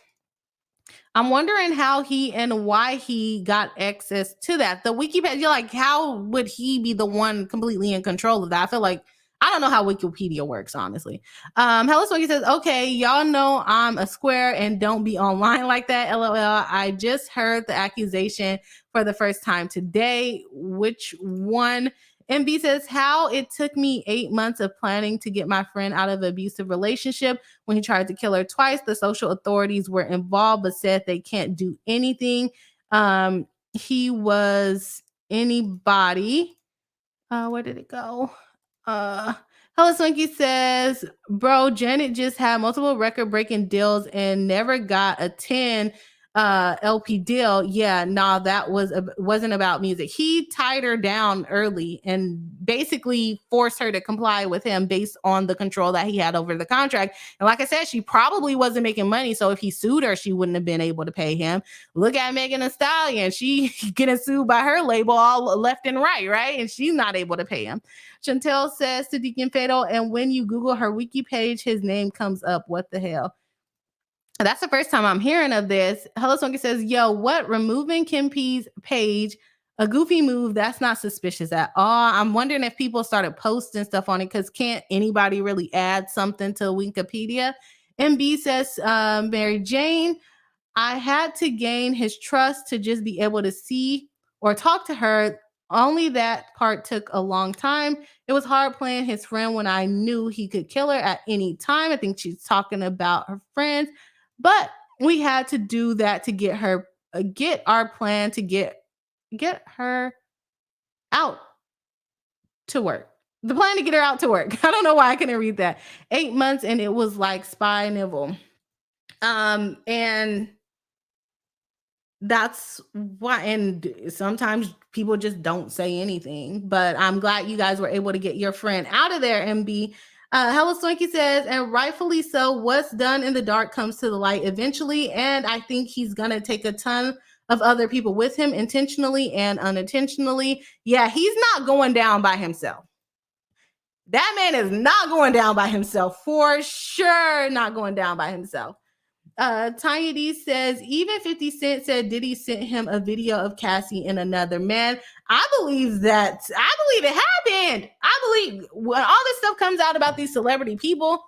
I'm wondering how he and why he got access to that. The Wikipedia, you're like, how would he be the one completely in control of that? I feel like I don't know how Wikipedia works, honestly. Hello Swiggy says, okay, y'all know I'm a square and don't be online like that. LOL. I just heard the accusation for the first time today. Which one? MB says, how it took me 8 months of planning to get my friend out of an abusive relationship. When he tried to kill her twice, the social authorities were involved but said they can't do anything. He was anybody. Where did it go? Hello Swinky says, bro, Janet just had multiple record-breaking deals and never got a 10 LP deal. Yeah, nah, that wasn't about music. He tied her down early and basically forced her to comply with him based on the control that he had over the contract. And like I said, she probably wasn't making money, so if he sued her, she wouldn't have been able to pay him. Look at Megan Thee Stallion. She getting sued by her label all left and right? And she's not able to pay him. Chantel says to Deacon Fatal, and when you Google her wiki page, his name comes up. What the hell? That's the first time I'm hearing of this. Hello Sonky says, yo, what? Removing Kim P's page, a goofy move. That's not suspicious at all. I'm wondering if people started posting stuff on it because can't anybody really add something to Wikipedia? MB says, Mary Jane, I had to gain his trust to just be able to see or talk to her. Only that part took a long time. It was hard playing his friend when I knew he could kill her at any time. I think she's talking about her friends, but we had to do that to get her, get our plan to get her out to work. The plan to get her out to work. I don't know why I couldn't read that. 8 months and it was like spy nibble. And that's why, and sometimes people just don't say anything, but I'm glad you guys were able to get your friend out of there, MB. Hello Swanky says, and rightfully so, what's done in the dark comes to the light eventually, and I think he's gonna take a ton of other people with him, intentionally and unintentionally. Yeah, he's not going down by himself. That man is not going down by himself, for sure not going down by himself. Tanya D says, even 50 Cent said Diddy sent him a video of Cassie and another man. I believe that. I believe it happened. I believe when all this stuff comes out about these celebrity people,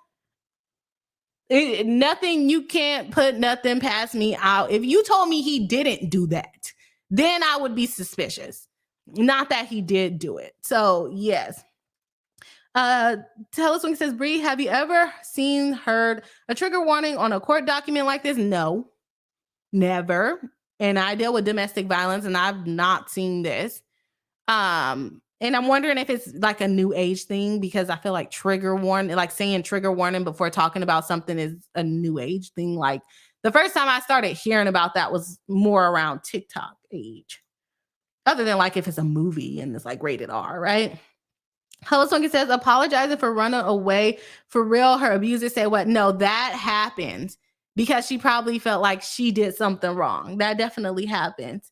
nothing, you can't put nothing past me out. If you told me he didn't do that, then I would be suspicious. Not that he did do it. So, yes. Teleswing says, Bree, have you ever heard a trigger warning on a court document like this? No, never. and I deal with domestic violence, and I've not seen this. And I'm wondering if it's like a new age thing, because I feel like trigger warning, like saying trigger warning before talking about something, is a new age thing. Like the first time I started hearing about that was more around TikTok age, other than like if it's a movie and it's like rated R, right? Hello Swinky says, apologizing for running away. For real, her abuser said what? No, that happens because she probably felt like she did something wrong. That definitely happens.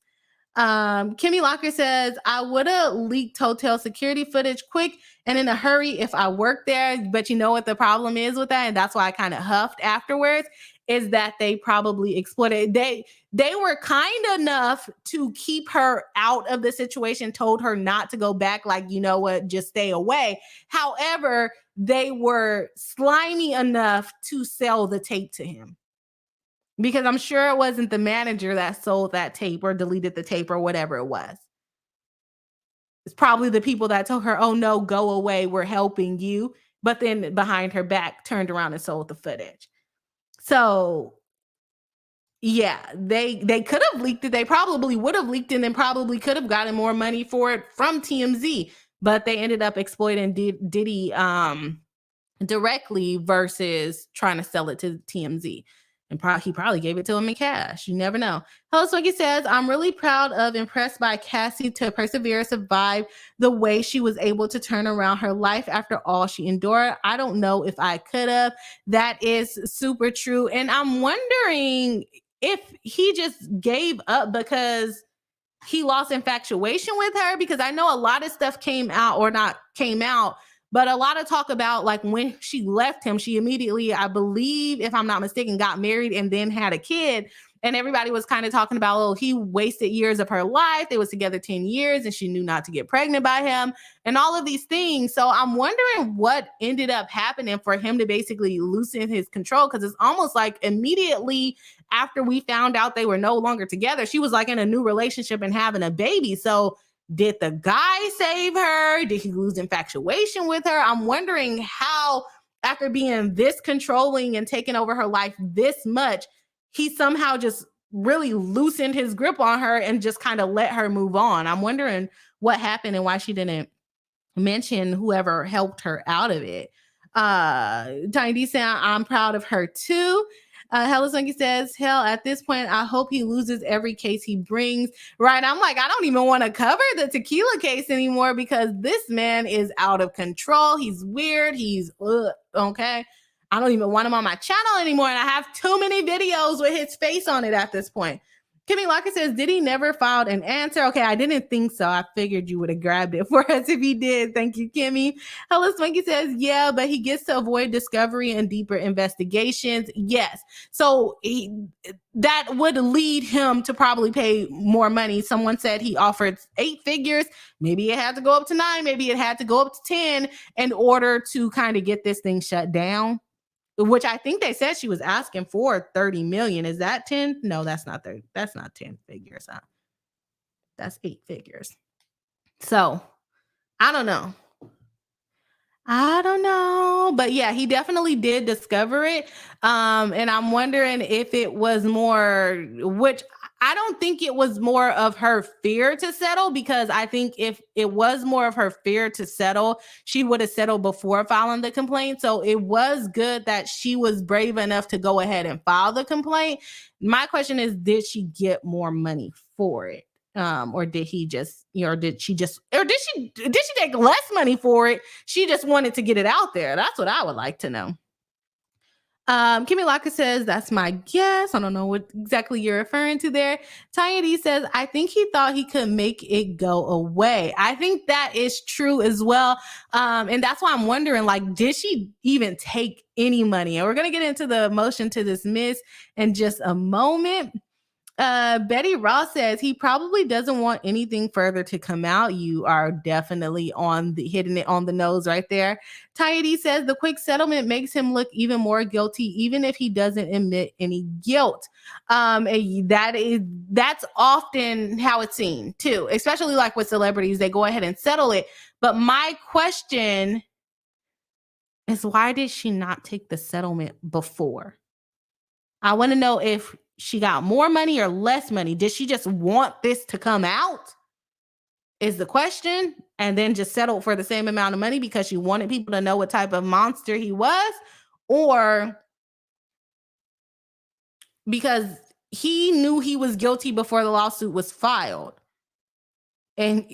Kimmy Locker says, I would have leaked hotel security footage quick and in a hurry if I worked there. But you know what the problem is with that? And that's why I kind of huffed afterwards, is that they probably exploited. They were kind enough to keep her out of the situation, told her not to go back, like, you know what, just stay away. However, they were slimy enough to sell the tape to him. Because I'm sure it wasn't the manager that sold that tape or deleted the tape or whatever it was. It's probably the people that told her, oh no, go away, we're helping you. But then behind her back, turned around and sold the footage. So yeah, they could have leaked it. They probably would have leaked it and probably could have gotten more money for it from TMZ. But they ended up exploiting Diddy directly versus trying to sell it to TMZ. And he probably gave it to him in cash. You never know. Hello Swinky says, I'm really proud of, impressed by Cassie to persevere, survive the way she was able to turn around her life after all she endured. I don't know if I could have. That is super true. And I'm wondering if he just gave up because he lost infatuation with her, because I know a lot of stuff came out, or not came out, but a lot of talk about like when she left him, she immediately, I believe, if I'm not mistaken, got married and then had a kid. And everybody was kind of talking about, oh, he wasted years of her life. They was together 10 years and she knew not to get pregnant by him and all of these things. So I'm wondering what ended up happening for him to basically loosen his control, because it's almost like immediately after we found out they were no longer together, she was like in a new relationship and having a baby. So did the guy save her? Did he lose infatuation with her? I'm wondering how, after being this controlling and taking over her life this much, he somehow just really loosened his grip on her and just kind of let her move on. I'm wondering what happened and why she didn't mention whoever helped her out of it. Tiny D said, I'm proud of her too. Hella Sunky says, hell, at this point, I hope he loses every case he brings. Right. I'm like, I don't even want to cover the Tequila case anymore because this man is out of control. He's weird. He's okay. I don't even want him on my channel anymore. And I have too many videos with his face on it at this point. Kimmy Locker says, did he never filed an answer? Okay, I didn't think so. I figured you would have grabbed it for us if he did. Thank you, Kimmy. Hello Swanky says, yeah, but he gets to avoid discovery and deeper investigations. Yes. So that would lead him to probably pay more money. Someone said he offered 8 figures. Maybe it had to go up to 9. Maybe it had to go up to 10 in order to kind of get this thing shut down. Which I think they said she was asking for 30 million. Is that 10? No, that's not 30. That's not 10 figures. Huh? That's 8 figures. So I don't know. But yeah, he definitely did discover it. And I'm wondering if it was more, which I don't think it was more of her fear to settle, because I think if it was more of her fear to settle, she would have settled before filing the complaint. So it was good that she was brave enough to go ahead and file the complaint. My question is, did she get more money for it? Or did he just, or did she take less money for it? She just wanted to get it out there. That's what I would like to know. Kimmy Locker says, that's my guess. I don't know what exactly you're referring to there. Tanya D says, I think he thought he could make it go away. I think that is true as well. And that's why I'm wondering, like, did she even take any money? And we're going to get into the motion to dismiss in just a moment. Betty Ross says he probably doesn't want anything further to come out. You are definitely hitting it on the nose right there. Tanya D says the quick settlement makes him look even more guilty, even if he doesn't admit any guilt. That's often how it's seen too, especially like with celebrities. They go ahead and settle it. But my question is, why did she not take the settlement before? I want to know if she got more money or less money? Did she just want this to come out? Is the question, and then just settled for the same amount of money because she wanted people to know what type of monster he was, or because he knew he was guilty before the lawsuit was filed. And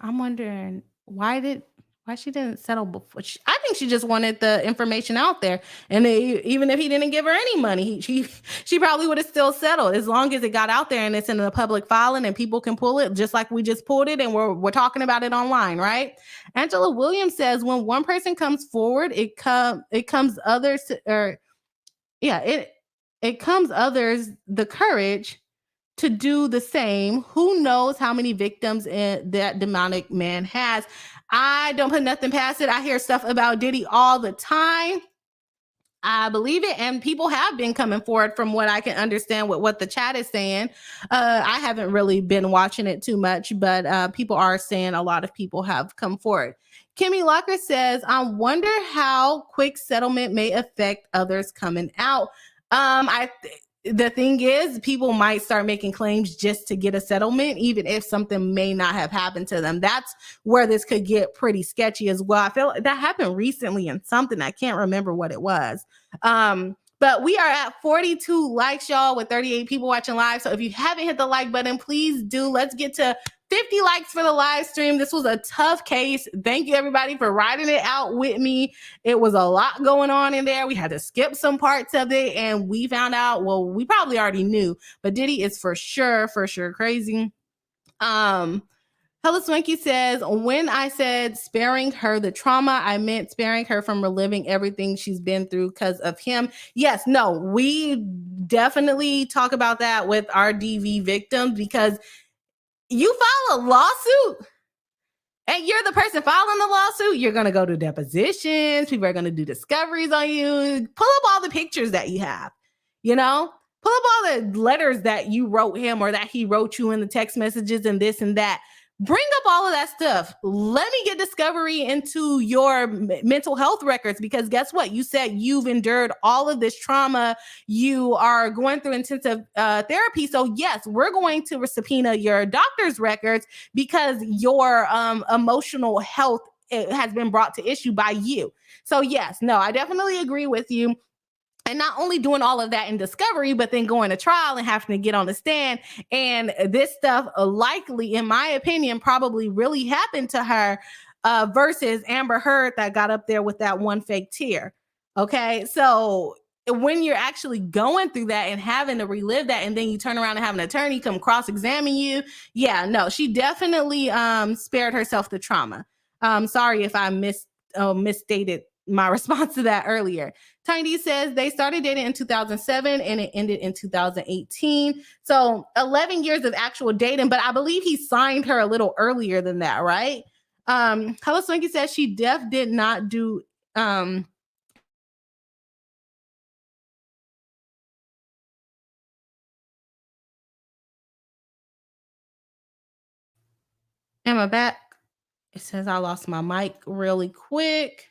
I'm wondering why she didn't settle before. I think she just wanted the information out there, and even if he didn't give her any money, she probably would have still settled as long as it got out there and it's in the public filing and people can pull it, just like we just pulled it and we're talking about it online, right? Angela Williams says when one person comes forward, it comes others the courage to do the same. Who knows how many victims that demonic man has? I don't put nothing past it. I hear stuff about Diddy all the time. I believe it, and people have been coming forward from what I can understand with what the chat is saying. I haven't really been watching it too much, but people are saying a lot of people have come forward. Kimmy Locker says, I wonder how quick settlement may affect others coming out. The thing is, people might start making claims just to get a settlement, even if something may not have happened to them. That's where this could get pretty sketchy as well. I feel like that happened recently in something. I can't remember what it was. But we are at 42 likes, y'all, with 38 people watching live. So if you haven't hit the like button, please do. Let's get to 50 likes for the live stream. This was a tough case. Thank you, everybody, for riding it out with me. It was a lot going on in there. We had to skip some parts of it, and we found out, well, we probably already knew, but Diddy is for sure crazy. Hella Swanky says, when I said sparing her the trauma, I meant sparing her from reliving everything she's been through because of him. Yes, no, we definitely talk about that with our DV victims, because you file a lawsuit and you're the person filing the lawsuit, you're going to go to depositions. People are going to do discoveries on you. Pull up all the pictures that you have, pull up all the letters that you wrote him or that he wrote you in the text messages and this and that. Bring up all of that stuff. Let me get discovery into your mental health records, because guess what? You said you've endured all of this trauma. You are going through intensive therapy. So yes, we're going to subpoena your doctor's records because your emotional health has been brought to issue by you. So yes, no, I definitely agree with you. And not only doing all of that in discovery, but then going to trial and having to get on the stand. And this stuff likely, in my opinion, probably really happened to her versus Amber Heard that got up there with that one fake tear. Okay, so when you're actually going through that and having to relive that, and then you turn around and have an attorney come cross-examine you, yeah, no, she definitely spared herself the trauma. Sorry if I misstated my response to that earlier. Tiny says they started dating in 2007 and it ended in 2018. So 11 years of actual dating, but I believe he signed her a little earlier than that, right? Hello Swanky says she did not do Am I back? It says I lost my mic really quick.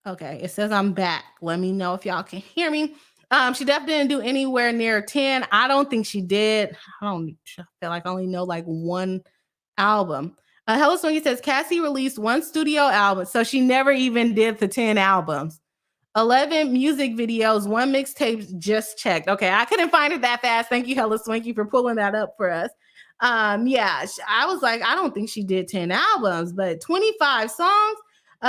Okay, it says I'm back. Let me know if y'all can hear me. She definitely didn't do anywhere near 10. I don't think she did. I feel like I only know like one album. Hello Swingy says Cassie released one studio album, so she never even did the 10 albums. 11 music videos, one mixtape, just checked. Okay, I couldn't find it that fast. Thank you, Hella Swinky, for pulling that up for us. Yeah, I was like, I don't think she did 10 albums, but 25 songs.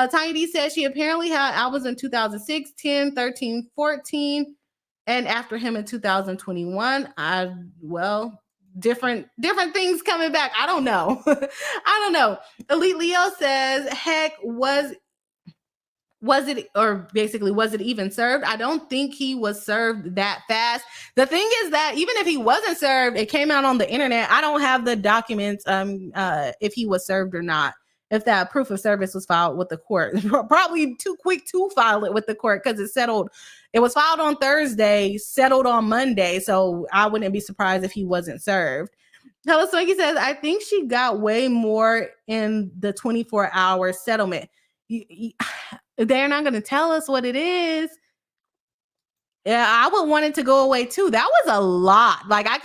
Tiny D says she apparently had albums in 2006, 10, 13, 14, and after him in 2021. Different things coming back. I don't know. I don't know. Elite Leo says, heck, was it even served? I don't think he was served that fast. The thing is that even if he wasn't served, it came out on the internet. I don't have the documents if he was served or not. If that proof of service was filed with the court. Probably too quick to file it with the court because it was filed on Thursday, settled on Monday. So I wouldn't be surprised if he wasn't served. Hello Swinky says, I think she got way more in the 24-hour settlement. They're not going to tell us what it is. Yeah, I would want it to go away too. That was a lot. Like I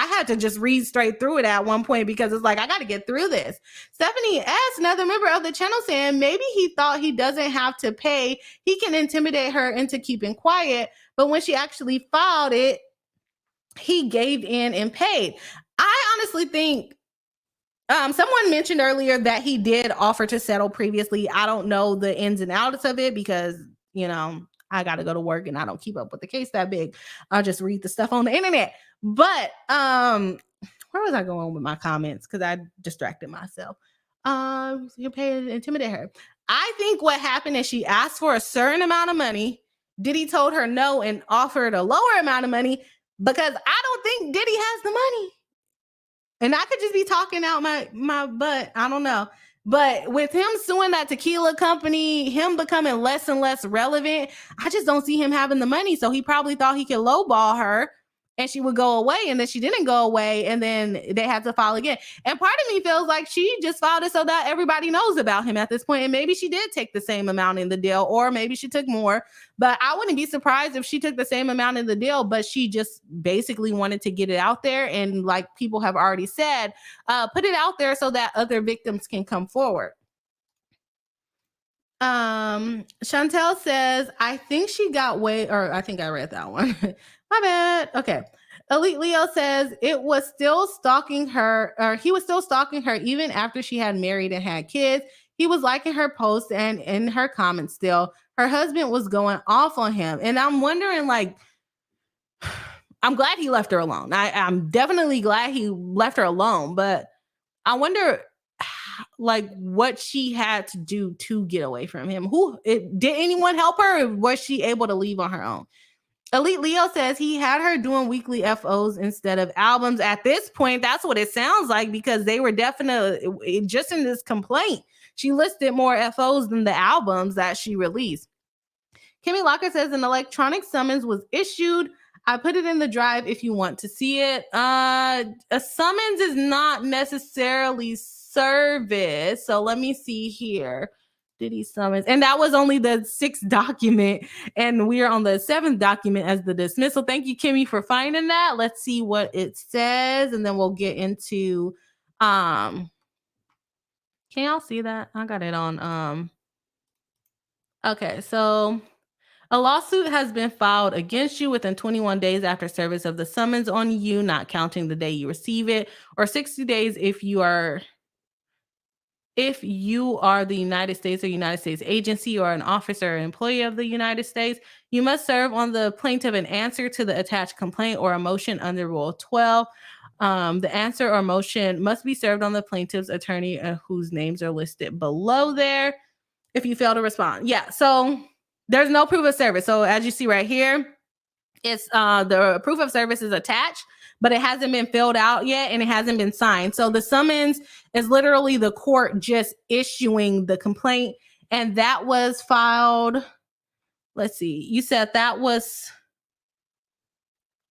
had to just read straight through it at one point because it's like, I got to get through this. Stephanie S., another member of the channel, saying maybe he thought he doesn't have to pay. He can intimidate her into keeping quiet. But when she actually filed it, he gave in and paid. I honestly think someone mentioned earlier that he did offer to settle previously. I don't know the ins and outs of it because, I got to go to work and I don't keep up with the case that big. I'll just read the stuff on the internet. But where was I going with my comments? Because I distracted myself. You pay to intimidate her. I think what happened is she asked for a certain amount of money. Diddy told her no and offered a lower amount of money because I don't think Diddy has the money. And I could just be talking out my butt. I don't know. But with him suing that tequila company, him becoming less and less relevant, I just don't see him having the money. So he probably thought he could lowball her and she would go away. And then she didn't go away. And then they had to file again. And part of me feels like she just filed it so that everybody knows about him at this point. And maybe she did take the same amount in the deal, or maybe she took more. But I wouldn't be surprised if she took the same amount in the deal, but she just basically wanted to get it out there. And like people have already said, put it out there so that other victims can come forward. Chantel says, I think she got I think I read that one. My bad. Okay. Elite Leo says he was still stalking her even after she had married and had kids. He was liking her posts and in her comments still. Her husband was going off on him. And I'm wondering, like, I'm glad he left her alone. I'm definitely glad he left her alone, but I wonder like what she had to do to get away from him. Did anyone help her, or was she able to leave on her own? Elite Leo says he had her doing weekly FOs instead of albums. At this point, that's what it sounds like, because they were definitely, just in this complaint, she listed more FOs than the albums that she released. Kimmy Locker says an electronic summons was issued. I put it in the drive if you want to see it. A summons is not necessarily service. So let me see here. Diddy summons. And that was only the 6th document. And we're on the 7th document as the dismissal. Thank you, Kimmy, for finding that. Let's see what it says. And then we'll get into, can y'all see that? I got it on, okay, so a lawsuit has been filed against you within 21 days after service of the summons on you, not counting the day you receive it, or 60 days if you are the United States or United States agency or an officer or employee of the United States. You must serve on the plaintiff an answer to the attached complaint or a motion under Rule 12. The answer or motion must be served on the plaintiff's attorney whose names are listed below there if you fail to respond. Yeah, so there's no proof of service. So as you see right here, it's the proof of service is attached, but it hasn't been filled out yet and it hasn't been signed. So the summons is literally the court just issuing the complaint. And that was filed, let's see, you said that was,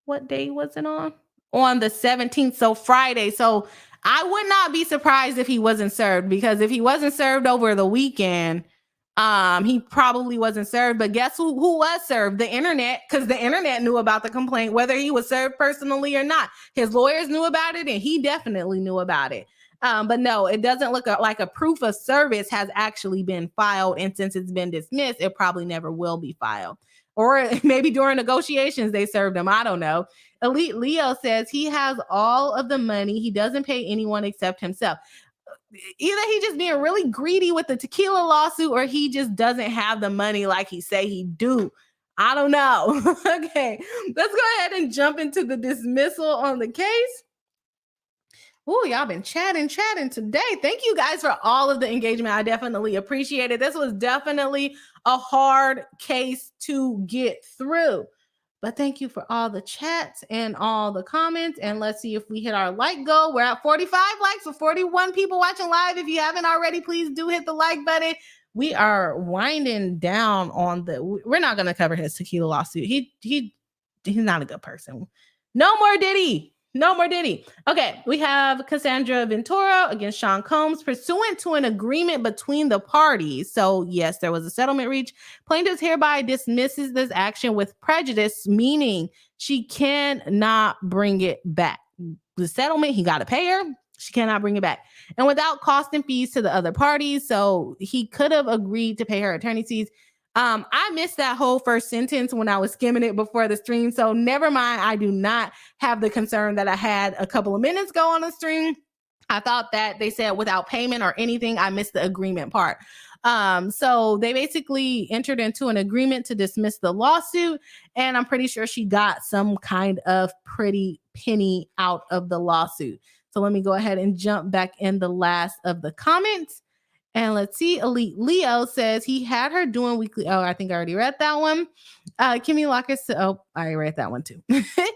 what day was it on? On the 17th, so Friday. So I would not be surprised if he wasn't served, because if he wasn't served over the weekend, he probably wasn't served. But guess who was served? The internet, because the internet knew about the complaint, whether he was served personally or not. His lawyers knew about it, and he definitely knew about it. But no, it doesn't look like a proof of service has actually been filed. And since it's been dismissed, it probably never will be filed. Or maybe during negotiations, they served him. I don't know. Elite Leo says he has all of the money. He doesn't pay anyone except himself. Either he just being really greedy with the tequila lawsuit, or he just doesn't have the money like he say he do. I don't know. Okay, let's go ahead and jump into the dismissal on the case. Oh, y'all been chatting today. Thank you guys for all of the engagement. I definitely appreciate it. This was definitely a hard case to get through. But thank you for all the chats and all the comments. And let's see if we hit our like goal. We're at 45 likes with 41 people watching live. If you haven't already, please do hit the like button. We are winding down on we're not going to cover his tequila lawsuit. He's not a good person. No more Diddy. No more Diddy. Okay, we have Cassandra Ventura against Sean Combs, pursuant to an agreement between the parties. So, yes, there was a settlement reached. Plaintiff hereby dismisses this action with prejudice, meaning she cannot bring it back. The settlement, he got to pay her. She cannot bring it back. And without cost and fees to the other parties. So, he could have agreed to pay her attorney fees. I missed that whole first sentence when I was skimming it before the stream. So never mind. I do not have the concern that I had a couple of minutes ago on the stream. I thought that they said without payment or anything. I missed the agreement part. So they basically entered into an agreement to dismiss the lawsuit. And I'm pretty sure she got some kind of pretty penny out of the lawsuit. So let me go ahead and jump back in the last of the comments. And let's see, Elite Leo says he had her doing weekly. Oh, I think I already read that one. Kimmy Locker said, oh, I read that one too. Okay,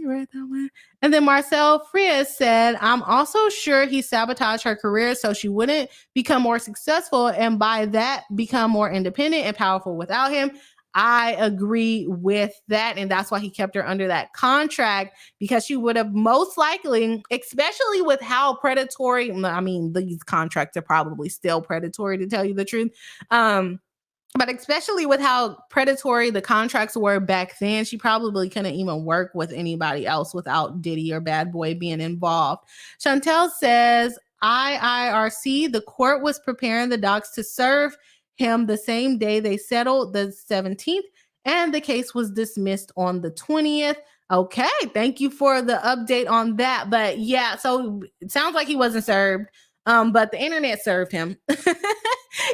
read that one. And then Marcel Frias said, I'm also sure he sabotaged her career so she wouldn't become more successful and by that become more independent and powerful without him. I agree with that. And that's why he kept her under that contract, because she would have most likely, especially with how predatory, I mean, these contracts are probably still predatory to tell you the truth. But especially with how predatory the contracts were back then, she probably couldn't even work with anybody else without Diddy or Bad Boy being involved. Chantel says, IIRC, the court was preparing the docs to serve him the same day they settled, the 17th, and the case was dismissed on the 20th. Okay, thank you for the update on that. But yeah, so it sounds like he wasn't served, but the internet served him.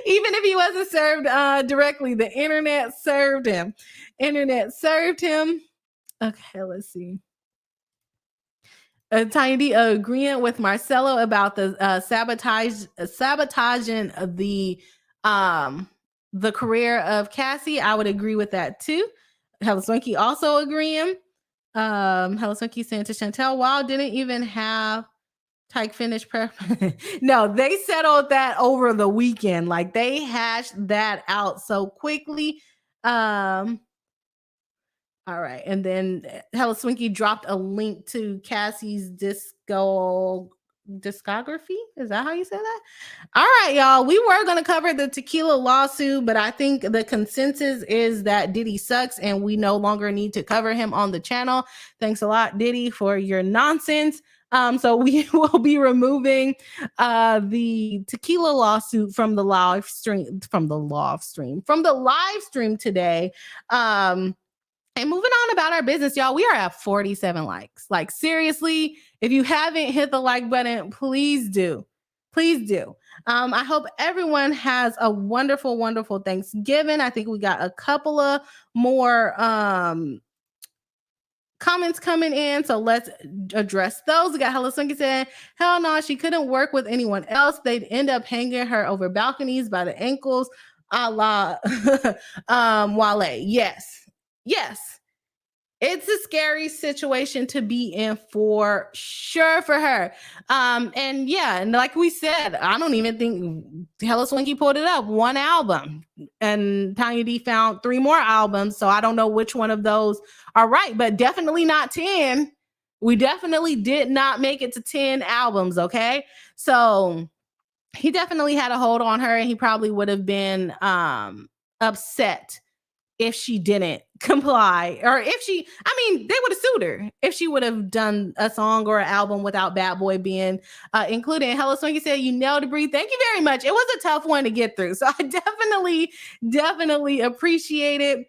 Even if he wasn't served directly, the internet served him. Internet served him. Okay, let's see. Tiny agreeing with Marcelo about the sabotaging the career of Cassie. I would agree with that too. Helsinki also agreeing. Helsinki saying to Chantel, wow, didn't even have Tyke finish prep. No, they settled that over the weekend. Like they hashed that out so quickly. All right. And then Helsinki dropped a link to Cassie's discography. Is that how you say that? All right, y'all. We were going to cover the Tequila lawsuit, but I think the consensus is that Diddy sucks and we no longer need to cover him on the channel. Thanks a lot, Diddy, for your nonsense. So we will be removing the Tequila lawsuit from the live stream today. And moving on about our business, y'all, we are at 47 likes. Like, seriously, if you haven't hit the like button, please do. Please do. I hope everyone has a wonderful, wonderful Thanksgiving. I think we got a couple of more comments coming in, so let's address those. We got Helsinki saying, hell no, she couldn't work with anyone else. They'd end up hanging her over balconies by the ankles, a la Wale. Yes, it's a scary situation to be in for sure for her. And yeah, and like we said, I don't even think Helsinki pulled it up, one album, and Tanya D found 3 more albums. So I don't know which one of those are right, but definitely not 10. We definitely did not make it to 10 albums. Okay. So he definitely had a hold on her, and he probably would have been upset if she didn't comply, or if she, I mean, they would have sued her if she would have done a song or an album without Bad Boy being included. Hello Swinky said, you nailed it, Bree. Thank you very much. It was a tough one to get through. So I definitely appreciate it.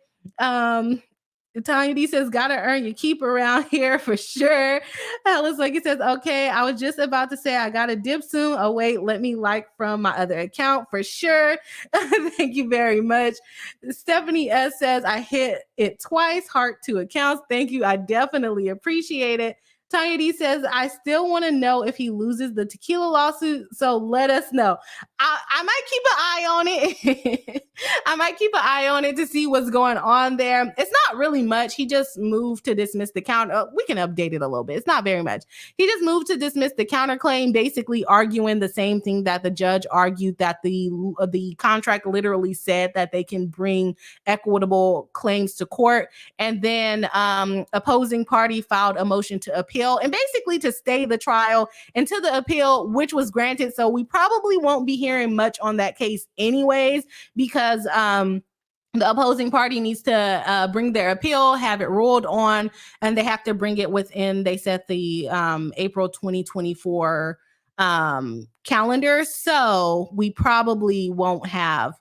Tanya D says, gotta earn your keep around here for sure. Alice like he says, okay, I was just about to say I gotta dip soon. Oh wait, let me like from my other account for sure. Thank you very much. Stephanie S says, I hit it twice, heart 2 accounts. Thank you. I definitely appreciate it. Tanya D says, I still want to know if he loses the Tequila lawsuit, so let us know. I might keep an eye on it. I might keep an eye on it to see what's going on there. It's not really much. He just moved to dismiss the counter. We can update it a little bit. It's not very much. He just moved to dismiss the counterclaim, basically arguing the same thing that the judge argued, that the contract literally said that they can bring equitable claims to court. And then opposing party filed a motion to appeal and basically to stay the trial until the appeal, which was granted. So we probably won't be hearing much on that case anyways, because the opposing party needs to bring their appeal, have it ruled on, and they have to bring it within, they said, the April 2024 calendar. So we probably won't have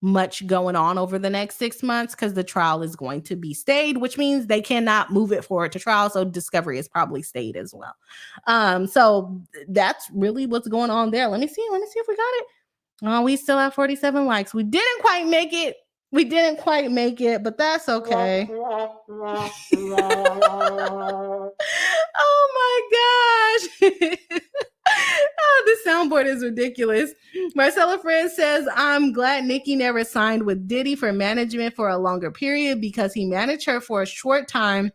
much going on over the next 6 months because the trial is going to be stayed, which means they cannot move it forward to trial. So discovery is probably stayed as well. So that's really what's going on there. Let me see if we got it. Oh, we still have 47 likes. We didn't quite make it. But that's okay. Oh my gosh. Oh, this soundboard is ridiculous. Marcella Fred says, I'm glad Nicki never signed with Diddy for management for a longer period because he managed her for a short time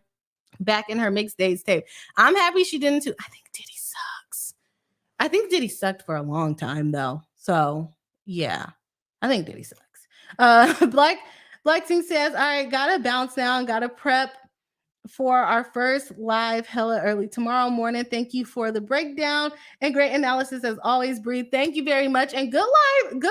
back in her mixed days tape. I'm happy she didn't too. I think Diddy sucks. I think Diddy sucked for a long time though. So yeah, I think Diddy sucks. Black Sing says, all right, gotta bounce now and gotta prep for our first live hella early tomorrow morning. Thank you for the breakdown and great analysis as always, Bree. Thank you very much. And good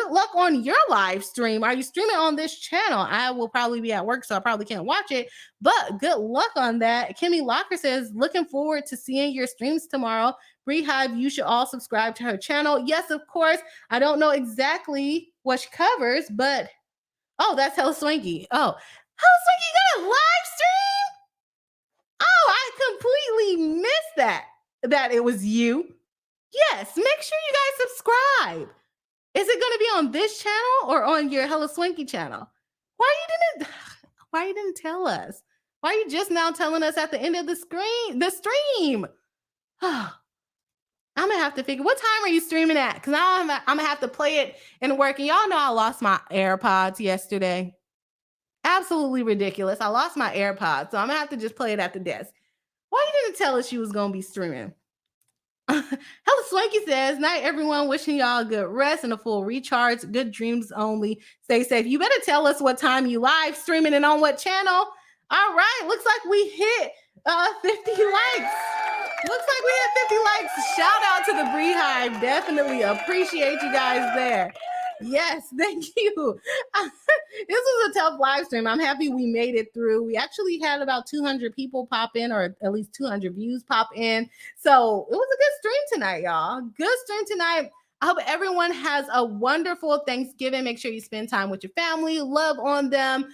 luck on your live stream. Are you streaming on this channel? I will probably be at work, so I probably can't watch it, but good luck on that. Kimmy Locker says, looking forward to seeing your streams tomorrow. Bree Hive, you should all subscribe to her channel. Yes, of course. I don't know exactly what she covers, but oh, that's Hella Swanky. Oh, Hella Swanky, you got a live stream? Oh, I completely missed that it was you. Yes, make sure you guys subscribe. Is it going to be on this channel or on your Hella Swanky channel? Why you didn't tell us? Why are you just now telling us at the end of the stream? I'm gonna have to figure, what time are you streaming at? Because now I'm gonna have to play it and work. And y'all know I lost my AirPods yesterday. Absolutely ridiculous. I lost my AirPods, so I'm gonna have to just play it at the desk. Why you didn't tell us you was gonna be streaming? Hella Swanky says, night everyone, wishing y'all a good rest and a full recharge. Good dreams only. Stay safe. You better tell us what time you live streaming and on what channel. All right, looks like we hit 50 likes. Looks like we hit 50 likes. Shout out to the Bree Hive. Definitely appreciate you guys there. Yes, thank you. This was a tough live stream. I'm happy we made it through. We actually had about 200 people pop in, or at least 200 views pop in. So it was a good stream tonight, y'all. Good stream tonight. I hope everyone has a wonderful Thanksgiving. Make sure you spend time with your family, love on them.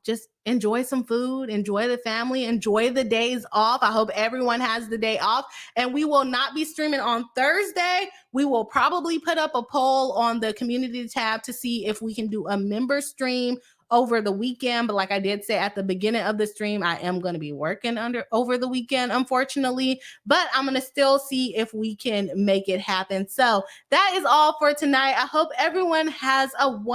Just enjoy some food, enjoy the family, enjoy the days off. I hope everyone has the day off. And we will not be streaming on Thursday. We will probably put up a poll on the community tab to see if we can do a member stream over the weekend. But like I did say at the beginning of the stream, I am going to be working over the weekend, unfortunately. But I'm going to still see if we can make it happen. So that is all for tonight. I hope everyone has a wonderful